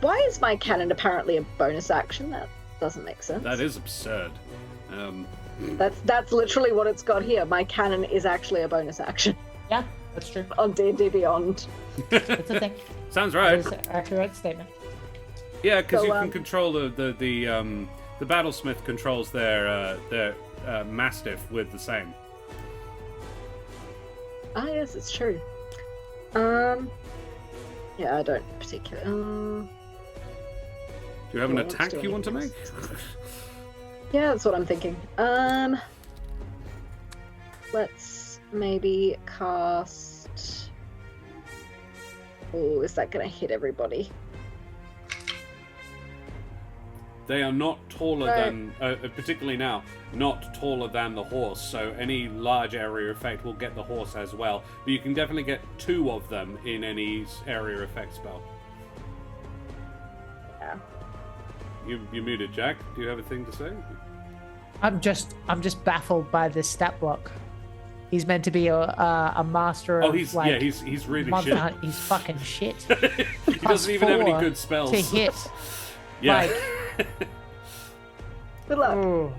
Why is my cannon apparently a bonus action? That doesn't make sense. That is absurd. That's literally what it's got here. My cannon is actually a bonus action. Yeah, that's true. On D&D Beyond. That's a thing. Sounds right. That is an accurate statement. Yeah, because you can control the battlesmith controls their mastiff with the same. Ah, yes, it's true. Yeah, I don't particularly. Do you have an attack you want to make? Yeah, that's what I'm thinking. Let's maybe cast. Oh, is that going to hit everybody? They are not taller than, particularly now, not taller than the horse, so any large area effect will get the horse as well. But you can definitely get 2 of them in any area effect spell. Yeah. You muted, Jack. Do you have a thing to say? I'm just baffled by this stat block. He's meant to be a master of he's really monster shit. Hunt. He's fucking shit. He doesn't even have any good spells. To hit. Yeah. Like, Good luck. oh.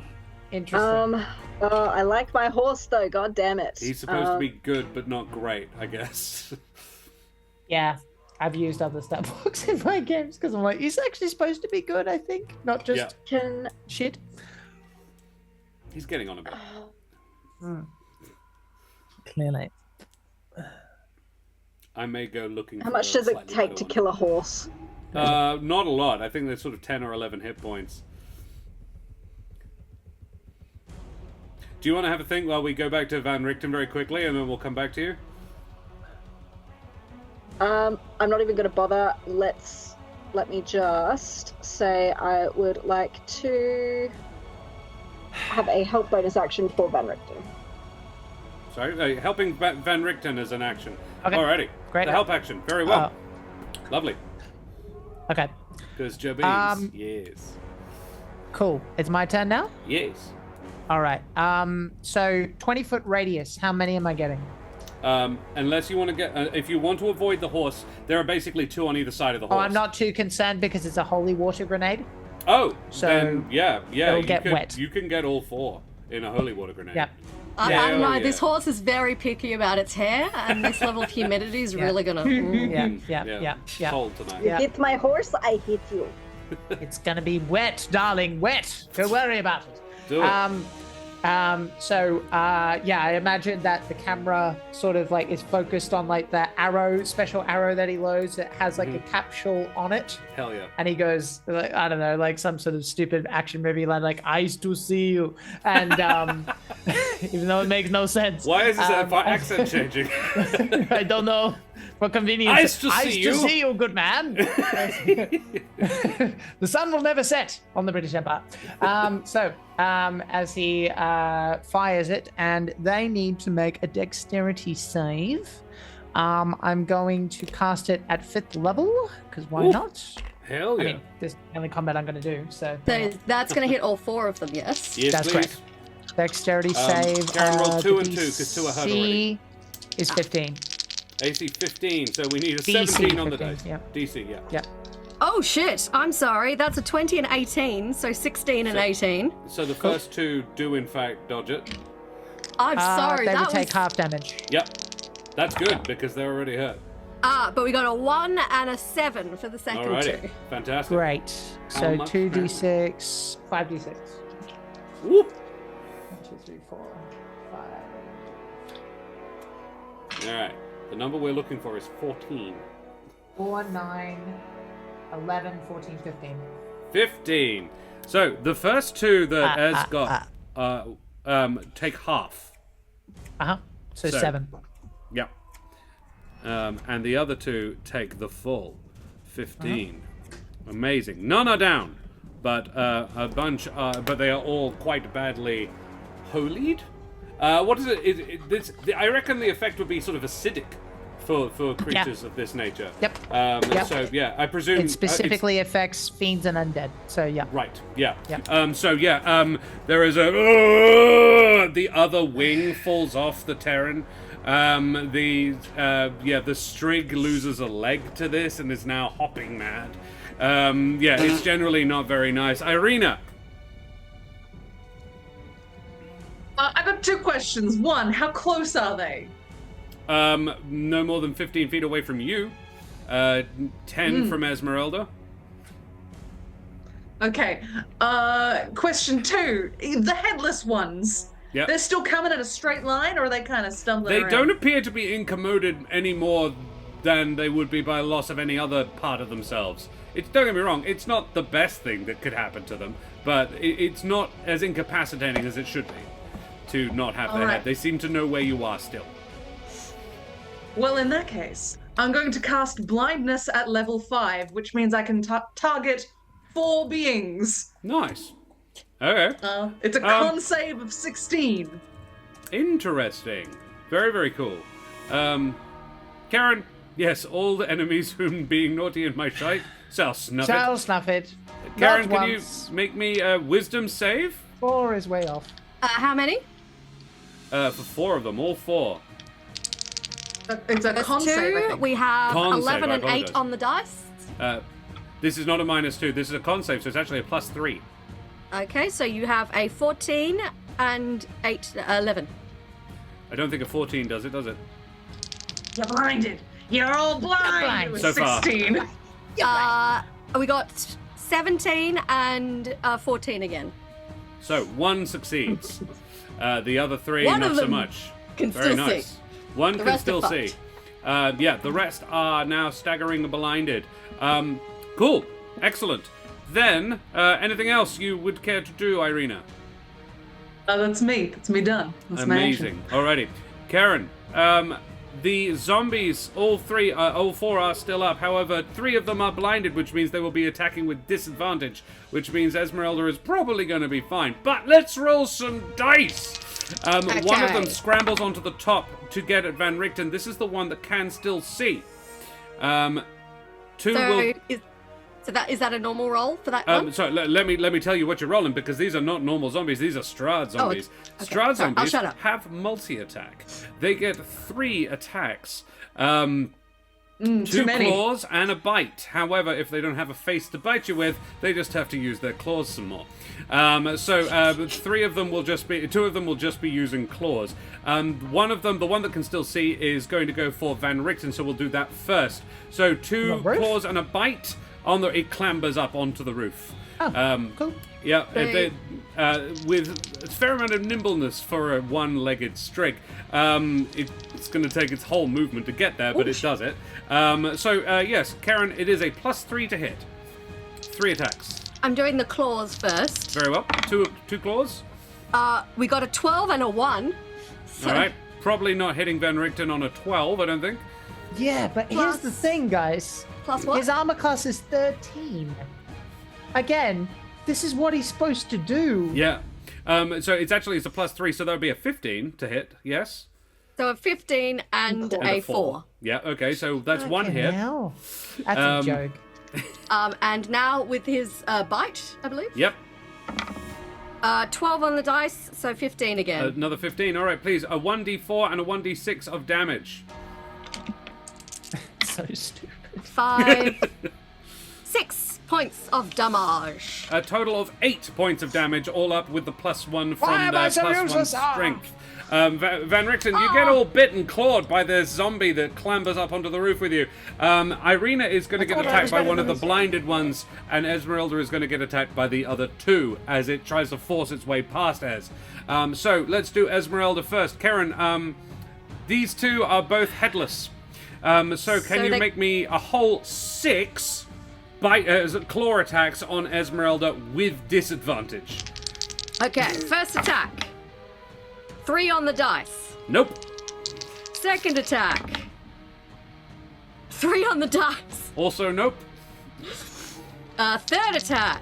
Interesting. I like my horse though. God damn it. He's supposed to be good, but not great, I guess. Yeah, I've used other stat blocks in my games because I'm like, he's actually supposed to be good, I think, not just shit. He's getting on a bit. Clearly. I may go looking. How much does it take to kill a horse? Not a lot. I think there's sort of 10 or 11 hit points. Do you want to have a think while we go back to Van Richten very quickly, and then we'll come back to you? I'm not even going to bother. Let me just say I would like to have a help bonus action for Van Richten. Sorry, helping Van Richten is an action. Okay. Alrighty. Great. The help action. Very well. Lovely. Okay. Because Jabez. Yes. Cool. It's my turn now? Yes. All right. So 20-foot radius. How many am I getting? Unless you want to get, if you want to avoid the horse, there are basically 2 on either side of the horse. Oh, I'm not too concerned because it's a holy water grenade. Oh, so then yeah. it'll get wet. You can get all 4 in a holy water grenade. Yep. I don't know. This horse is very picky about its hair, and this level of humidity is really gonna. Yeah. Cold tonight. You hit my horse, I hit you. It's gonna be wet, darling, wet. Don't worry about it. Do it. I imagine that the camera sort of like is focused on like the special arrow that he loads that has like a capsule on it. Hell yeah. And he goes, like, I don't know, like some sort of stupid action movie line, like "Eyes to see you," and even though it makes no sense. Why is this accent changing? I don't know. For convenience. Eyes to see you, good man. The sun will never set on the British Empire. As he fires it, and they need to make a dexterity save. I'm going to cast it at 5th level, because why not? Hell yeah. I mean, this is the only combat I'm going to do, so... That's going to hit all 4 of them, yes? Yes, that's please. correct. Dexterity save. Karen rolled 2 and 2, because 2 are hurt already. Is 15. AC 15, so we need a DC 17 on the 15, dice. yeah. DC, yeah. Yeah. Oh shit! I'm sorry. That's a 20 and 18, so 16 and 18. So the first 2 do in fact dodge it. I'm sorry. They that would take was... half damage. Yep. That's good, because they're already hurt. But we got a 1 and a 7 for the second Alrighty. 2. Fantastic. Great. How So much 2d6, 5d6. Woo! 1, 2, 3, 4, 5. Alright. The number we're looking for is 14. 4, 9, 11, 14, 15. 15. So the first 2 that Ez got take half. So 7. Yep. And the other 2 take the full 15. Amazing. None are down, but a bunch are, but they are all quite badly holied. What is it? I reckon the effect would be sort of acidic for creatures of this nature. Yep. So yeah, I presume It specifically affects fiends and undead. So yeah. Right. Yeah. Yep. There is the other wing falls off the Terran. The Strig loses a leg to this and is now hopping mad. It's generally not very nice. Ireena. I got 2 questions. 1, how close are they? No more than 15 feet away from you. 10 from Ezmerelda. Okay. Question 2, the headless ones. Yep. They're still coming in a straight line, or are they kind of stumbling They around? don't appear to be incommoded any more than they would be by loss of any other part of themselves. Don't get me wrong, it's not the best thing that could happen to them, but it's not as incapacitating as it should be to not have their head. They seem to know where you are still. Well, in that case, I'm going to cast blindness at level 5, which means I can target 4 beings. Nice. Okay. It's a con save of 16. Interesting. Very, very cool. Karen, yes, all the enemies whom being naughty in my sight shall snuff Shall it. snuff it. Karen, Not can once. you make me a wisdom save? 4 is way off. How many? For 4 of them, all 4. It's a There's con save, I 2. think. We have Con 11 save, I and 8 apologize. on the dice. This is not a -2. This is a con save, so it's actually a +3. Okay, so you have a 14 and 11. I don't think a 14 does it? You're blinded. You're all blind. blind. It was So far. 16. We got 17 and 14 again. So, one succeeds. The other three, One not of so them much. can Very still nice. see. One The can rest still are see. fucked. The rest are now staggering blinded. Cool. Excellent. Then, anything else you would care to do, Ireena? That's me. That's me done. That's my action. Amazing. Alrighty. Karen, the zombies, all four are still up. However, 3 of them are blinded, which means they will be attacking with disadvantage, which means Ezmerelda is probably going to be fine. But let's roll some dice. One of them Okay. scrambles onto the top to get at Van Richten. This is the one that can still see. Two will... Is that a normal roll for that one? So let me tell you what you're rolling, because these are not normal zombies. These are Strahd zombies. okay. Strahd Sorry, I'll zombies shut up. have multi-attack. They get 3 attacks. Too 2 many. claws and a bite. However, if they don't have a face to bite you with, they just have to use their claws some more. 3 of them will just be... 2 of them will just be using claws. One of them, the one that can still see, is going to go for Van Richten, so we'll do that first. So 2 The roof? claws and a bite. It clambers up onto the roof. Cool. Yeah, They- with a fair amount of nimbleness for a one-legged strig. It's going to take its whole movement to get there, but it does it. Yes, Karen, it is a +3 to hit. 3 attacks. I'm doing the claws first. Very well. Two claws. We got a 12 and a 1. So All right. Probably not hitting Van Richten on a 12, I don't think. Yeah, but here's the Plus- thing, guys. Plus what? His armor class is 13. Again, this is what he's supposed to do. Yeah. So it's a +3, so that would be a 15 to hit. Yes. So a 15 and And a 4. Yeah. Okay. So that's one Fucking hit. hell. That's Um, a joke. And now with his bite, I believe. Yep. 12 on the dice, so 15 again. Another 15. All right, please. A 1d4 and a 1d6 of damage. So stupid. 5, 6 points of damage. A total of 8 points of damage, all up with the +1 from Why am the I so +1 useless? strength. Van Richten, you get all bit and clawed by the zombie that clambers up onto the roof with you. Ireena is going to get thought I attacked was by better one of than the this. blinded ones, and Ezmerelda is going to get attacked by the other 2 as it tries to force its way past Ez. So let's do Ezmerelda first. Karen, these 2 are both headless. So can you they- make me a whole 6 claw attacks on Ezmerelda with disadvantage? Okay, first attack. 3 on the dice. Nope. Second attack. 3 on the dice. Also nope. Third attack.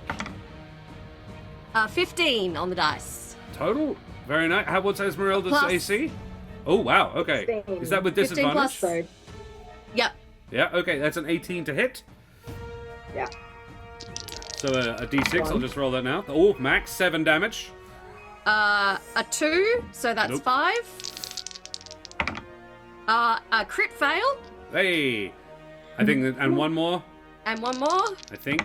15 on the dice. Total. Very nice. What's Ezmerelda's Plus- AC? Oh, wow. Okay. 16. Is that with 15 disadvantage? plus. So, Yep. Yeah, okay. That's an 18 to hit. yeah. So a d6. I'll One. just roll that now. Oh, max 7 damage. A 2, so that's Nope. 5. A crit fail, Hey. I think that, and one more, and one more I think.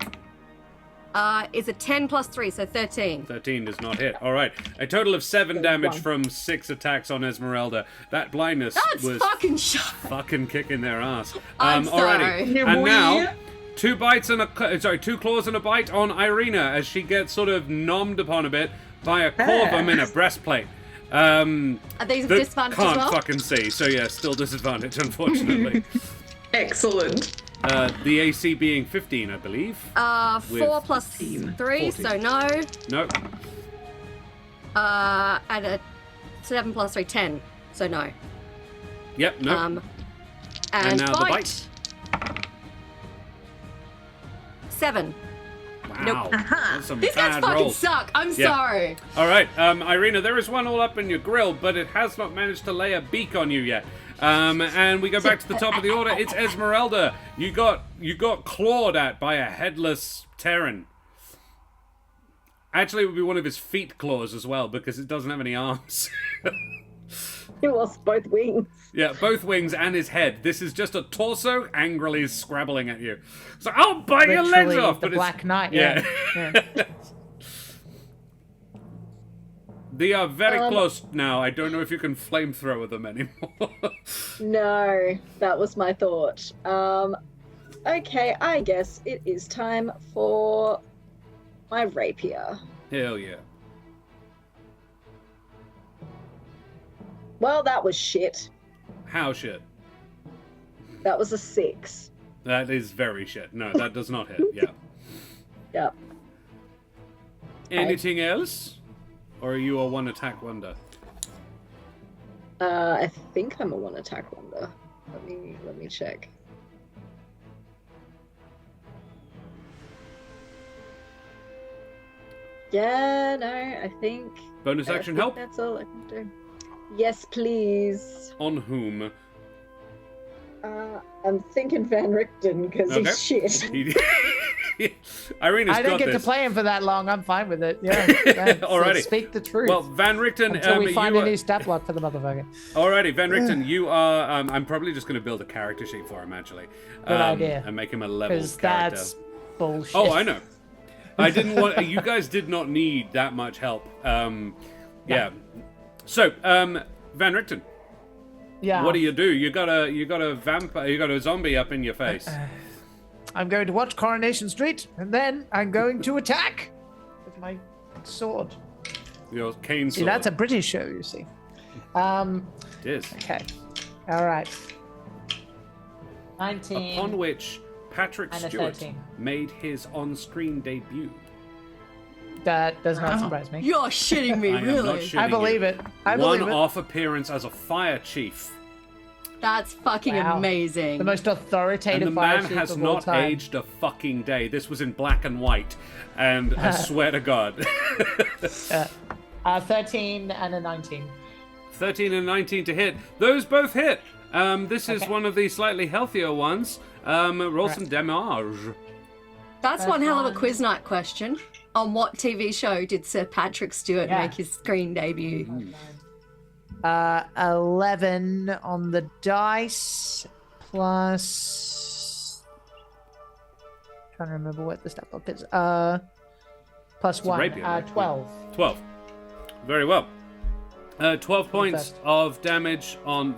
is a 10 plus 3, so 13. 13 does not hit. All right. A total of 7 damage one. from 6 attacks on Ezmerelda. That blindness That's was fucking shit. fucking kicking their ass. I'm Alrighty. sorry. And now, 2 claws and a bite on Ireena as she gets sort of nommed upon a bit by a corvum in a breastplate. Are these That disadvantage as can't well? fucking see, so yeah, still disadvantage, unfortunately. Excellent. The AC being 15, I believe. 4 with plus 14. 3, so no. Nope. And a 7 plus 3, 10, so no. Yep, nope. And now the bite. 7. Wow. nope. That's some These guys bad fucking rolls. suck. I'm Yeah. sorry. All right, Ireena, there is one all up in your grill, but it has not managed to lay a beak on you yet. And we go back to the top of the order. It's Ezmerelda. You got clawed at by a headless Terran. Actually, it would be one of his feet claws as well, because it doesn't have any arms. He lost both wings. Yeah, both wings and his head. This is just a torso angrily scrabbling at you. So I'll bite your legs Literally off. the But Black Knight. yeah. Yeah. They are very close now. I don't know if you can flamethrower them anymore. No, that was my thought. Okay, I guess it is time for my rapier. Hell yeah. Well, that was shit. How shit? That was a 6. That is very shit. No, that does not hit. Yeah. Yep. Anything else? Or are you a one attack wonder? I think I'm a 1 attack wonder. Let me check. Yeah, no, I think. Bonus action help? That's all I can do. Yes, please. On whom? I'm thinking Van Richten because Okay. he's shit. Ireena's I don't got get to this. play him for that long. I'm fine with it. Yeah. Alrighty. Speak the truth. Well, Van Richten, until we find you a new stat block for the motherfucker. Alrighty, Van Richten, you are. I'm probably just going to build a character sheet for him, actually. Good idea. And make him a level Because character. that's bullshit. Oh, I know. I didn't want. You guys did not need that much help. Yeah. So, Van Richten, Yeah. what do? You got a vampire. You got a zombie up in your face. I'm going to watch Coronation Street, and then I'm going to attack with my sword. Your cane sword. See, that's a British show, you see. It is. Okay. All right. 19. Upon which Patrick And a Stewart 13. made his on-screen debut. That does not surprise me. You're shitting me, I am not really? shitting I believe you. it. I believe it. One-off appearance as a fire chief. That's fucking Wow. amazing. The most And authoritative the fire man chief has of all not time. aged a fucking day. This was in black and white. And I swear to God. 13 and a 19. 13 and 19 to hit. Those both hit. This is Okay. one of the slightly healthier ones. Roll some damage. That's one hell of a one. quiz night question. On what TV show did Sir Patrick Stewart Yeah. make his screen debut? 11 on the dice plus. Trying to remember what the stat block is. Plus a 1. rapier, right? 12. 12. Very well. 12 points first. of damage on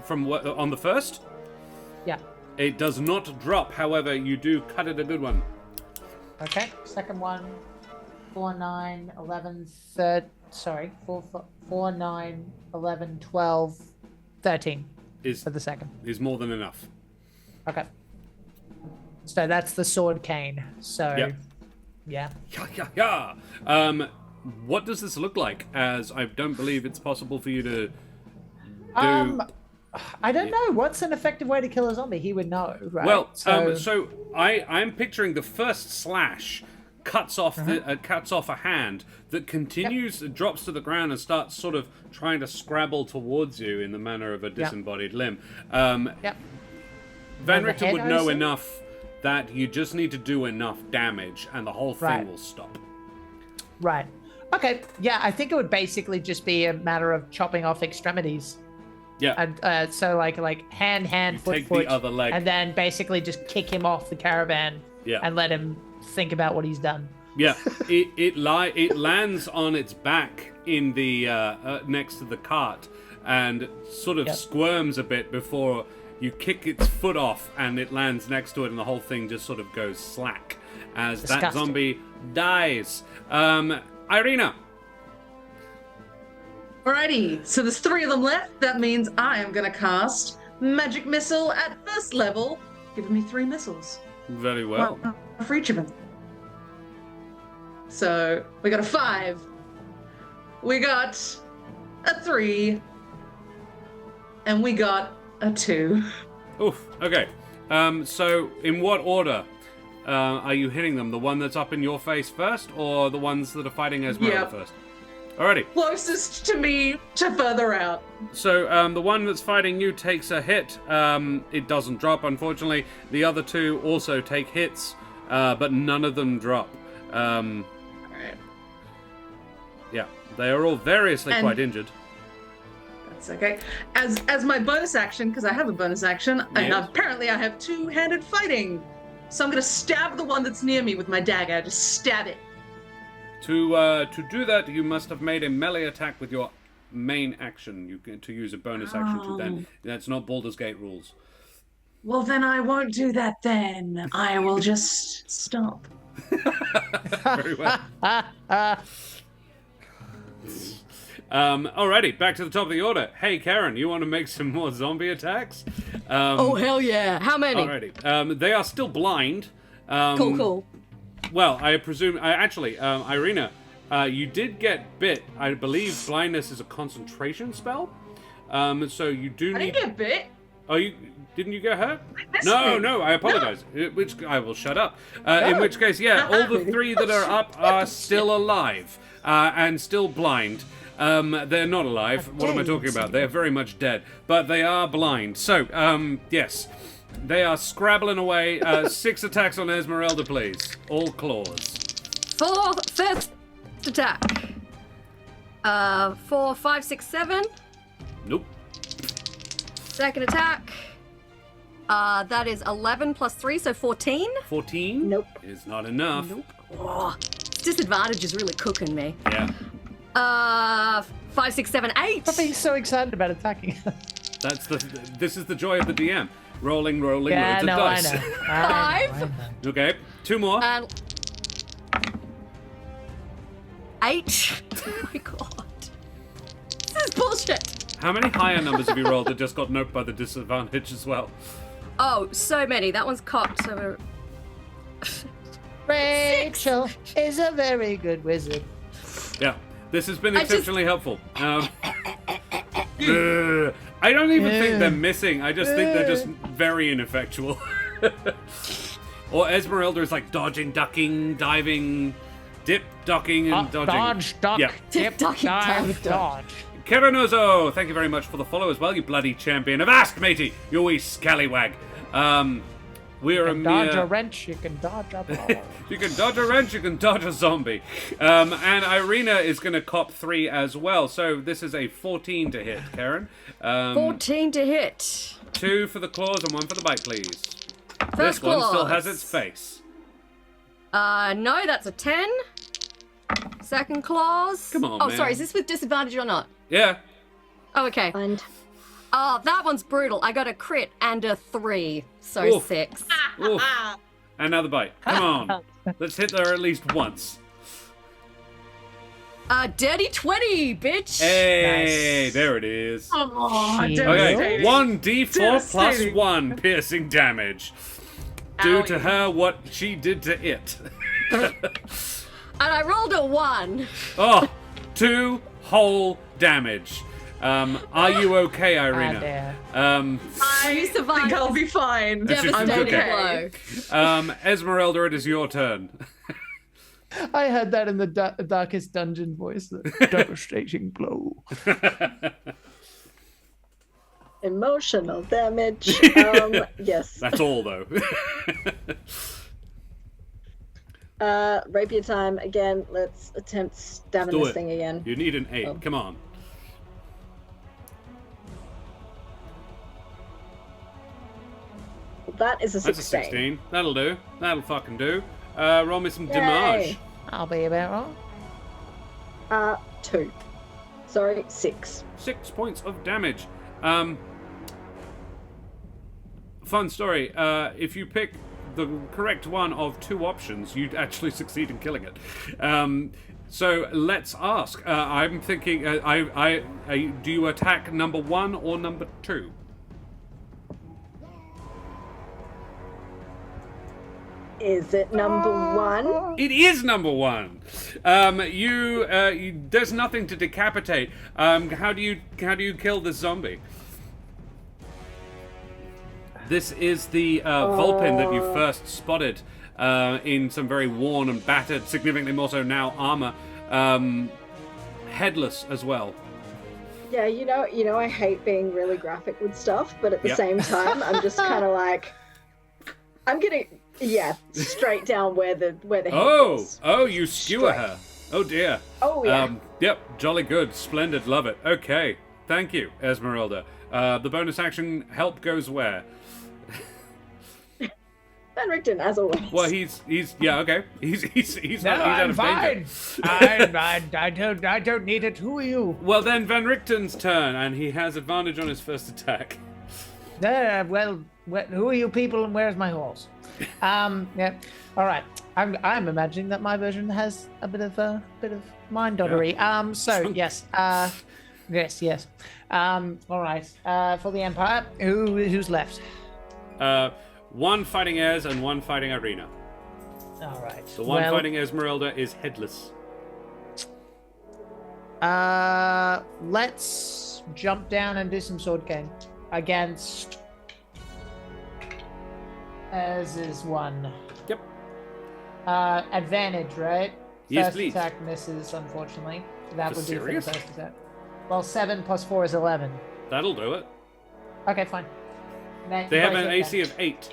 the first. Yeah. It does not drop, however, you do cut it a good one. Okay. Second one. 4, 9, 11, 4, 9, 11, 12, 13 Is for the second. more than enough. Okay. So that's the sword cane. So, Yep. yeah. Yeah. What does this look like? As I don't believe it's possible for you to do. I don't know. What's an effective way to kill a zombie? He would know, right? Well, so I'm picturing the first slash cuts off cuts off a hand that continues, drops to the ground, and starts sort of trying to scrabble towards you in the manner of a disembodied limb. Yep. Van And the Richten head, would I know assume? enough that you just need to do enough damage, and the whole thing Right. will stop. Right. Okay. Yeah, I think it would basically just be a matter of chopping off extremities. Yeah. And so like hand, You foot, take foot, the other leg. and then basically just kick him off the caravan Yeah. and let him think about what he's done. Yeah, it lands on its back in the next to the cart and sort of squirms a bit before you kick its foot off, and it lands next to it, and the whole thing just sort of goes slack as that Disgusting. zombie dies. Ireena. Alrighty, so there's 3 of them left. That means I am gonna cast Magic Missile at first level, giving me 3 missiles. Very well. One for each of them. So we got a 5. We got a 3. And we got a 2. Oof. Okay. So in what order are you hitting them? The one that's up in your face first, or the ones that are fighting Ezmerelda Yep. first? Alrighty. Closest to me to further out. So the one that's fighting you takes a hit. It doesn't drop, unfortunately. The other 2 also take hits, but none of them drop. Alright. Yeah, they are all variously And- quite injured. That's okay. As my bonus action, because I have a bonus action, and Yes. apparently I have 2-handed fighting. So I'm gonna stab the one that's near me with my dagger. Just stab it. To do that, you must have made a melee attack with your main action. You get to use a bonus action to then. That's not Baldur's Gate rules. Well, then I won't do that then. I will just stop. Very well. Alrighty, back to the top of the order. Hey, Karen, you want to make some more zombie attacks? Oh, hell yeah. How many? Alrighty. They are still blind. Cool. Well, I presume... Ireena, you did get bit. I believe blindness is a concentration spell. So you do need... I didn't get bit. Oh, didn't you get hurt? missed No, I apologize. Which I will shut up. In which case, yeah, all the three that are up are still alive and still blind. They're not alive. What am I talking about? They're very much dead, but they are blind. So, yes, they are scrabbling away. 6 attacks on Ezmerelda, please. All claws. For first attack. 4, 5, 6, 7. Nope. Second attack. That is 11 plus 3, so 14. 14? Nope. Is not enough. Nope. Oh, disadvantage is really cooking me. Yeah. 5, 6, 7, 8. Stop being so excited about attacking. This is the joy of the DM. Rolling Yeah, loads no, of dice. I know. 5. Okay, 2 more. And 8. Oh my god. This is bullshit. How many higher numbers have you rolled that just got noped by the disadvantage as well? Oh, so many. That one's cocked. So Rachel is a very good wizard. Yeah, this has been exceptionally helpful. I don't even think they're missing. I just think they're just very ineffectual. Or Ezmerelda is like dodging, ducking, diving, dip, ducking, and dodging. Dodge, duck, Yeah. dip, Ducky, dive, dive, dodge. Keranozo, thank you very much for the follow as well, you bloody champion. Avast, matey, you wee scallywag. We're a Dodge mere... a wrench, you can dodge a ball. You can dodge a wrench, you can dodge a zombie. And Ireena is going to cop 3 as well. So this is a 14 to hit, Karen. 14 to hit. 2 for the claws and 1 for the bite, please. First This one still claws. has its face. No, that's a 10. Second claws. Come on, Oh, man. sorry, is this with disadvantage or not? Yeah. Oh, okay. And Oh, that one's brutal. I got a crit and a 3, so Oof. 6. Oof. Another bite. Come on. Let's hit her at least once. Dirty 20, bitch. Hey, Nice. there it is. Oh, Okay, Okay, devastating. 1d4 plus Devastating. 1 piercing damage. Do to Owie. her what she did to it. And I rolled a 1. Oh, 2 whole damage. Are you okay, Ireena? dare. You I survived. think I'll be fine. That's just- I'm Devastating okay. blow. Ezmerelda, it is your turn. I heard that in the darkest dungeon voice. The devastating blow. emotional damage. Yes. That's all, though. Rapier time again. Let's attempt stabbing Do this it. thing again. You need an 8. Oh. Come on. That is a That's 16. a 16. That'll do. That'll fucking do. Roll me some damage. Yay. I'll be about right. 2. Sorry, 6. 6 points of damage. Fun story. If you pick the correct one of 2 options, you'd actually succeed in killing it. So let's ask. I'm thinking. Do you attack number 1 or number 2? Is it number 1? It is number 1. There's nothing to decapitate. How do you kill this zombie? This is the Vulpin that you first spotted in some very worn and battered, significantly more so now, armor. Headless as well. Yeah, you know, I hate being really graphic with stuff, but at the Yep. same time, I'm just kind of like, I'm gonna, straight down where the head is. Oh, you skewer Straight. her. Oh dear. Oh yeah. Yep, jolly good, splendid, love it. Okay, thank you, Ezmerelda. The bonus action help goes where? Van Richten, as always. Well, he's yeah, okay. He's No, out I'm of fine. danger. I don't need it. Who are you? Well, then Van Richten's turn, and he has advantage on his first attack. Well, who are you people and where's my horse? Yeah. All right. I'm imagining that my version has a bit of mind dottery. So yes. Yes. All right. For the Empire, who's left? One fighting Ez and one fighting Ireena. All right. The one fighting Ezmerelda is headless. Let's jump down and do some sword game against Ez is one. Yep. Advantage, right? Yes, first please. attack misses, unfortunately. That would be for the serious? first attack. Well, 7 plus 4 is 11. That'll do it. Okay, fine. They have an AC of 8.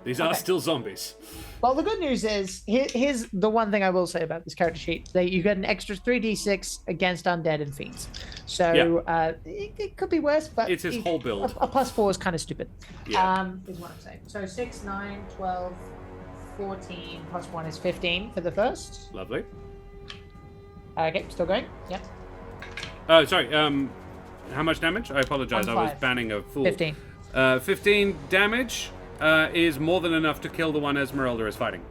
These are Okay. still zombies. Well, the good news is, here's the one thing I will say about this character sheet. That you get an extra 3d6 against undead and fiends. So, it could be worse, but... It's his whole build. A plus 4 is kind of stupid. Yeah. Is what I'm saying. So 6, 9, 12, 14, plus 1 is 15 for the first. Lovely. Okay, still going? Yep. Sorry, how much damage? I apologize, I was 5. banning a fool. 15. 15 damage is more than enough to kill the one Ezmerelda is fighting.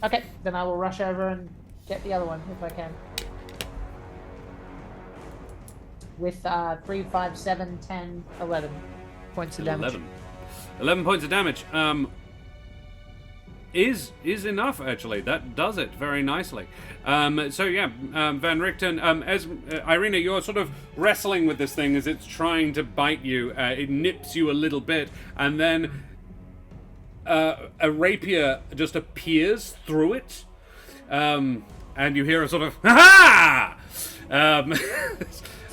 Okay, then I will rush over and get the other one if I can. With 3, 5, 7, 10, 11 points of damage. 11 points of damage. Is enough, actually. That does it very nicely. Van Richten, Ireena, you're sort of wrestling with this thing as it's trying to bite you. It nips you a little bit, and then a rapier just appears through it, and you hear a sort of ha-ha!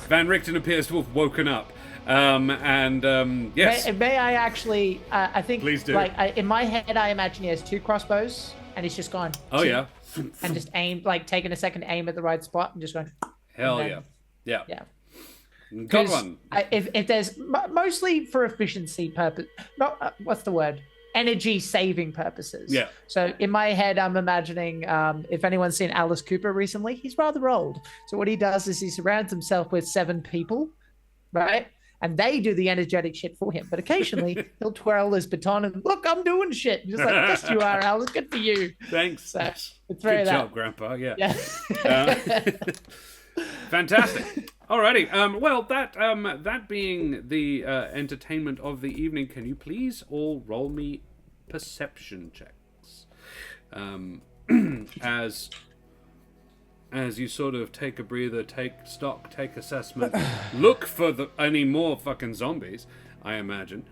Van Richten appears to have woken up. Yes. May I actually? I think. Please do. In my head, I imagine he has 2 crossbows, and he's just gone. Oh yeah. And just aim, taking a second aim at the right spot, and just going. Hell and then- yeah. Yeah. Got 'Cause one. if there's mostly for efficiency purpose, not what's the word? Energy saving purposes. Yeah. So in my head, I'm imagining if anyone's seen Alice Cooper recently, he's rather old. So what he does is he surrounds himself with 7 people, right? And they do the energetic shit for him. But occasionally he'll twirl his baton and look, I'm doing shit. Just like, yes, you are, Alice. Good for you. Thanks. So it's very Good that. job, Grandpa. Yeah. Yeah. Fantastic. Alrighty. Well, that being the entertainment of the evening, can you please all roll me perception checks? As you sort of take a breather, take stock, take assessment, look for any more fucking zombies, I imagine.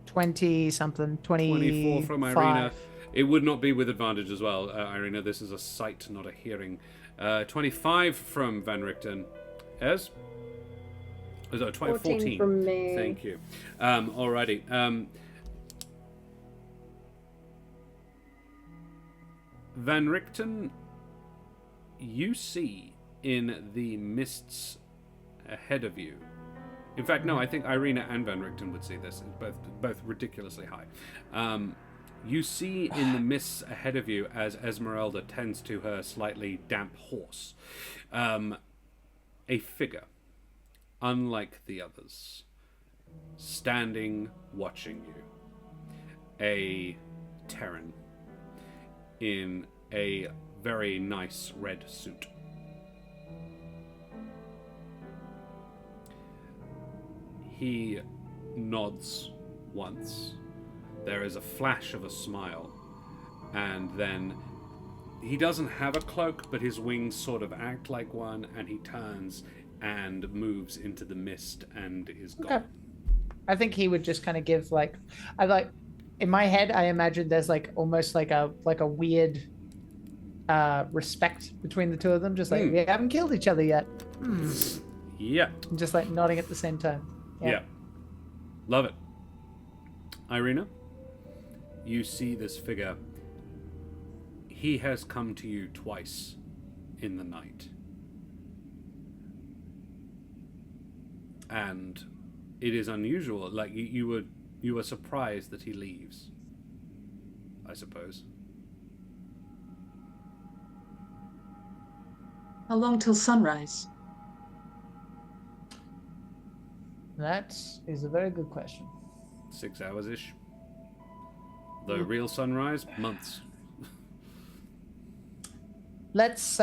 20 something, 24 from 25. Ireena. It would not be with advantage as well, Ireena. This is a sight, not a hearing. 25 from Van Richten. Ez? Was it 14 from me. Thank you. Alrighty. Van Richten, you see in the mists ahead of you. In fact, no, I think Ireena and Van Richten would see this. It's both ridiculously high. You see in the mists ahead of you as Ezmerelda tends to her slightly damp horse, a figure, unlike the others, standing watching you. A Terran in a very nice red suit. He nods once. There is a flash of a smile, and then he doesn't have a cloak, but his wings sort of act like one, and he turns and moves into the mist and is gone. Okay. I think he would just kind of give in my head, I imagine there's almost like a weird respect between the two of them, just like we haven't killed each other yet. Yeah. Just nodding at the same time. Yeah. Love it. Ireena, you see this figure. He has come to you twice in the night. And it is unusual. You would You are surprised that he leaves, I suppose. How long till sunrise? That is a very good question. 6 hours-ish. The real sunrise, months. Let's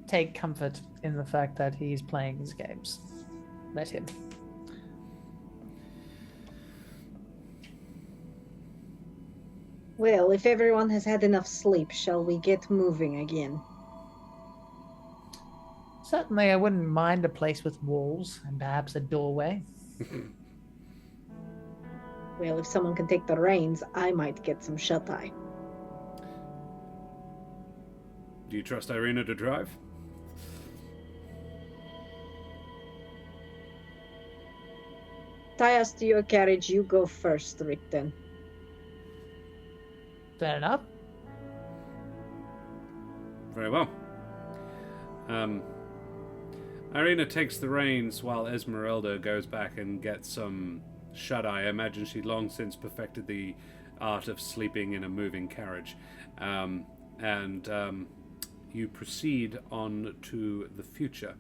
take comfort in the fact that he's playing his games. Let him. Well, if everyone has had enough sleep, shall we get moving again? Certainly, I wouldn't mind a place with walls and perhaps a doorway. Well, if someone can take the reins, I might get some shut-eye. Do you trust Ireena to drive? Tie us to your carriage. You go first, Richten. Fair enough. Very well. Ireena takes the reins while Ezmerelda goes back and gets some shut-eye. I imagine she'd long since perfected the art of sleeping in a moving carriage. You proceed on to the future.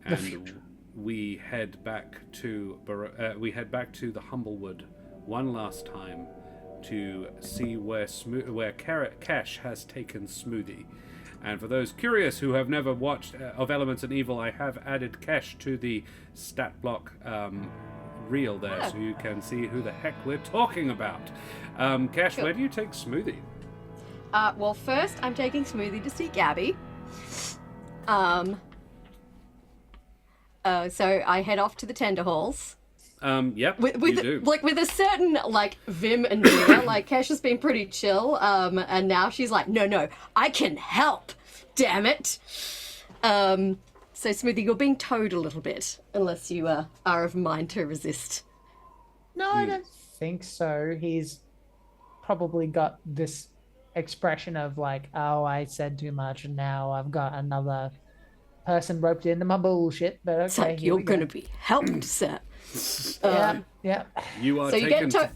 And we head back to the Humblewood one last time to see where Cash has taken Smoothie. And for those curious who have never watched of Elements and Evil, I have added Cash to the stat block reel there, so you can see who the heck we're talking about. Cash, Cool. Where do you take Smoothie? Well, first I'm taking Smoothie to see Gabby. So I head off to the tender halls. Yep, With you do. like with a certain like vim and vigor. Like Kesh has been pretty chill, and now she's like, no, I can help. Damn it. So Smoothie, you're being towed a little bit, unless you are of mind to resist. No, I don't think so. He's probably got this expression of like, oh, I said too much and now I've got another person roped into my bullshit. But okay, It's like, here you're we go. going to be helped, sir. Yeah. You are So you taken get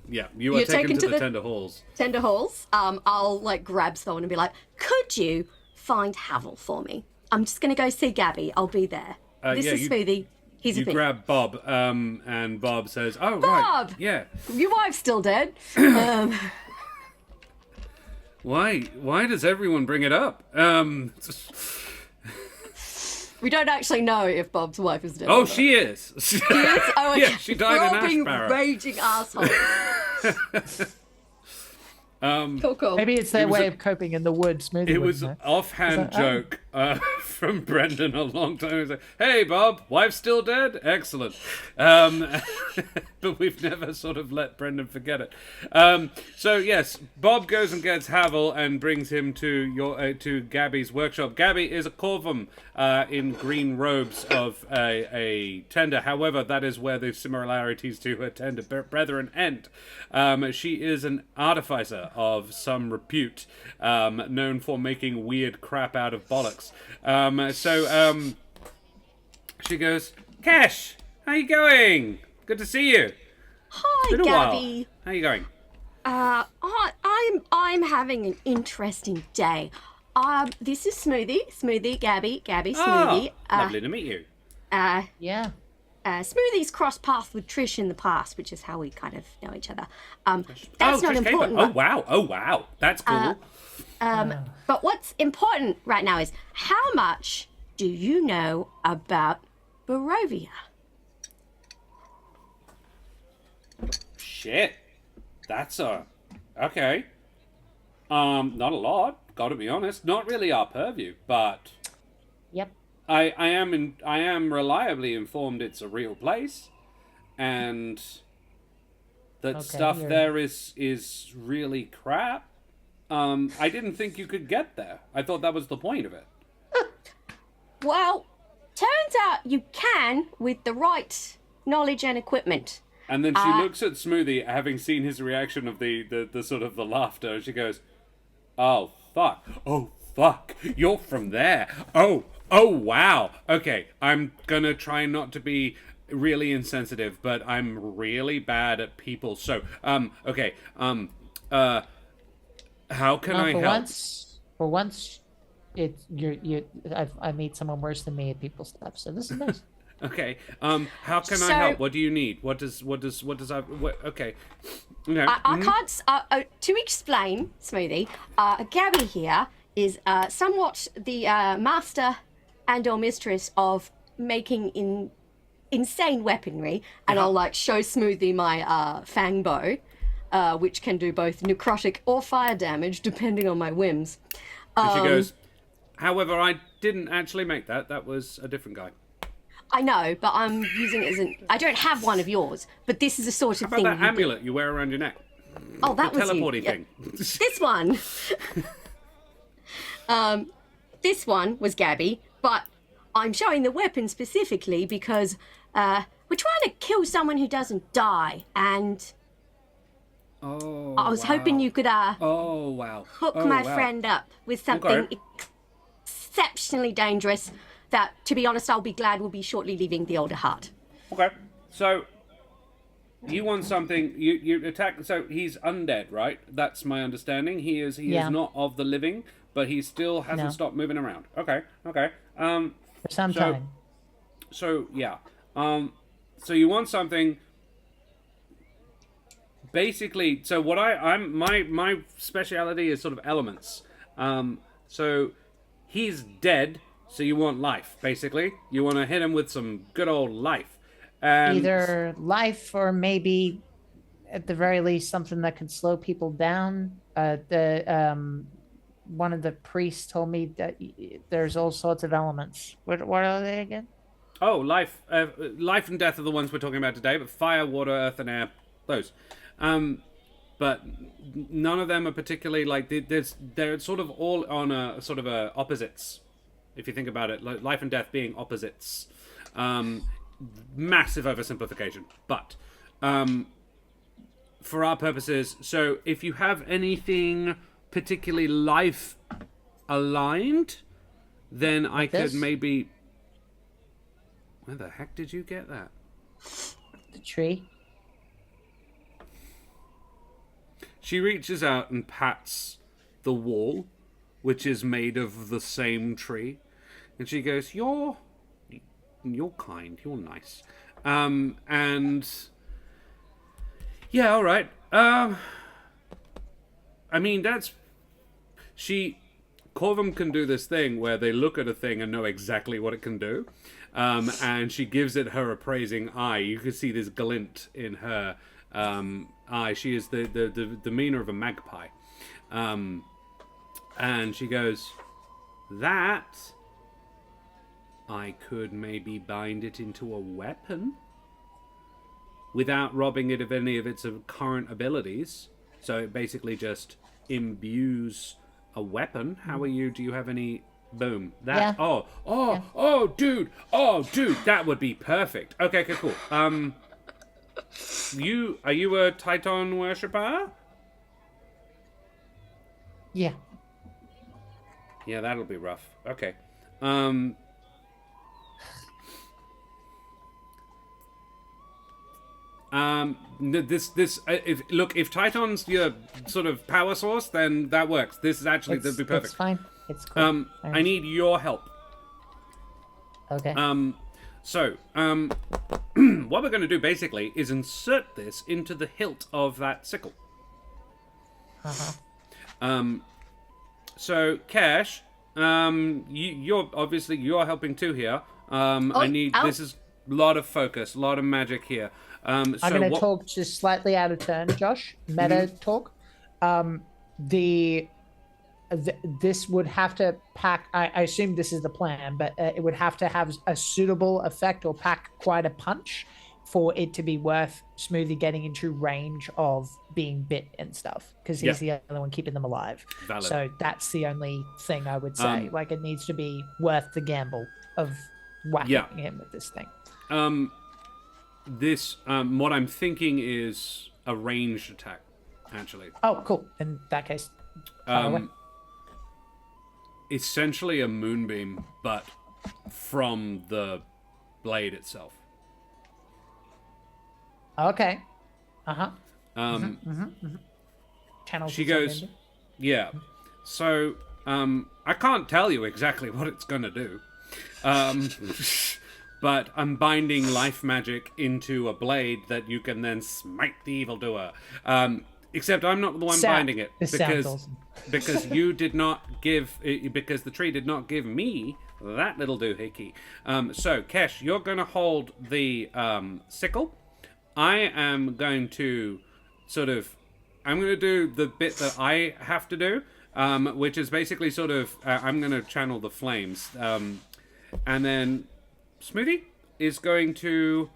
you are you're taken taken to to the the- tender halls. Tender halls. I'll like grab someone and be like, could you find Havel for me? I'm just going to go see Gabby. I'll be there. This yeah, is you- Smoothie. He's You a thing. grab Bob, and Bob says, "Oh, right, Bob! yeah. Your wife's still dead. Why does everyone bring it up? We don't actually know if Bob's wife is dead. Oh, or not. she is. She is? Oh, okay. Yeah, she died We're in all being Ashbarrow. raging assholes. Cool. Maybe it's their It was way a- of coping in the woods. Smoothie It wouldn't was know. an offhand Is that- oh. joke from Brendan a long time ago. He was like, "Hey, Bob, wife's still dead? Excellent." But we've never sort of let Brendan forget it. So yes, Bob goes and gets Havel and brings him to Gabby's workshop. Gabby is a Corvum in green robes of a tender. However, that is where the similarities to her tender brethren end. She is an artificer of some repute, known for making weird crap out of bollocks. She goes, "Cash, how you going? Good to see you. Hi, Been a while. Gabby. How you going?" I'm having an interesting day. This is Smoothie, Gabby, Smoothie. Lovely to meet you. Yeah. Smoothie's crossed paths with Trish in the past, which is how we kind of know each other. That's not Trish important. Caper. Oh wow, that's cool. But what's important right now is how much do you know about Burrowvia? Shit, that's okay. Not a lot. Got to be honest. Not really our purview, but Yep. I am reliably informed it's a real place, and that Okay, stuff you're- there is really crap. I didn't think you could get there. I thought that was the point of it. Well, turns out you can with the right knowledge and equipment. And then she looks at Smoothie, having seen his reaction of the sort of the laughter, and she goes, "Oh fuck, you're from there. Oh wow. Okay, I'm gonna try not to be really insensitive, but I'm really bad at people. So, okay, how can I help? For once, I meet someone worse than me at people stuff. So this is nice. Okay, how can I help? What do you need? Okay. Okay. I can't. To explain, Smoothie, Gabby here is somewhat the master and/or mistress of making insane weaponry, and I'll like show Smoothie my fang bow, which can do both necrotic or fire damage depending on my whims. And she goes, however, I didn't actually make that. That was a different guy. I know, but I'm using it as I don't have one of yours, but this is the sort of How thing. about that amulet you wear around your neck? Oh, that the was teleporty you. thing. This one. This one was Gabby, but I'm showing the weapon specifically because we're trying to kill someone who doesn't die, and I was hoping you could hook my friend up with something exceptionally dangerous that, to be honest, I'll be glad will be shortly leaving the older heart. Okay, so you want something, you attack, so he's undead, right? That's my understanding. He is not of the living, but he still hasn't stopped moving around. Okay. For some time. So yeah. So you want something, basically, so what my speciality is sort of elements. So he's dead, so you want life, basically. You want to hit him with some good old life. Either life or maybe, at the very least, something that could slow people down. One of the priests told me that there's all sorts of elements. What are they again? Oh, life and death are the ones we're talking about today, but fire, water, earth, and air, those. But none of them are particularly like they're sort of all on a sort of opposites. If you think about it, like life and death being opposites. Massive oversimplification, but for our purposes, so if you have anything particularly life aligned, then I could maybe. Where the heck did you get that? The tree. She reaches out and pats the wall, which is made of the same tree, and she goes, You're kind, you're nice. And yeah, all right. I mean, Corvum can do this thing where they look at a thing and know exactly what it can do. And she gives it her appraising eye. You can see this glint in her eye. She is the demeanor of a magpie. And she goes, that I could maybe bind it into a weapon without robbing it of any of its current abilities. So it basically just imbues a weapon. How are you? Do you have any? Boom. That. Yeah. Oh, dude, that would be perfect. Okay, cool. Are you a Titan worshipper? Yeah. Yeah, that'll be rough. Okay. If Titan's your sort of power source, then that works. This is actually that'd be perfect. It's fine. It's cool. I need your help. Okay. So what we're going to do basically is insert this into the hilt of that sickle. So Cash, you're helping too here. This is a lot of focus, a lot of magic here. I'm going to talk just slightly out of turn, Josh. Meta talk. This would have to pack. I assume this is the plan, but it would have to have a suitable effect or pack quite a punch for it to be worth Smoothie getting into range of being bit and stuff, because he's the other one keeping them alive. Valid. So that's the only thing I would say. Like, it needs to be worth the gamble of whacking him with this thing. What I'm thinking is a ranged attack, actually. Oh, cool. In that case, fire away. Essentially a moonbeam, but from the blade itself. Okay. Uh-huh. Channels She of goes, surrender. yeah. So, I can't tell you exactly what it's gonna do. But I'm binding life magic into a blade that you can then smite the evildoer. Except I'm not the one binding it. This sounds awesome. Because you did not give... Because the tree did not give me that little doohickey. So, Kesh, you're going to hold the sickle. I am going to sort of... I'm going to do the bit that I have to do, which is basically sort of... I'm going to channel the flames. And then Smoothie is going to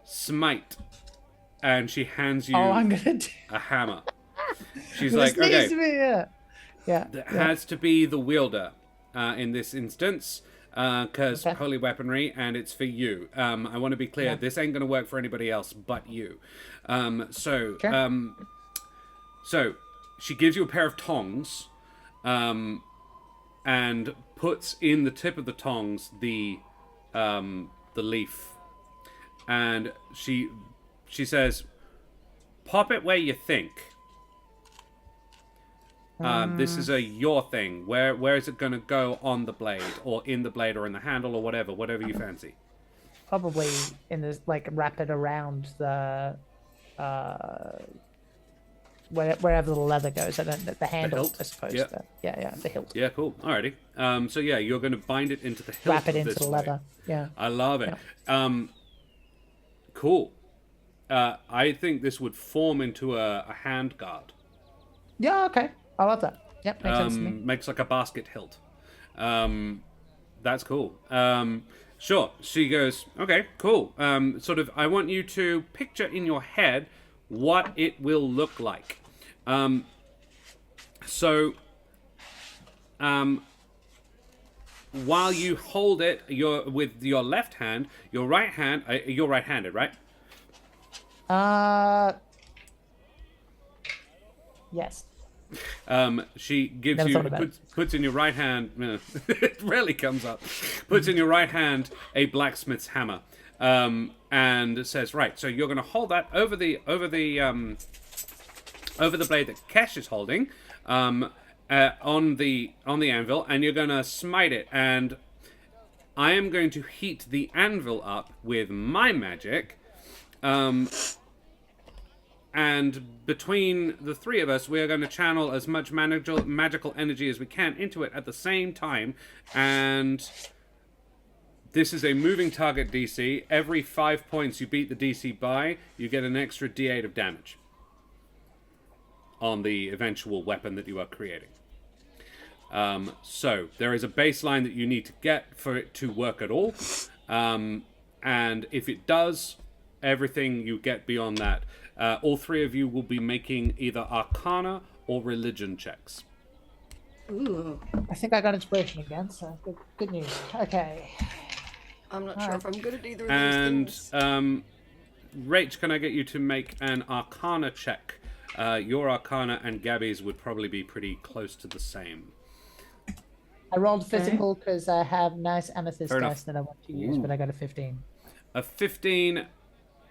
smite. And she hands you I'm gonna do... a hammer. She's This like, needs to okay, be, yeah. that has to be the wielder in this instance, because Okay. holy weaponry, and it's for you. I want to be clear, this ain't going to work for anybody else but you. So she gives you a pair of tongs, and puts in the tip of the tongs the leaf, and she says, "Pop it where you think." This is a your thing. Where is it going to go on the blade, or in the blade, or in the handle, or whatever you fancy. Probably in this, like, wrap it around the wherever the leather goes. I don't the handle, hilt? I suppose. Yeah. Yeah, the hilt. Yeah, cool. Alrighty. So yeah, you're going to bind it into the hilt. Wrap it of into this the leather. Yeah. I love it. Cool. I think this would form into a hand guard. Yeah. Okay. I love that. Yep. Makes sense to me. Makes like a basket hilt. That's cool. Sure. She goes, okay, cool. Sort of, I want you to picture in your head what it will look like. While you hold it with your left hand, your right hand, you're right-handed, right? Yes. She gives Never you thought about it. puts in your right hand. It rarely comes up. Puts in your right hand a blacksmith's hammer, and says, "Right, so you're going to hold that over the blade that Kesh is holding, on the anvil, and you're going to smite it. And I am going to heat the anvil up with my magic." And between the three of us, we are going to channel as much magical energy as we can into it at the same time. And this is a moving target DC. Every 5 points you beat the DC by, you get an extra D8 of damage on the eventual weapon that you are creating. So there is a baseline that you need to get for it to work at all. And if it does, everything you get beyond that. All three of you will be making either Arcana or Religion checks. Ooh. I think I got inspiration again, so good news. Okay. I'm not sure if I'm good at either of And those things. Rach, can I get you to make an Arcana check? Your Arcana and Gabby's would probably be pretty close to the same. I rolled physical because I have nice amethyst Fair dice enough. that I want to use, but I got a 15. A 15,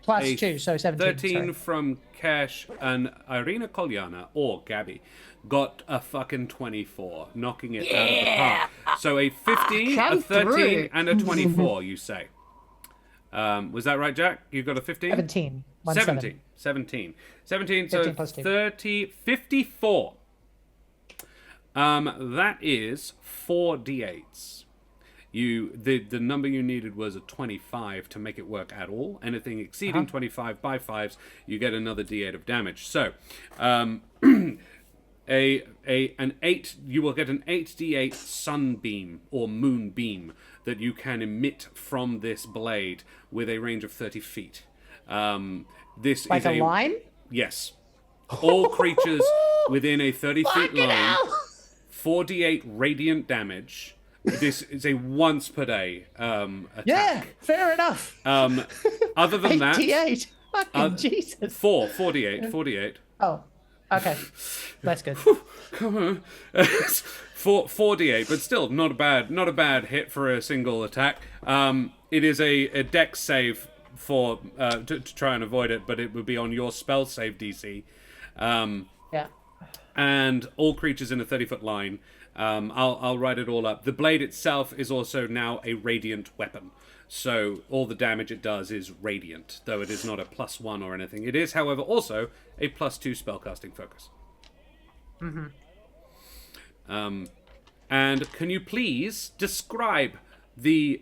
Plus a 2, so 17. 13 sorry. from Cash, and Ireena Kolyanna, or Gabby, got a fucking 24, knocking it out of the park. So a 15, a come 13, through. and a 24, you say. Was that right, Jack? You got a 15? 17. 17. 17, so 15 plus 2. 30, 54. That is 4 d8s. The number you needed was a 25 to make it work at all. Anything exceeding 25 by 5s, you get another d8 of damage. So, an 8, you will get an 8d8 sunbeam or moonbeam that you can emit from this blade with a range of 30 feet. This Like is a line? Yes. All creatures within a 30-feet line, 4d8 radiant damage. This is a once per day attack. Yeah, fair enough. Other than that, 88. Fucking Jesus. 4d8. Oh, okay. That's good. Come on. 4d8, but still not a bad hit for a single attack. It is a dex save for to try and avoid it, but it would be on your spell save DC. Yeah. And all creatures in a 30-foot line. I'll write it all up. The blade itself is also now a radiant weapon. So all the damage it does is radiant, though it is not a +1 or anything. It is, however, also a +2 spellcasting focus. Mm-hmm. And can you please describe the...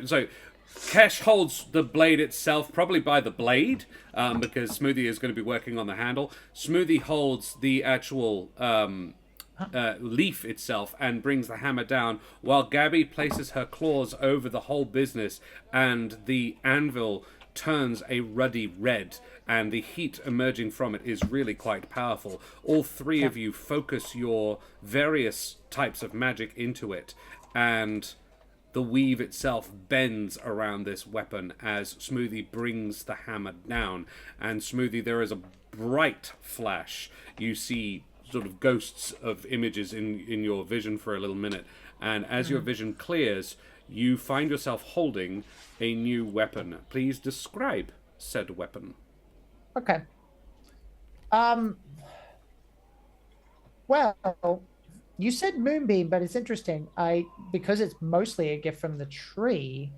so Kesh holds the blade itself, probably by the blade, because Smoothie is going to be working on the handle. Smoothie holds the actual leaf itself and brings the hammer down, while Gabby places her claws over the whole business, and the anvil turns a ruddy red, and the heat emerging from it is really quite powerful. All three of you focus your various types of magic into it, and the weave itself bends around this weapon as Smoothie brings the hammer down. And Smoothie, there is a bright flash. You see sort of ghosts of images in your vision for a little minute. And as your vision clears, you find yourself holding a new weapon. Please describe said weapon. Okay. Well, you said moonbeam, but it's interesting. Because it's mostly a gift from the tree,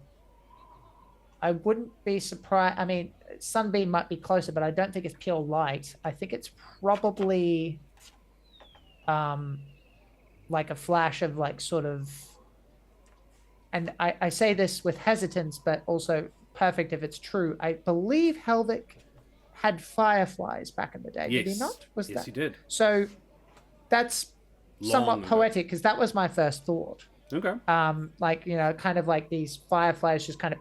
I wouldn't be surprised. I mean, sunbeam might be closer, but I don't think it's pure light. I think it's probably like a flash of like sort of, and I say this with hesitance, but also perfect if it's true. I believe Helvik had fireflies back in the day. Yes. Did he not? Yes, he did. So that's somewhat Long ago. poetic, because that was my first thought. Okay. Like, you know, kind of like these fireflies just kind of,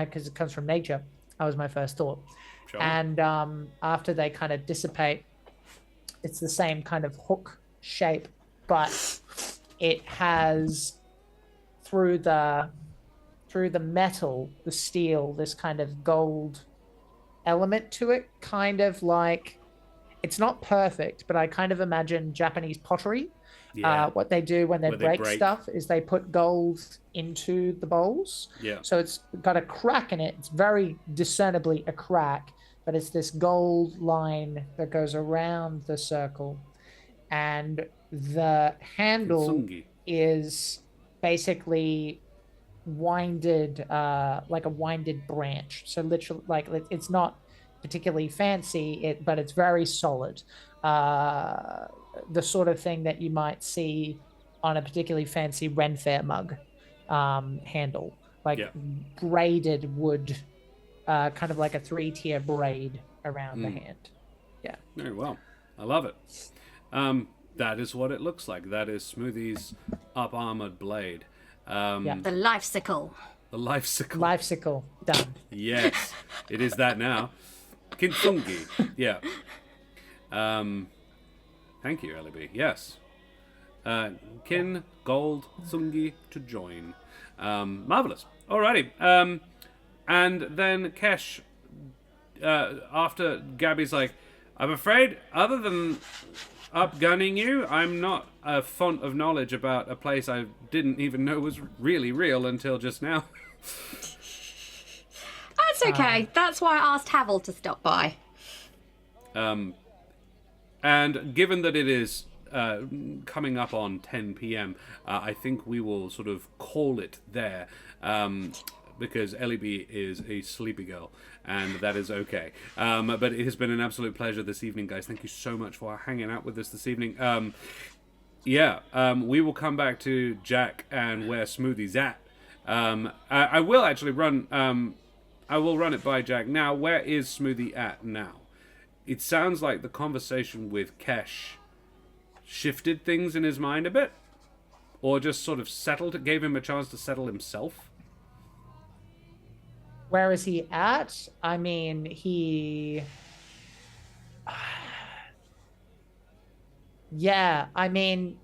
because it comes from nature. That was my first thought. Sure. And after they kind of dissipate, it's the same kind of hook shape, but it has through the metal, the steel, this kind of gold element to it, kind of like, it's not perfect, but I kind of imagine Japanese pottery. Yeah. What they do when they Where they break break. stuff is they put gold into the bowls. Yeah. So it's got a crack in it. It's very discernibly a crack, but it's this gold line that goes around the circle. And the handle Kintsugi. is basically winded, like a winded branch. So literally, like, it's not particularly fancy, but it's very solid. The sort of thing that you might see on a particularly fancy Ren Fair mug handle, like braided wood, kind of like a 3-tier braid around the hand. Yeah. Very well. I love it. That is what it looks like. That is Smoothie's up-armored blade. The life sickle. The life sickle. Life sickle. Done. Yes, it is that now. Kintsungi. Yeah. Thank you, Eliby. Yes. Kin, gold, tsungi to join. Marvelous. Alrighty. And then Kesh, after Gabby's like, I'm afraid, other than upgunning you, I'm not a font of knowledge about a place I didn't even know was really real until just now. That's okay. That's why I asked Havel to stop by. And given that it is coming up on 10 p.m., I think we will sort of call it there, because Eliby is a sleepy girl, and that is okay. But it has been an absolute pleasure this evening, guys. Thank you so much for hanging out with us this evening. We will come back to Jack and where Smoothie's at. I will actually run... I will run it by Jack. Now, where is Smoothie at now? It sounds like the conversation with Kesh shifted things in his mind a bit, or just sort of settled it, gave him a chance to settle himself. Where is he at? I mean, yeah, I mean,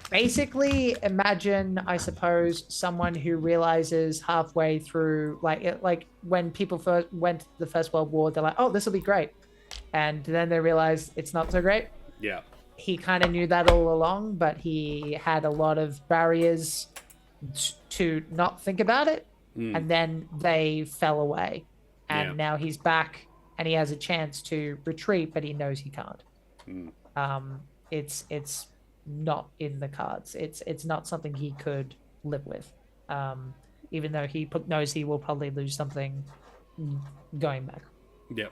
basically imagine, I suppose, someone who realizes halfway through, like when people first went to the First World War, they're like, oh, this will be great. And then they realize it's not so great. Yeah. He kind of knew that all along, but he had a lot of barriers to not think about it. and then they fell away. And now he's back, and he has a chance to retreat, but he knows he can't. It's not in the cards. It's not something he could live with, even though he knows he will probably lose something going back. Yep.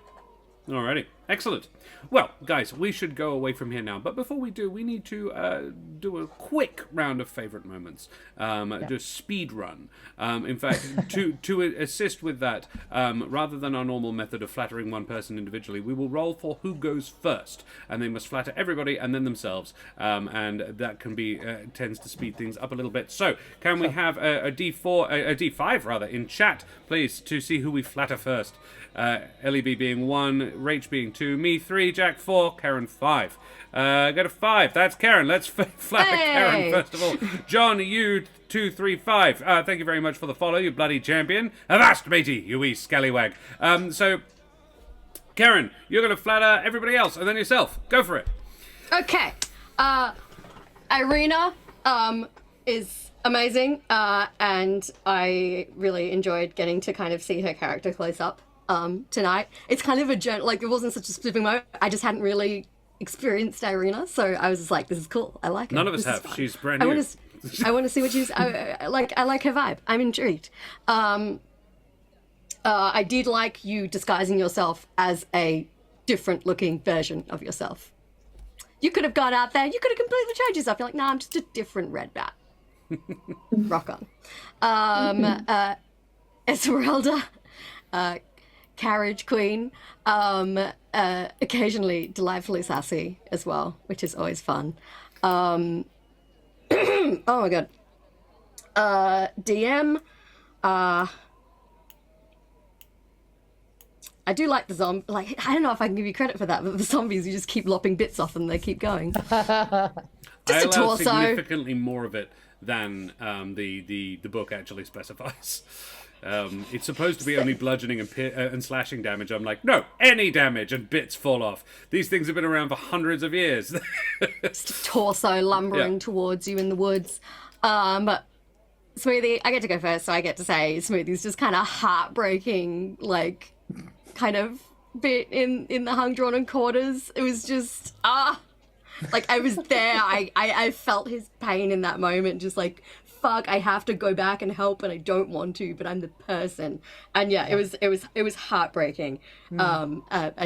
Alrighty. Excellent. Well, guys, we should go away from here now. But before we do, we need to do a quick round of favorite moments. Do a speed run. In fact, to assist with that, rather than our normal method of flattering one person individually, we will roll for who goes first, and they must flatter everybody and then themselves. And that can be tends to speed things up a little bit. So, can we have a D5 rather in chat, please, to see who we flatter first? LEB being 1, Rach being 2, me 3, Jack 4, Karen 5. Go to 5. That's Karen. Let's flatter Karen first of all. John, you 2, 3, 5. Thank you very much for the follow, you bloody champion. Avast, matey, you wee scallywag. So, Karen, you're going to flatter everybody else and then yourself. Go for it. Okay. Ireena is amazing, and I really enjoyed getting to kind of see her character close up tonight. It's kind of a journey, like it wasn't such a specific moment. I just hadn't really experienced Ireena, so I was just like, this is cool. I like it. None of us have. She's brand new. I want to see what she's. I like her vibe. I'm intrigued. I did like you disguising yourself as a different looking version of yourself. You could have gone out there. You could have completely changed yourself. You're like, nah, I'm just a different red bat. Rock on. Ezmerelda, carriage queen, occasionally delightfully sassy as well, which is always fun. Oh my god. DM, I do like the zombie. Like, I don't know if I can give you credit for that, but the zombies, you just keep lopping bits off and they keep going. Just I a allowed torso. significantly more of it than the book actually specifies. It's supposed to be only bludgeoning and slashing damage. I'm like, no, any damage and bits fall off. These things have been around for hundreds of years. Just a torso lumbering towards you in the woods. Smoothie, I get to go first, so I get to say Smoothie's just kind of heartbreaking, like, kind of bit in the hung drawn and quarters. It was just like I was there. I felt his pain in that moment, just like, fuck, I have to go back and help and I don't want to, but I'm the person. And yeah, it was heartbreaking.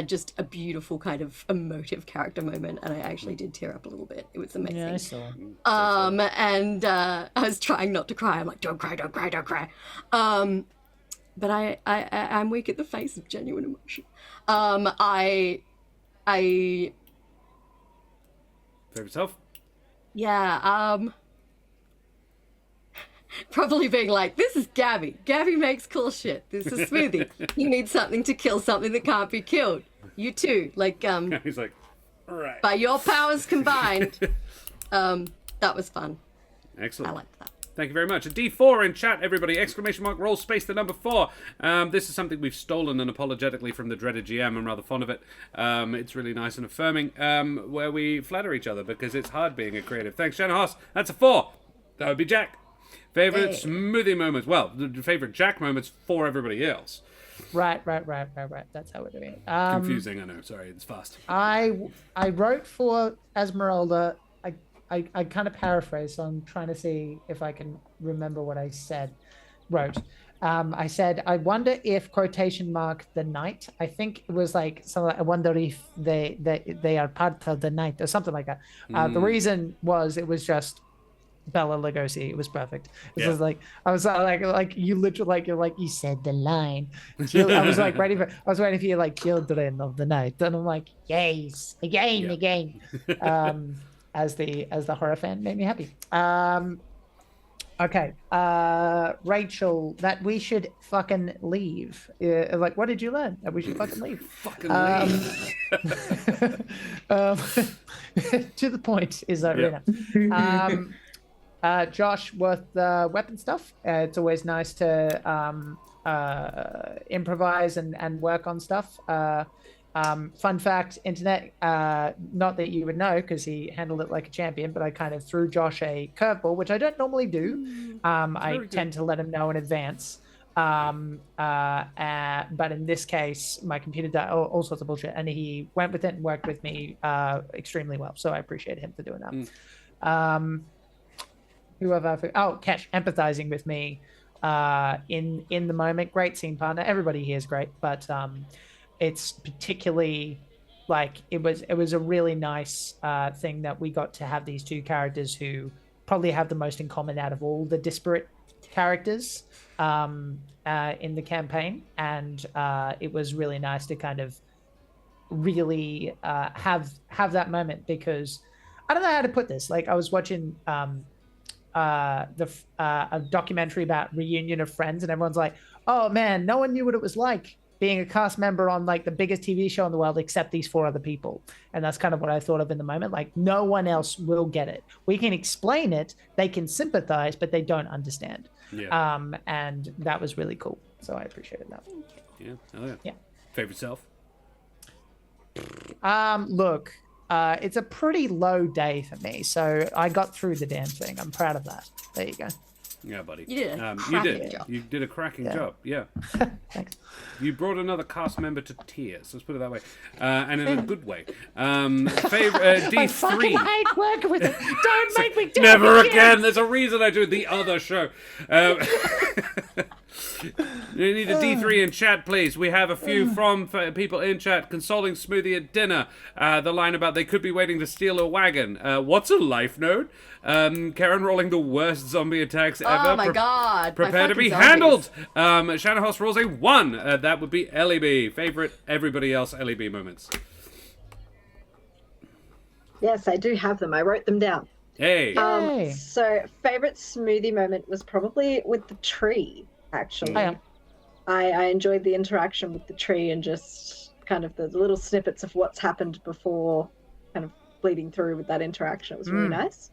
Just a beautiful kind of emotive character moment, and I actually did tear up a little bit. It was amazing. Yeah, I saw. And I was trying not to cry. I'm like, don't cry, don't cry, don't cry. But I'm weak at the face of genuine emotion. I For yourself? Yeah, probably being like, this is Gabby. Gabby makes cool shit. This is Smoothie. You need something to kill something that can't be killed. You too. Like, He's like, all right. by your powers combined. That was fun. Excellent. I liked that. Thank you very much. A D4 in chat, everybody. Exclamation mark, roll space, the number 4. This is something we've stolen unapologetically from the dreaded GM. I'm rather fond of it. It's really nice and affirming, where we flatter each other because it's hard being a creative. Thanks, Shannon Haas. That's a 4. That would be Jack. Favorite Smoothie moments. Well, the favorite Jack moments for everybody else. Right. That's how we're doing it. Confusing, I know. Sorry, it's fast. I wrote for Ezmerelda. I kind of paraphrased, so I'm trying to see if I can remember what I wrote. I said, I wonder if quotation mark the night. I think it was like something like, I wonder if they are part of the night or something like that. The reason was it was just Bella Lugosi. It was perfect. It was like, I was like you literally like, you're like, you said the line. I was like waiting for you like children of the night, and I'm like, yes, again. As the horror fan made me happy. Okay, Rachel, that we should fucking leave. Like, what did you learn? That we should fucking leave. Fucking leave. To the point is Ireena. Josh, with the weapon stuff, it's always nice to improvise and work on stuff. Fun fact, internet, not that you would know because he handled it like a champion, but I kind of threw Josh a curveball, which I don't normally do. I tend to let him know in advance. But in this case, my computer did all sorts of bullshit, and he went with it and worked with me extremely well. So I appreciate him for doing that. Kesh, empathizing with me in the moment. Great scene partner. Everybody here is great, but it's particularly like it was a really nice thing that we got to have these two characters who probably have the most in common out of all the disparate characters in the campaign, and it was really nice to kind of really have that moment, because I don't know how to put this. Like, I was watching a documentary about reunion of Friends, and everyone's like, "Oh man, no one knew what it was like being a cast member on like the biggest TV show in the world except these four other people." And that's kind of what I thought of in the moment. Like, no one else will get it. We can explain it, they can sympathize, but they don't understand. Yeah. And that was really cool. So I appreciated that. Yeah. Oh, yeah. Yeah. Favorite self? Look, it's a pretty low day for me, so I got through the damn thing. I'm proud of that. There you go. Yeah, buddy. You did a You cracking did. job. You did a cracking job. Yeah. Thanks. You brought another cast member to tears. Let's put it that way, and in a good way. Favorite I fucking D3. hate working with it. Don't make me do Never it again. There's a reason I do the other show. You need a D3 in chat, please. We have a few from people in chat. Consoling Smoothie at dinner. The line about they could be waiting to steal a wagon. What's a life node? Karen rolling the worst zombie attacks ever. Oh my god. Prepare my to be fucking handled. zombies. Shanahouse rolls a 1. That would be Ellie B. Favorite everybody else Ellie B moments. Yes, I do have them. I wrote them down. Hey. Yay. So favorite smoothie moment was probably with the tree, actually. I am. I enjoyed the interaction with the tree and just kind of the little snippets of what's happened before kind of bleeding through with that interaction. It was really nice.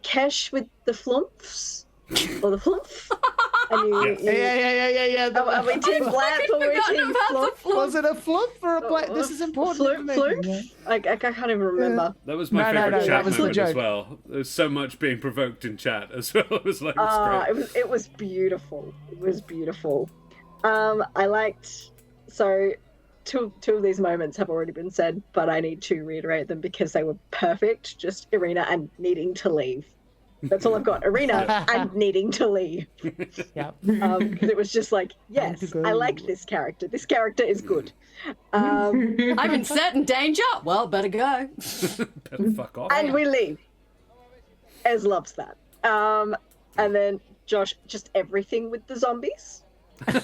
Kesh with the flumps, or the flump. And Yeah. Are we team Blant or we team flump? Was it a flump or a black? This is important. Flump? I can't even remember. That was my No, favorite chat that was the moment as joke. well. There's so much being provoked in chat as well. It was like, it's great. It was beautiful. It was beautiful. I liked, so two of these moments have already been said, but I need to reiterate them because they were perfect. Just Ireena and needing to leave. That's all I've got. Ireena and needing to leave. Yeah. Because it was just like, yes, I like this character. This character is good. I'm in certain danger. Well, better go. Better fuck off. And we leave. Ez loves that. And then Josh, just everything with the zombies.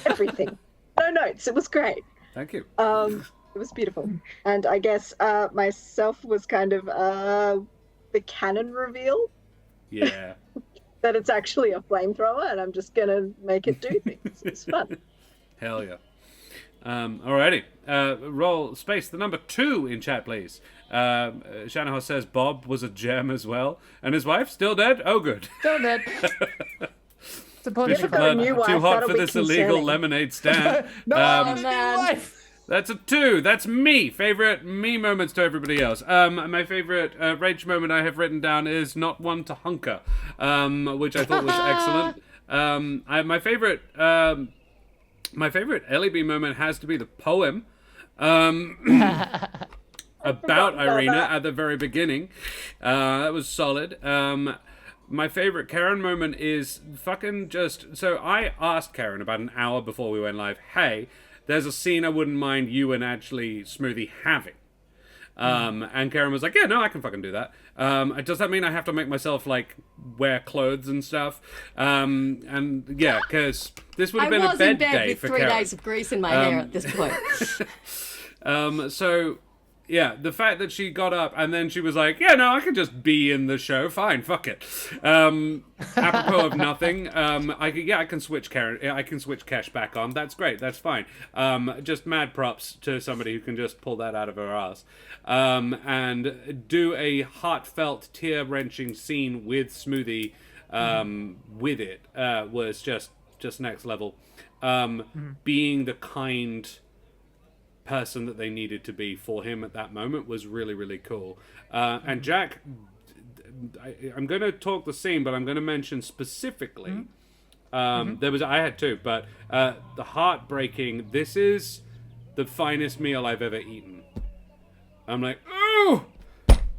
Everything. No notes. It was great. Thank you. It was beautiful. And I guess myself was kind of the canon reveal. Yeah. That it's actually a flamethrower and I'm just gonna make it do things. It's fun. Hell yeah. Alrighty. Roll space the number 2 in chat, please. Shanahouse says Bob was a gem as well. And his wife still dead? Oh, good. Still dead. It's a Fish of got a blood. new wife, Too hot that'll for be this illegal concerning. lemonade stand. No, man. life. That's a 2. That's me. Favorite me moments to everybody else. My favorite rage moment I have written down is not one to hunker, which I thought was excellent. My favorite Ellie B moment has to be the poem about Ireena at the very beginning. That was solid. My favorite Karen moment is fucking just... So I asked Karen about an hour before we went live, hey, there's a scene I wouldn't mind you and actually Smoothie having. And Karen was like, yeah, no, I can fucking do that. Does that mean I have to make myself, like, wear clothes and stuff? And, yeah, because this would have been a bed day I was in bed with for 3 Karen. days of grease in my hair at this point. So, yeah, the fact that she got up and then she was like, yeah, no, I can just be in the show. Fine, fuck it. Apropos of nothing, I can switch Karen. I can switch Kesh back on. That's great. That's fine. Just mad props to somebody who can just pull that out of her ass. And do a heartfelt, tear-wrenching scene with Smoothie with it was just next level. Being the kind person that they needed to be for him at that moment was really, really cool. And Jack, I'm going to talk the scene, but I'm going to mention specifically I had two, but the heartbreaking. This is the finest meal I've ever eaten. I'm like,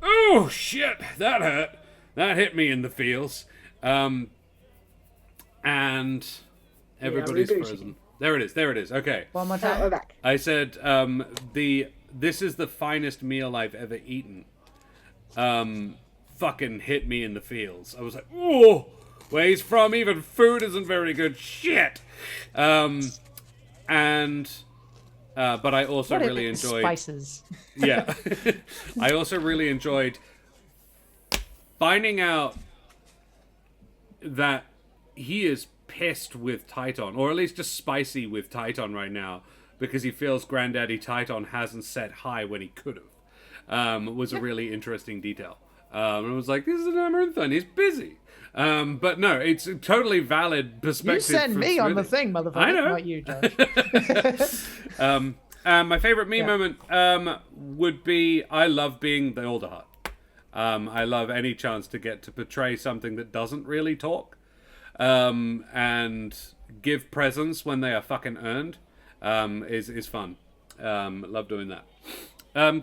oh shit, that hurt. That hit me in the feels. And everybody's frozen. There it is. Okay. One more Oh, time. we're back. I said, this is the finest meal I've ever eaten. Fucking hit me in the feels. I was like, oh, where he's from, even food isn't very good. Shit. But I also What really is enjoyed spices. Yeah. I also really enjoyed finding out that he is pissed with Titon, or at least just spicy with Titon right now, because he feels Granddaddy Titon hasn't set high when he could have. Was a really interesting detail. And I was like, this is an Amaranthine, he's busy. But no, it's a totally valid perspective. You send me on the thing, motherfucker. I know. Not you, Josh. My favorite me moment would be, I love being the older heart. I love any chance to get to portray something that doesn't really talk. And give presents when they are fucking earned. Is fun. Love doing that.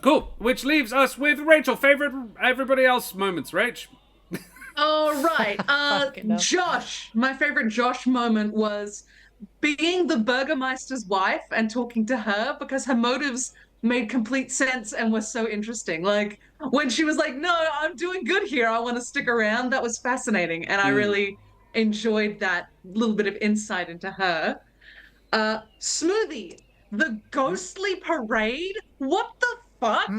Cool. Which leaves us with Rachel. Favorite everybody else moments, Rach? All right. Fucking hell. Josh. My favorite Josh moment was being the Burgermeister's wife and talking to her, because her motives made complete sense and were so interesting. Like, when she was like, no, I'm doing good here, I want to stick around. That was fascinating. And I really enjoyed that little bit of insight into her. Smoothie, the ghostly parade? What the fuck?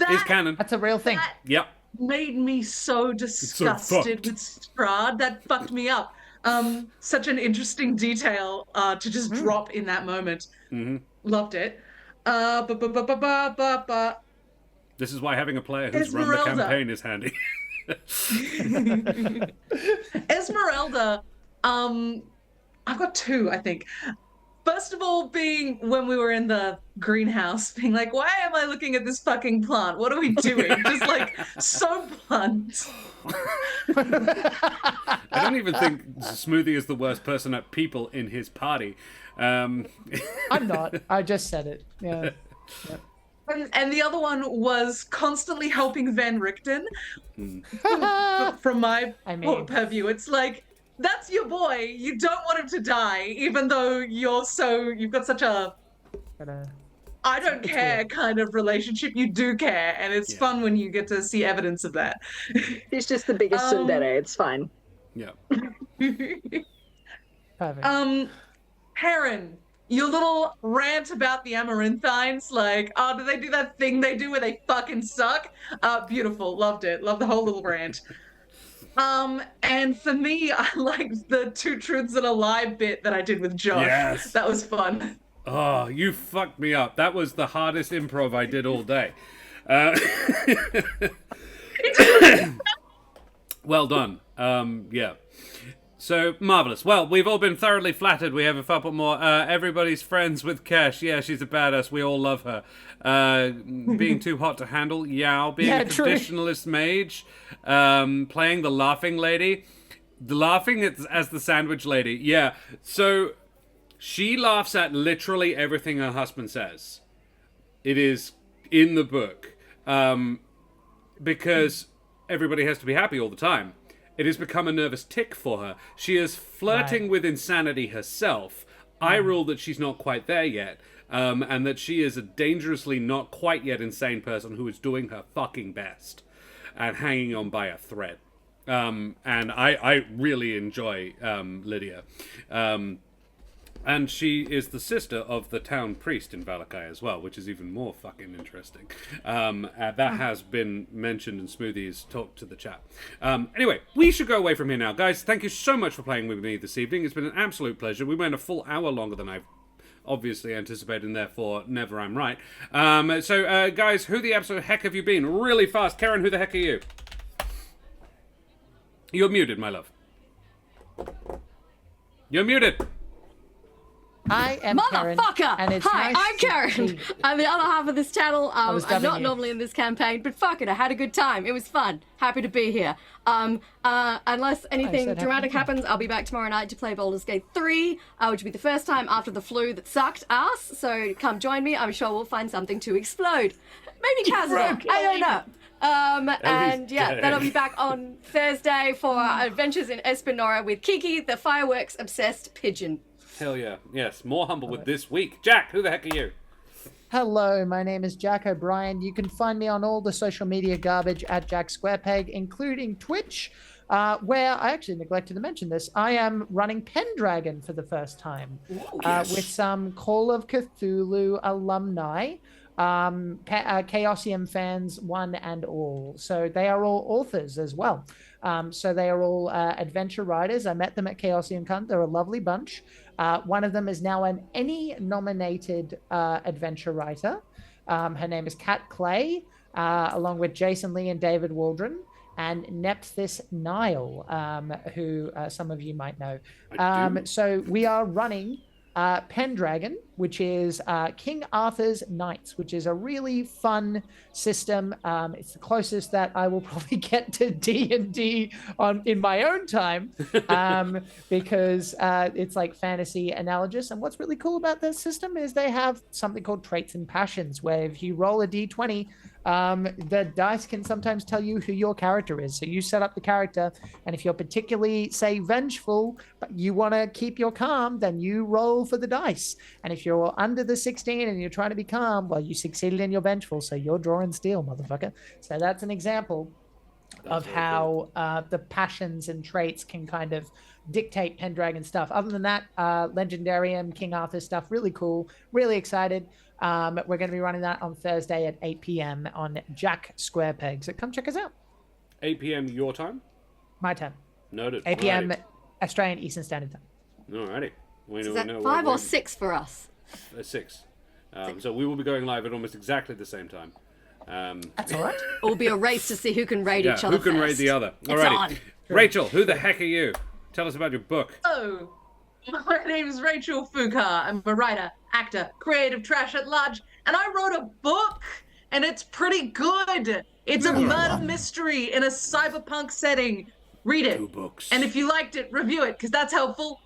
Is canon. That's a real thing. That Yep. made me so disgusted with Strahd. That fucked me up. Such an interesting detail to just drop in that moment. Loved it. This is why having a player who's run the Ezmerelda. campaign is handy. Ezmerelda, I've got two, I think. First of all, being when we were in the greenhouse, being like, why am I looking at this fucking plant? What are we doing? Just like, so blunt. I don't even think Smoothie is the worst person at people in his party. I'm not. I just said it. Yeah. And the other one was constantly helping Van Richten. From my purview, it's like, that's your boy. You don't want him to die, even though you've got such a I don't care kind of relationship. You do care, and it's fun when you get to see evidence of that. He's just the biggest tsundere. It's fine. Yeah. Perfect. Heron, your little rant about the Amaranthines, like, oh, do they do that thing they do where they fucking suck? Beautiful. Loved it. Loved the whole little rant. And for me, I liked the two truths and a lie bit that I did with Josh. Yes. That was fun. Oh, you fucked me up. That was the hardest improv I did all day. Well done. Yeah. So, marvellous. Well, we've all been thoroughly flattered. We have a couple more. Everybody's friends with Cash. Yeah, she's a badass. We all love her. Being too hot to handle. Yao. Being a traditionalist mage. Playing the laughing lady. The laughing as the sandwich lady. Yeah. So, she laughs at literally everything her husband says. It is in the book. Because everybody has to be happy all the time. It has become a nervous tick for her. She is flirting with insanity herself. I rule that she's not quite there yet, and that she is a dangerously not quite yet insane person who is doing her fucking best and hanging on by a thread. And I really enjoy Lydia. And she is the sister of the town priest in Valakai as well, which is even more fucking interesting. That has been mentioned in Smoothie's talk to the chat. Anyway, we should go away from here now. Guys, thank you so much for playing with me this evening. It's been an absolute pleasure. We went a full hour longer than I've obviously anticipated, and therefore never I'm right. So, guys, who the absolute heck have you been? Really fast. Karen, who the heck are you? You're muted, my love. You're muted. I am Karen. Motherfucker! And it's Hi, nice I'm to Karen. be- I'm the other half of this channel. was I'm dubbing not you. normally in this campaign, but fuck it, I had a good time. It was fun. Happy to be here. Unless anything said happy dramatic to be here. happens, I'll be back tomorrow night to play Baldur's Gate 3, which will be the first time after the flu that sucked ass. So come join me. I'm sure we'll find something to explode. Maybe casual. I don't know. And yeah, dead. then I'll be back on Thursday for our adventures in Espinora with Kiki, the fireworks obsessed pigeon. Hell yeah. Yes, more Humblewood this week. Jack, who the heck are you? Hello, my name is Jack O'Brien. You can find me on all the social media garbage at Jack Squarepeg, including Twitch, where I actually neglected to mention this. I am running Pendragon for the first time with some Call of Cthulhu alumni, Chaosium fans, one and all. So they are all authors as well. So they are all adventure writers. I met them at Chaosium Con. They're a lovely bunch. One of them is now an Emmy-nominated adventure writer. Her name is Kat Clay, along with Jason Lee and David Waldron, and Nephthys Nile, who some of you might know. So we are running Pendragon, which is King Arthur's Knights, which is a really fun system. It's the closest that I will probably get to D&D in my own time, because it's like fantasy analogous. And what's really cool about this system is they have something called traits and passions, where if you roll a D20, the dice can sometimes tell you who your character is. So you set up the character, and if you're particularly, say, vengeful, but you want to keep your calm, then you roll for the dice. And if you're under the 16 and you're trying to be calm, well, you succeeded in your vengeful, so you're drawing steel, motherfucker. So that's an example of how the passions and traits can kind of dictate Pendragon stuff. Other than that, Legendarium, King Arthur stuff, really cool, really excited. We're going to be running that on Thursday at 8 p.m. on Jack Squarepeg. So come check us out. 8 p.m. your time? My time. Noted. 8 p.m. Alrighty. Australian Eastern Standard Time. Alrighty. We Is know, that we know 5 we're- or 6 for us? 6. So we will be going live at almost exactly the same time. That's all right. It will be a race to see who can raid each other who can raid first. the other? It's Alrighty. on. Rachel, who the heck are you? Tell us about your book. Oh, my name's Rachel Fuka. I'm a writer, actor, creative trash at large, and I wrote a book, and it's pretty good. It's a murder mystery in a cyberpunk setting. Read it. 2 books. And if you liked it, review it, because that's helpful.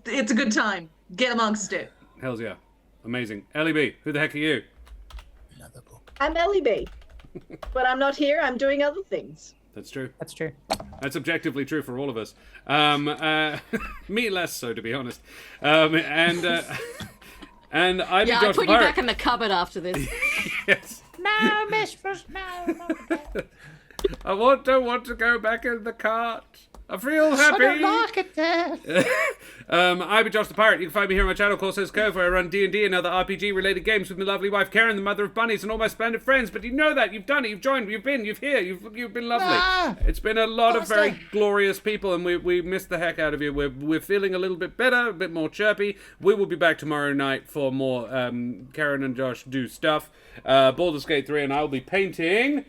It's a good time. Get amongst it. Hells yeah. Amazing. Ellie B, who the heck are you? I'm Ellie B. But I'm not here. I'm doing other things. That's true. That's true. That's objectively true for all of us. Me less so, to be honest. And I'm Yeah, I Josh put you Pirate. back in the cupboard after this. Yes. No, mistress, no. I don't want to go back in the cart. I feel I happy. don't like it there. I'm Josh the Pirate. You can find me here on my channel, Corsair's Cove, where I run D&D and other RPG-related games with my lovely wife Karen, the mother of bunnies, and all my splendid friends. But you know that. You've done it. You've joined. You've been. You've here. You've been lovely. Ah. It's been a lot of very Awesome. glorious people, and we missed the heck out of you. We're feeling a little bit better, a bit more chirpy. We will be back tomorrow night for more Karen and Josh do stuff. Baldur's Gate 3, and I'll be painting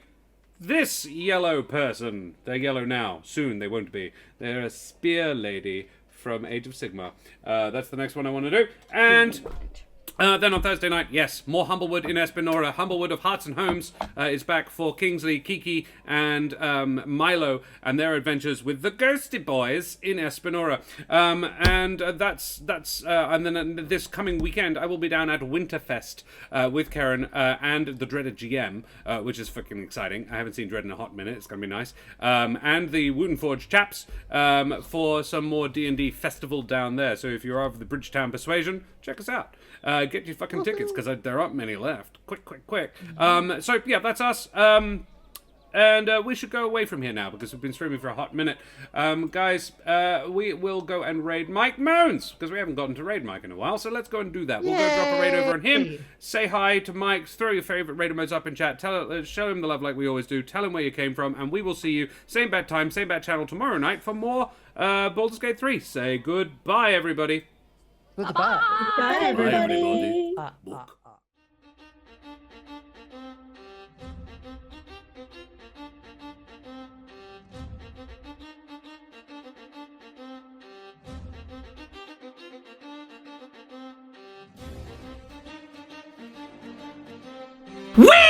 this yellow person. They're yellow now. Soon they won't be. They're a spear lady from Age of Sigmar. That's the next one I want to do. And then on Thursday night, yes, more Humblewood in Espinora. Humblewood of Hearts and Homes is back for Kingsley, Kiki, and Milo and their adventures with the Ghosty Boys in Espinora. And then this coming weekend, I will be down at Winterfest with Karen and the dreaded GM, which is fucking exciting. I haven't seen Dread in a hot minute. It's going to be nice. And the Woottenforge chaps for some more D&D festival down there. So if you're of the Bridgetown persuasion, check us out. Get your fucking tickets, because there aren't many left. Quick. So, yeah, that's us. And we should go away from here now, because we've been streaming for a hot minute. Guys, we will go and raid Mike Moans, because we haven't gotten to raid Mike in a while, so let's go and do that. We'll go drop a raid over on him. Say hi to Mike, throw your favourite raider modes up in chat, show him the love like we always do, tell him where you came from, and we will see you, same bad time, same bad channel tomorrow night for more Baldur's Gate 3. Say goodbye, everybody. Goodbye. Bye, everybody. Book. We